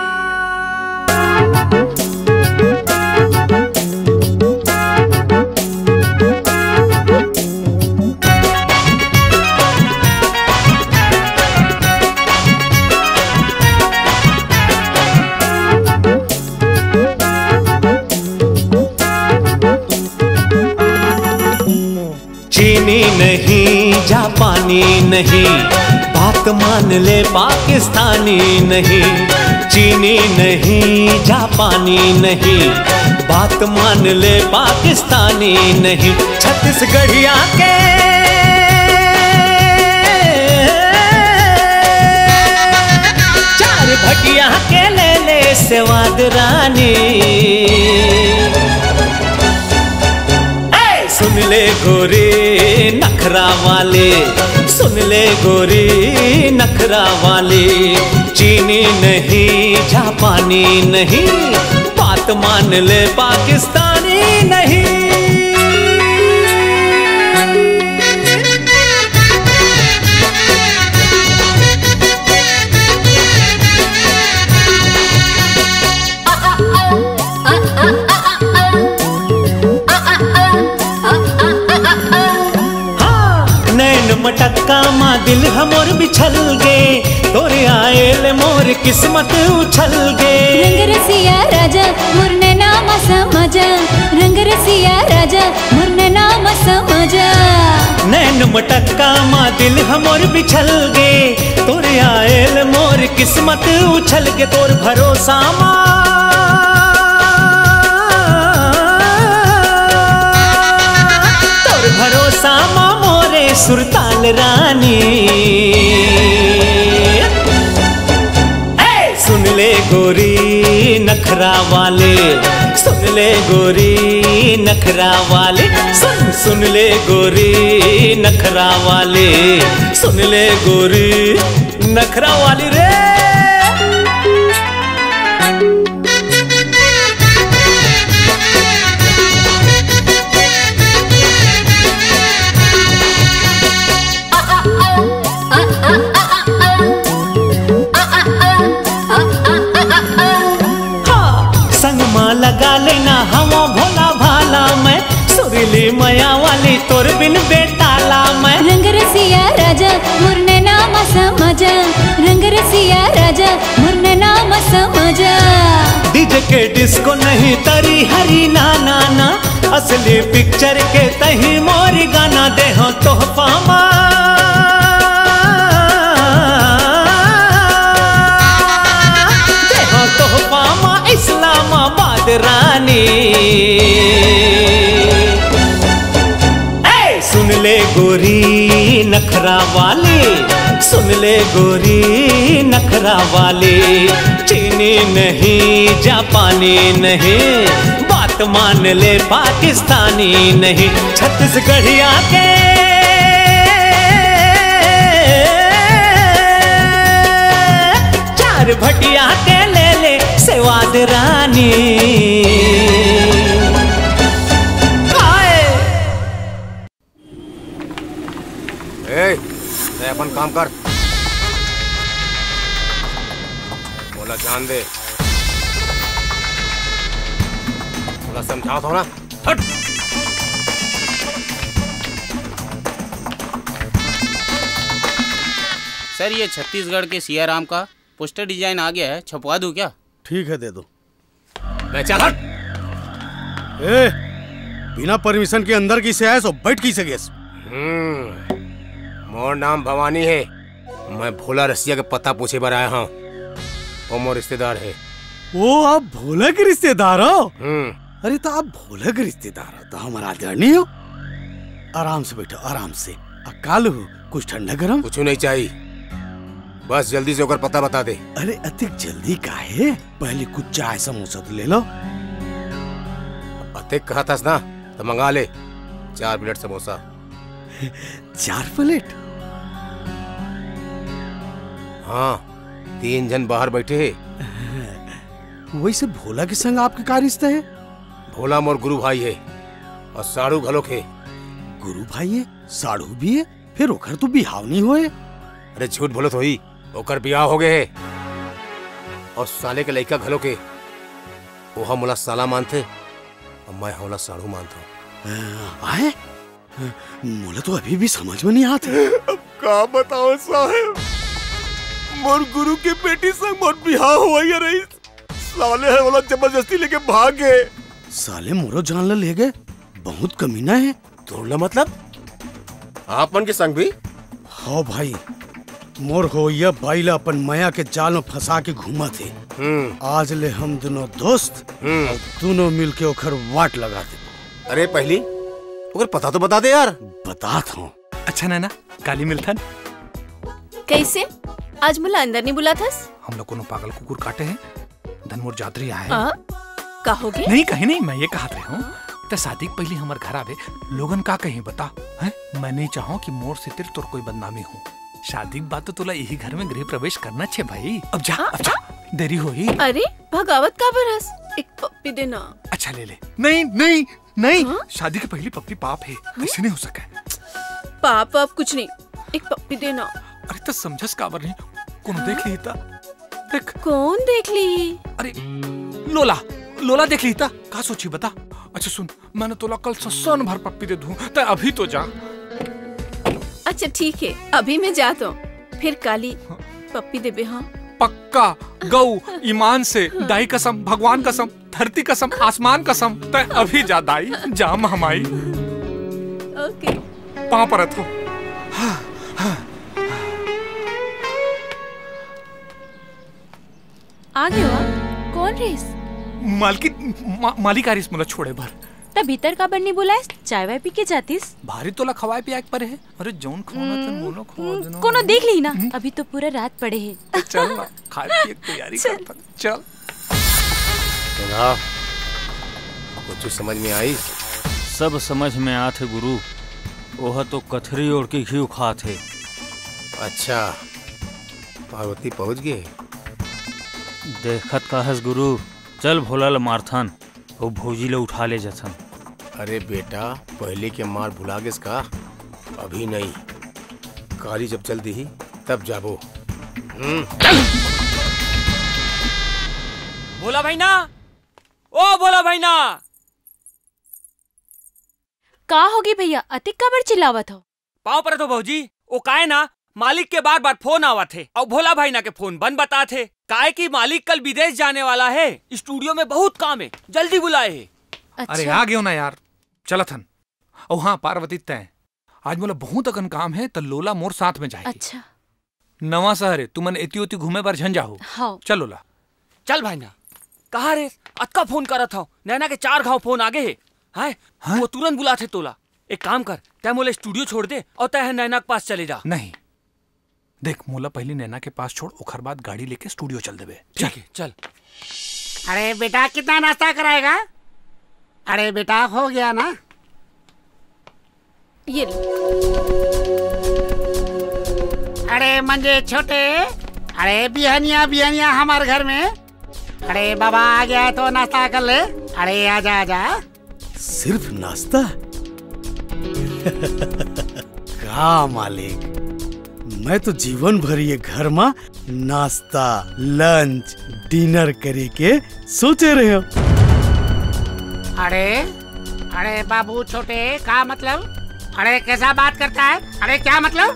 चीनी नहीं जापानी नहीं, बात मान ले पाकिस्तानी नहीं। चीनी नहीं जापानी नहीं, बात मान ले पाकिस्तानी नहीं। छत्तीसगढ़िया के चार भटिया के ले ले सेवाद रानी। सुन ले गोरी नखरा वाले, सुन ले गोरी नखरा वाले, चीनी नहीं जापानी नहीं, बात मान ले पाकिस्तानी नहीं। मटक्का माँ दिल हमोर बिछल गे, तोरे आएल मोर किस्मत उछल गे। रंग रसिया राजा मुरने नाम समझ, रंग रसिया राजा मुरने नाम समझ। नैन मटक्का माँ दिल हमोर बिछल गे, तोरे आएल मोर किस्मत उछल गे। तोर भरोसा माँ भरोसा माँ मोरे सुरताल रानी। सुन ले गोरी नखरा वाले, सुन ले गोरी नखरा वाले, सुन सुन ले गोरी नखरा वाले, सुन ले गोरी नखरा वाली रे। लगा लेना हवा भोला भाला मैं, सुरीली मया वाली तोर बिन बेताला मैं। रंग रसिया राजा मुरने नाम समझ, रंग रसिया राजा मुरने नाम समझ। डीजे के डिस्को नहीं तरी हरी ना ना ना, असली पिक्चर के तही मोरी गाना दे हो तोहफा माँ। दे हो तोहफा माँ इस्लामाबाद रानी। सुन ले गोरी नखरा वाले, सुन ले गोरी नखरा वाले, चीनी नहीं जापानी नहीं, बात मान ले पाकिस्तानी नहीं। छत्तीसगढ़िया के चार भटिया के ले ले सेवाद रानी। अपन काम कर, बोला जान दे, बोला समझाओ थोड़ा। हट। सर ये छत्तीसगढ़ के सियाराम का पोस्टर डिजाइन आ गया है, छपवा दूं क्या? ठीक है दे दो। चल हट। बिना परमिशन के अंदर की से आए सो बैठ की से गेस। मोर नाम भवानी है, मैं भोला रसिया के पता पूछे बर आया हूँ। वो मोर रिश्तेदार है। वो आप भोला के रिश्तेदार हो? अरे तो आप भोला के रिश्तेदार हो तो हमारा आदरणीय हो। आराम से बैठो, आराम से। काल हो कुछ ठंडा गरम? कुछ नहीं चाहिए, बस जल्दी से होकर पता बता दे। अरे अतिक जल्दी का है, पहले कुछ चाय समोसा तो ले लो। अतिक कहा था ना तो मंगा ले 4 प्लेट समोसा। 4 प्लेट? हाँ, 3 जन बाहर बैठे हैं। वैसे भोला के संग आपके क्या रिश्ता है? भोला मोर गुरु भाई है और साड़ू घलोक है। गुरु भाई है, साड़ू भी है, फिर ओकर तो बिहाव नहीं होए। अरे झूठ बोलो तो ही, ओकर बियाह हो गए है और साले के लड़का घलोक है। वो मोला साला मानते और मैं होला साड़ू मानता हूँ। मोला तो अभी भी समझ में नहीं आता। अब क्या बताओ साहब, मोर गुरु के बेटी संग मोर बिहाव हुआ रही। साले है वाला जबरदस्ती लेके भाग गए। साले मोरो जान ले गए, बहुत कमीना है। तोड़ला मतलब आप मन के संग भी? हाँ भाई, मोर होइया बाइला अपन माया के जाल में फंसा के घूमा थे। आज ले हम दोनों दोस्त और दोनों मिलके ओखर वाट लगा दे। अरे पहली ओकर पता तो बता दे यार। बताता हूँ। अच्छा नैना, काली मिलथन कैसे? आज मुला अंदर नहीं बुला था? हम लोग कोनो पागल कुकुर काटे हैं, धनमोर जातरी आए हैं। कहोगे? नहीं कहीं नहीं, मैं ये कहते हूँ तो शादी के पहले हमारे घर आवे लोगन का कहीं बता है। मैं नहीं चाहूँ कि मोर से तेरे तोर कोई बदनामी हो। शादी के बाद तो तोला यही घर में गृह प्रवेश करना छे भाई। अब जा देरी हो ही। अरे भगावत का बरस एक पप्पी देना। अच्छा ले ले। नहीं नहीं नहीं शादी के पहली पप्पी पाप है, ऐसे नहीं हो सका। पाप आप कुछ नहीं, एक पप्पी देना। अरे तो समझस काबर नहीं, कौन देख ली था? देख कौन देख ली? अरे लोला लोला देख ली था। का सोची बता। अच्छा सुन, मैंने तोला कल सन भर पप्पी दे दूं, तो अभी तो जा। अच्छा ठीक है, अभी मैं जाता हूँ, फिर काली पप्पी देबे। हाँ पक्का गौ ईमान से, दाई कसम, भगवान कसम, धरती कसम, आसमान कसम। तय अभी जा दाई, जा महमाई। ओके पाँव परत हो। आ गयो कौन रेस? मालिक आ रही मुला छोड़े भर। तब भीतर का बननी बुलाए, चाय वाय पी के जातीस। भारी तोला खवाए पिया पर है। अरे जौन खवाना तन मोनो खवा देना। कोनो देख ली ना, अभी तो पूरा रात पड़े है। चल ना खाए पिए की तैयारी करता। चल जनाब कुछ समझ में आई? सब समझ में आते गुरु। ओह तो कथरी ओढ़ के घी खात है। अच्छा पार्वती पहुंच गए? देखत का हस गुरु। चल भोला ल मारथन और भौजी ले उठा ले जथन। अरे बेटा पहले के मार भुला गेस का? अभी नहीं, काली जब चल दी तब जाबो। भोला भाई ना, ओ भोला भाई ना। का होगी भैया, अतिक काबर चिल्लावत हो? पाँव पर तो भौजी ओ काहे ना मालिक के बार बार फोन आवा थे और भोला भाई ना के फोन बंद बता थे। काहे कि मालिक कल विदेश जाने वाला है, स्टूडियो में बहुत काम है, जल्दी बुलाए है। अच्छा। अरे आ गयो ना यार, चला थन। और हाँ पार्वती तय आज मोला बहुत अकन काम है, तो लोला मोर साथ में जाए। अच्छा नवा शहर है, तुमन एती ओती घूमे बार झन जाओ। हाँ चल लोला। चल भाई ना। कहा रे अतका फोन करा था, नैना के 4 घाव फोन आगे है। हाँ? वो तुरंत बुला थे तोला। एक काम कर, तय मोला स्टूडियो छोड़ दे और तय नैना के पास चले जा। नहीं देख, मोला पहले नैना के पास छोड़, ओखर बाद गाड़ी लेके स्टूडियो चल देबे। ठीक है चल। अरे बेटा कितना नाश्ता कराएगा? अरे बेटा हो गया ना? ये अरे मंजे छोटे, अरे बिहनिया बिहनिया हमारे घर में। अरे बाबा आ गया तो नाश्ता कर ले। अरे आजा आजा। सिर्फ नाश्ता? का मालिक, मैं तो जीवन भर ये घर में नाश्ता लंच डिनर करे के सोचे रहे हो। अरे अरे बाबू छोटे का मतलब? अरे कैसा बात करता है? अरे क्या मतलब?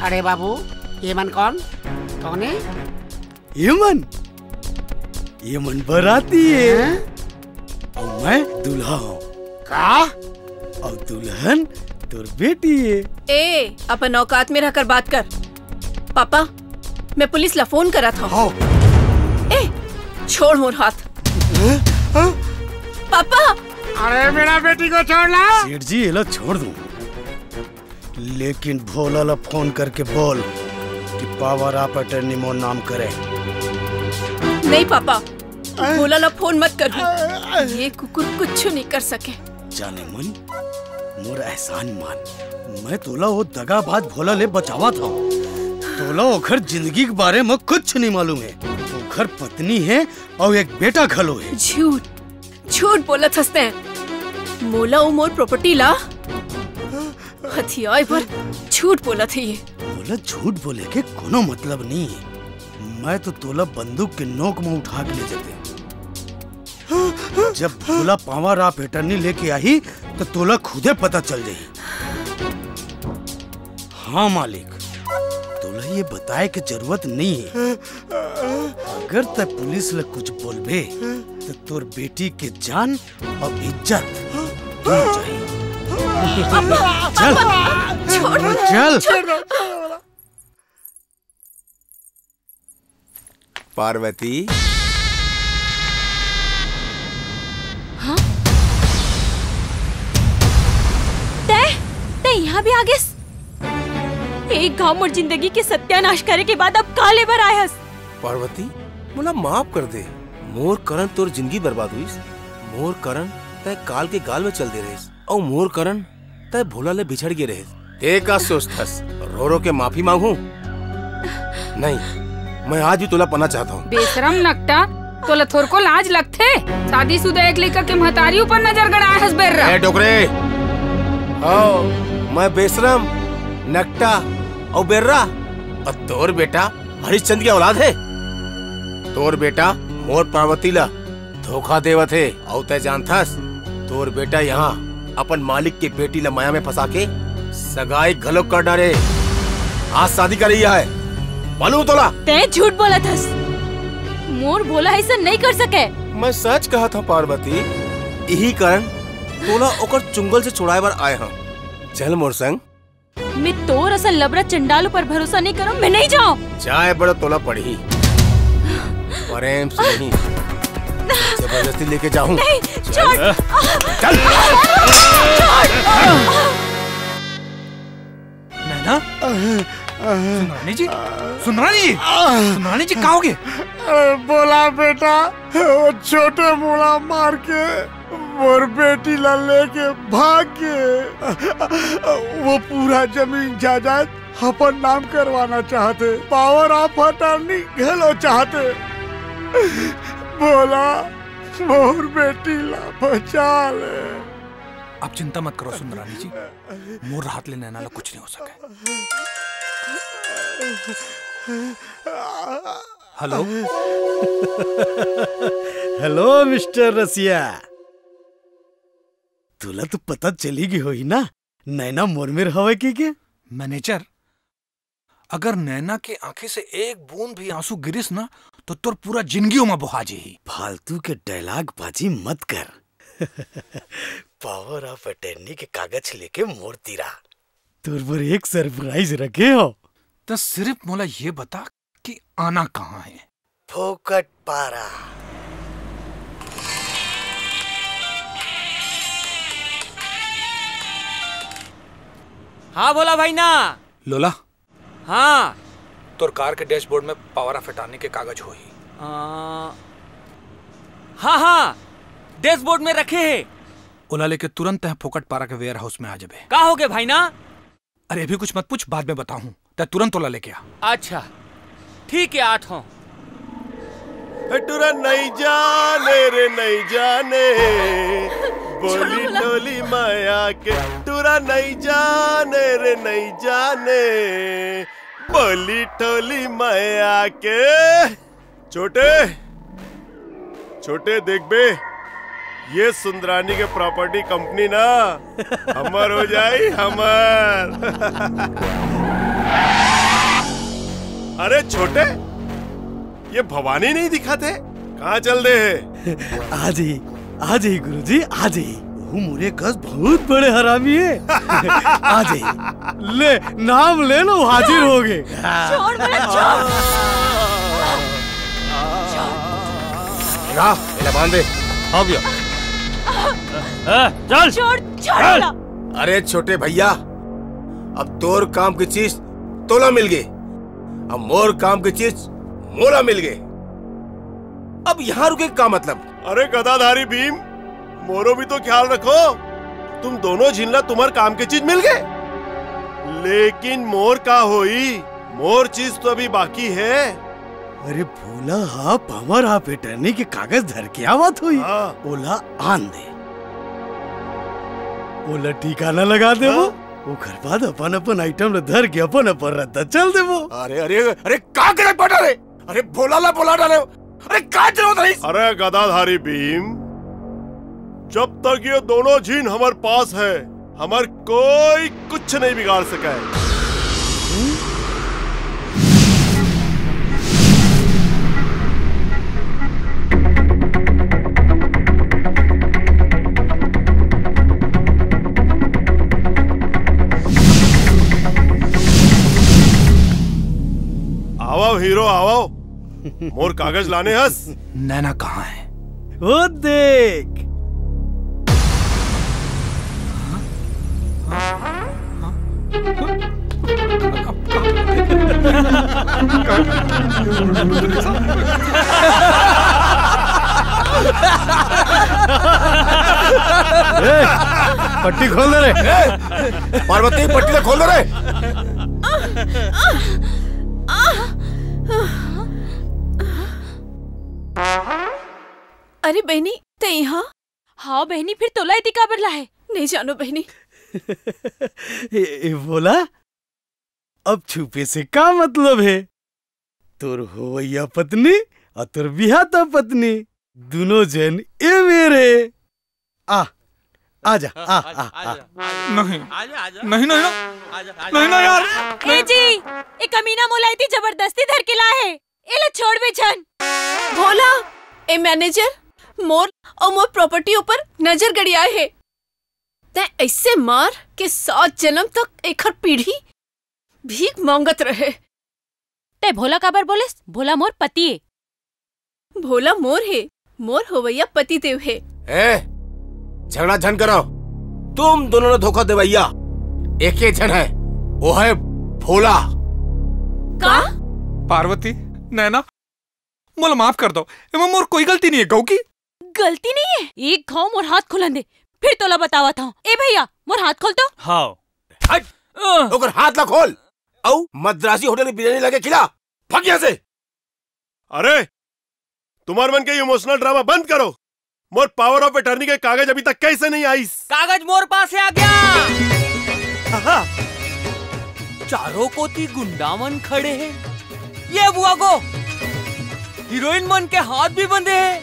अरे बाबू येमन कौन है? येमन बराती है और मैं दूल्हा हूँ। का? और दुल्हन तोर बेटी है। ए अपन औकात में रहकर बात कर। पापा मैं पुलिस ला फोन करा था। ए छोड़ मोर हाथ। पापा अरे मेरा बेटी को छोड़ना। सेठ जी ये लो छोड़ दूं, लेकिन भोला ला फोन करके बोल कि पावर ऑफ अटर्नी मोर नाम करे। नहीं पापा, भोला ला फोन मत कर। ये कुकुर कुछ नहीं कर सके। जाने मन मोर एहसान मान, मैं तोला वो दगाबाज भोला ले बचावा था। तोला ओखर जिंदगी के बारे में कुछ नहीं मालूम है। ओखर पत्नी है और एक बेटा खलो है। झूठ झूठ बोलत हंसते हैं। मोला उमोर प्रॉपर्टी ला हथियार पर झूठ बोलत है। ये मोला झूठ बोले के कोनो मतलब नहीं है। मैं तो तोला बंदूक के नोक में उठा के ले जाते। जब भोला पावर ऑफ अटर्नी लेके आई तो तोला खुदे पता चल जाई। हाँ मालिक, तोला ये बताए की जरूरत नहीं है। अगर तक पुलिस ले कुछ बोलबे तो तोर बेटी के जान और इज्जत दोनों चाहिए। चल चल। पार्वती यहाँ भी आ गए। एक गांव मोर जिंदगी के सत्यानाश करे के बाद अब काले भर आयस। पार्वती मोला माफ कर दे। मोर करण तोर जिंदगी बर्बाद हुई। मोर करण तय काल के गाल में चल दे रहे और मोर करण तय भोला ले बिछड़ गए रहे। एक का सोचथस रो रो के माफी मांगू? नहीं, मैं आज भी तोला पना चाहता हूँ। बेशरम नकटा, तोला थोर को लाज लगथे? शादीशुदा एक लड़का के महतारी ऊपर नजर गड़ाए हंस बेर रहा। ए डोकरे, आओ, मैं बेशरम नकटा और बेर्रा और तोर बेटा हरिश्चंद्र की औलाद है। तोर बेटा मोर पार्वती ला धोखा देवत है और तय जानथस तोर बेटा यहाँ अपन मालिक के बेटी ला माया में फंसा के सगाई घलो कर डाले। आज शादी कर रही है, मालूम तोला? ते झूठ बोला थस, मोर बोला ऐसा नहीं कर सके। मैं सच कहा था पार्वती, यही कारण तोला ओकर चुंगल से छुड़ाए बार आए हम। चल मोर संग। मैं तोर असल लबरा चंडालू पर भरोसा नहीं करूं, मैं नहीं जाऊं। चाहे बड़ा तोला पड़ी प्रेम से नहीं, जबरदस्ती लेके जाऊं। नहीं, छोड़। चल। नैना, सुनरानी जी, सुनरानी जी, सुनरानी जी कहोगे? बोला बेटा, वो छोटे मुड़ा मार के मोर बेटी ला लेके भाग के वो पूरा जमीन जायदाद अपन नाम करवाना चाहते, पावर ऑफ अटर्नी घलो चाहते। बोला मोर बेटी ला बचा ले। आप चिंता मत करो सुंदरानी जी, मोर हाथ ले नैना ला कुछ नहीं हो सके। हेलो हेलो मिस्टर रसिया, तुला तो पता चली गई होई ना नैना मोरमेर हवे के? मैनेजर, अगर नैना के आंखें से एक बूंद भी आंसू गिरिस ना तो तोर पूरा जिंदगी में बहा जी। फालतू के डायलॉग बाजी मत कर। पावर ऑफ अटर्नी के कागज लेके मोर तीरा तोर पर एक सरप्राइज रखे हो। तो सिर्फ मोला ये बता कि आना कहाँ है? फोकट पारा। हाँ बोला भाई ना। लोला, हाँ तोर कार के डैशबोर्ड में पावर ऑफ अटर्नी के कागज हो ही। हाँ हाँ डैशबोर्ड में रखे हैं। ओला लेके तुरंत है फोकट पारा के वेयर हाउस में आ जाबे। का हो गए भाई ना? अरे अभी कुछ मत पूछ, बाद में बताऊं। ते तुरंत ओला लेके आ। अच्छा ठीक है, आठ हो। टुरा नहीं जाने रे नहीं जाने, बोली टोली माया के टुरा नहीं जाने रे नहीं जाने, बोली टोली माया के। छोटे छोटे देख बे, ये सुंदरानी के प्रॉपर्टी कंपनी ना हमर हो जाई हमर। अरे छोटे, ये भवानी नहीं दिखाते, कहाँ चल दे है? आज ही गुरुजी, आज ही। वो मुरे कस बहुत बड़े हरामी है। आज ही ले, नाम ले लो, हाजिर हो गए। छोड़ बोला, छोड़। बांध दे। हाँ भैया। चल छोड़। अरे छोटे भैया, अब तोर काम की चीज तोला मिल गई, अब मोर काम की चीज मोला मिल गई। अब यहाँ रुके का मतलब? अरे गदाधारी भीम, मोरो भी तो ख्याल रखो। तुम दोनों झिल्ला तुम्हारे काम की चीज मिल गए, लेकिन मोर का होई? मोर चीज तो अभी बाकी है। अरे भोला, हाँ पावर ऑफ अटर्नी के कागज धर के आवत हुई। ओला आन दे, ओला ठिकाना लगा दे वो। ओकर बाद अपन अपन आइटम ले धर के अपन अपन रद्दा चल दे वो। अरे अरे अरे का करे पड़ा रे? अरे भोला ला बोला डाले। अरे का जरूरत रही? अरे गदाधारी भीम, जब तक ये दोनों झीन हमारे पास है, हमार कोई कुछ नहीं बिगाड़ सका है। आओ हीरो आओ, मोर कागज लाने हस। नैना कहाँ है? वो देख। पट्टी खोल दे रे। पार्वती पट्टी तो खोल दे रे। अरे बहनी ते यहाँ? हाँ बहनी, फिर तोला इतनी काबर ला है? नहीं जानो बहनी। बोला अब छुपे से क्या मतलब है? तोर होवैया पत्नी और तोर बिहाता पत्नी दोनों जन ए मेरे। आजा आ आ आ नहीं नहीं नहीं नहीं ना यार। ए जी, ए कमीना मोलाई थी जबरदस्ती धर के ला है। एला छोड़ बेचन। भोला, ए मैनेजर मोर और मोर प्रॉपर्टी ऊपर नजर गड़िया है। ते ऐसे मार के 7 जन्म तक एक पीढ़ी भीख मांगत रहे। ते भोला काबर बोलेस? भोला मोर पति है। भोला मोर है, मोर होवैया पति देव है। झगड़ा झन करो, तुम दोनों ने धोखा दे भैया। एक ही जन है, वो है भोला। का? पार्वती, नैना, मोला माफ कर दो। एमा मोर कोई गलती नहीं है। गौ की गलती नहीं है। एक घाव मोर हाथ खुलन दे, फिर तोला बतावा था। ए भैया, मोर हाथ खोल तो। हाँ। ओकर हाथ ला खोल। औ मद्रासी होटल में बिरयानी लगे खिला। भाग यहाँ से। अरे तुम्हारे मन के इमोशनल ड्रामा बंद करो। मोर पावर ऑफ अटर्नी के कागज अभी तक कैसे नहीं आई? कागज मोर पास आ गया। चारों कोती गुंडा मन खड़े हैं। ये बुआ को हीरोइन मन के हाथ भी बंधे हैं।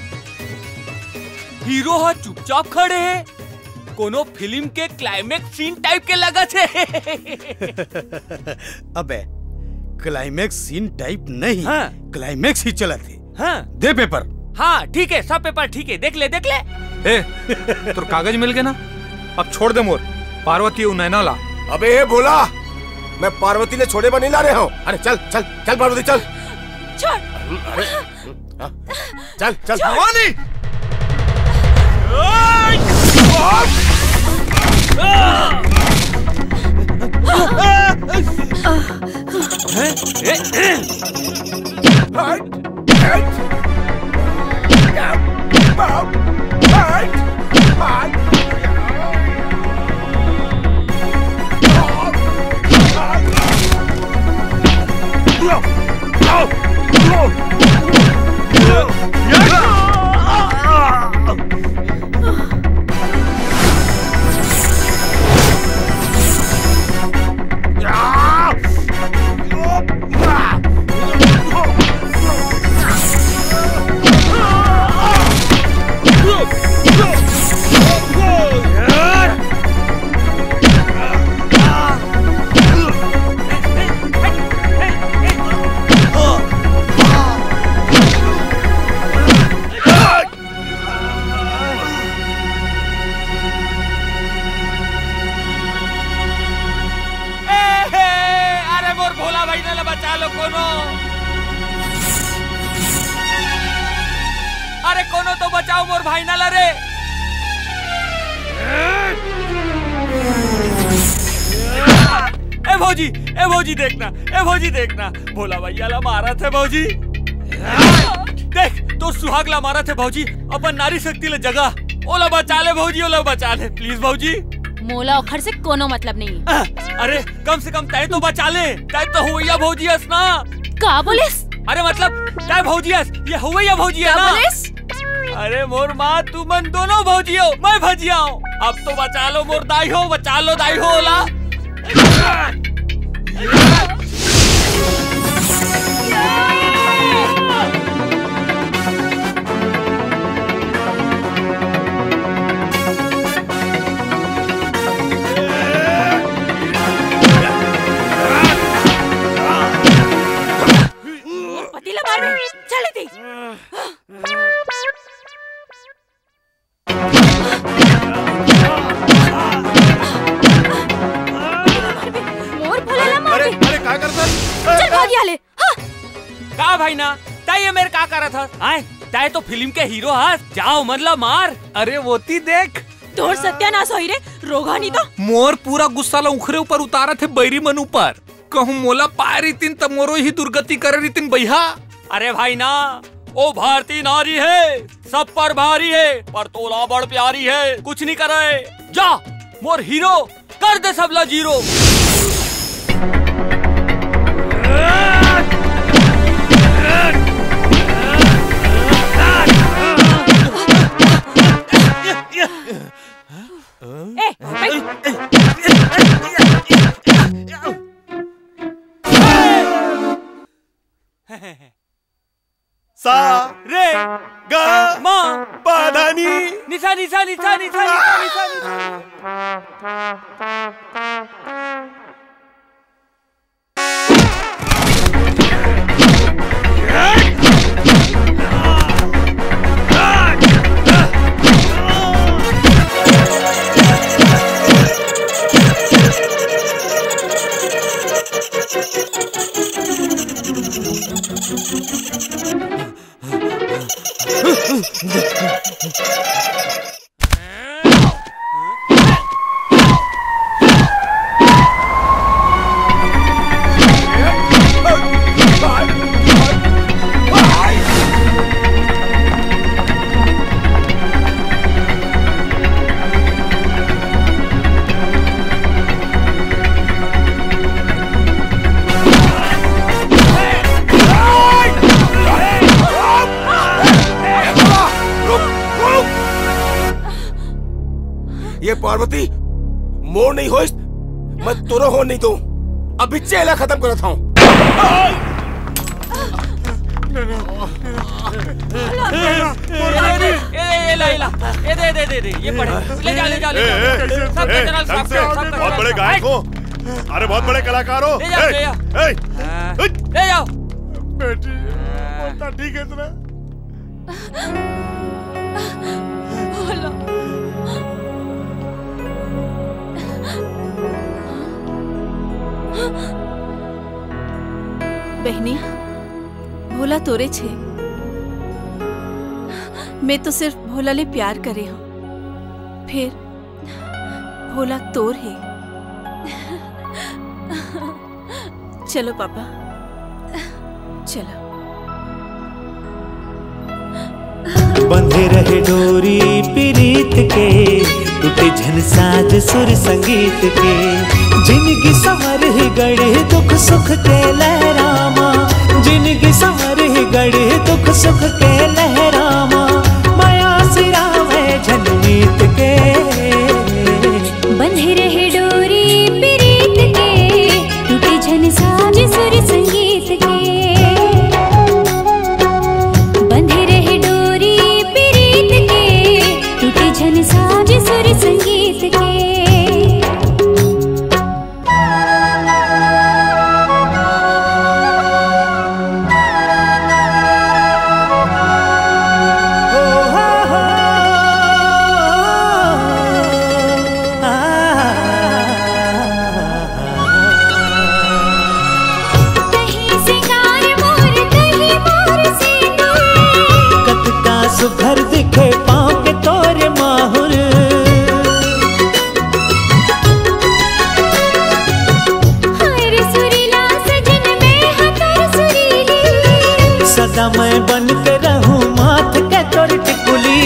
हीरो हाथ चुपचाप खड़े हैं। कोनो फिल्म के क्लाइमेक्स सीन टाइप के लगा छे। अबे क्लाइमेक्स सीन टाइप नहीं, हाँ। क्लाइमेक्स ही चला थे। हाँ। दे पेपर। हाँ ठीक है, सब पेपर ठीक है। देख ले देख ले। ए, तो कागज मिल गए ना, अब छोड़ दे मोर। पार्वती और नैना ला। अबे भोला, मैं पार्वती ने छोड़े पर नहीं ला रहा हूँ। अरे चल चल चल पार्वती चल। छोड़। अरे चल चल भवानी। अरे कोनो तो बचाओ मोर भाई ना लरे। ए भौजी देखना, ए भौजी देखना, भोला भैया ला मारा थे भौजी। देख तो सुहाग ला मारा थे भौजी। अपन नारी शक्ति ले जगह ओला बचा ले भौजी, ओला बचा ले प्लीज भौजी। मोला ओखर से कोनो मतलब नहीं। अरे कम से कम तय तो बचा ले। तय तो हुआ भौजी हस ना। का बोलेस? अरे मतलब तय भौजी हस, ये हुआ भौजी है ना। अरे मोर माँ तू मन दोनों भौजी हो, मैं भजिया हूँ। अब तो बचा लो मोर दाई हो, बचा लो दाई हो ओला। पतीला मार चले थी। अरे क्या करता है? चल भाग ले। हाँ। का भाई ना ताई ये मेरे का करा था? आए ताई तो फिल्म के हीरो हाथ जाओ मतलब मार। अरे वोती देख तोर सत्यानाश होई रे रोगानी तो। मोर पूरा गुस्सा ला उखरे ऊपर उतारा थे बैरी मन ऊपर। कहूँ मोला पाए रीतिन तब मोरो ही दुर्गति करे रीतिन भैया। अरे भाई ना ओ भारतीय नारी है, सब पर भारी है, पर तोला बड़ प्यारी है, कुछ नहीं करे। जा मोर हीरो कर दे सबला जीरो। सा रे गा मा पा धा नी निसा निसा निसा निसा निसा निसा। ये पार्वती मोर नहीं हो, मैं तोरो हो नहीं दूं। अभी चेला खत्म करता हूँ। दे ये पढ़े, ले जा ले जा ले जा। सब जनरल साहब सब बहुत बड़े गायक हो, अरे बहुत बड़े कलाकार हो। ले जाओ बेटी बोलता ठीक है इतना। बहनी भोला तोरे छे, मैं तो सिर्फ भोला ले प्यार करे हूँ, फिर भोला तोर है। चलो पापा चलो। बंधे रहे डोरी प्रीत के, टूटे झन साज सुर संगीत के, जिनकी समर ही गढ़े दुख सुख के लहरामा, जिनकी समर ही गढ़े दुख सुख के लहरामा, माया सिरा में झनमीत के। बंधे रहे डोरी प्रीत के, टूटे झन साज सुर संगीत के, बंधे रहे डोरी प्रीत के, टूटे झन साज सुर संगीत के। सुघर दिखे पाँव के तोरे माहुर, हर सुरीला सजन में हतर सुरीली, सदा मैं बन के रहूं माथ के तोर टिकुली।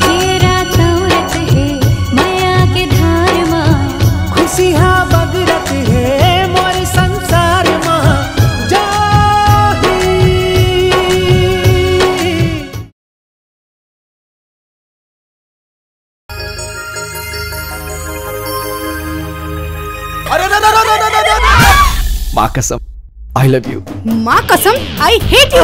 जेरा तौरत है माया के धार माँ, खुशी हा बगरत है मोर संसार माँ। माँ कसम आई लव यू। माँ कसम आई हेट यू।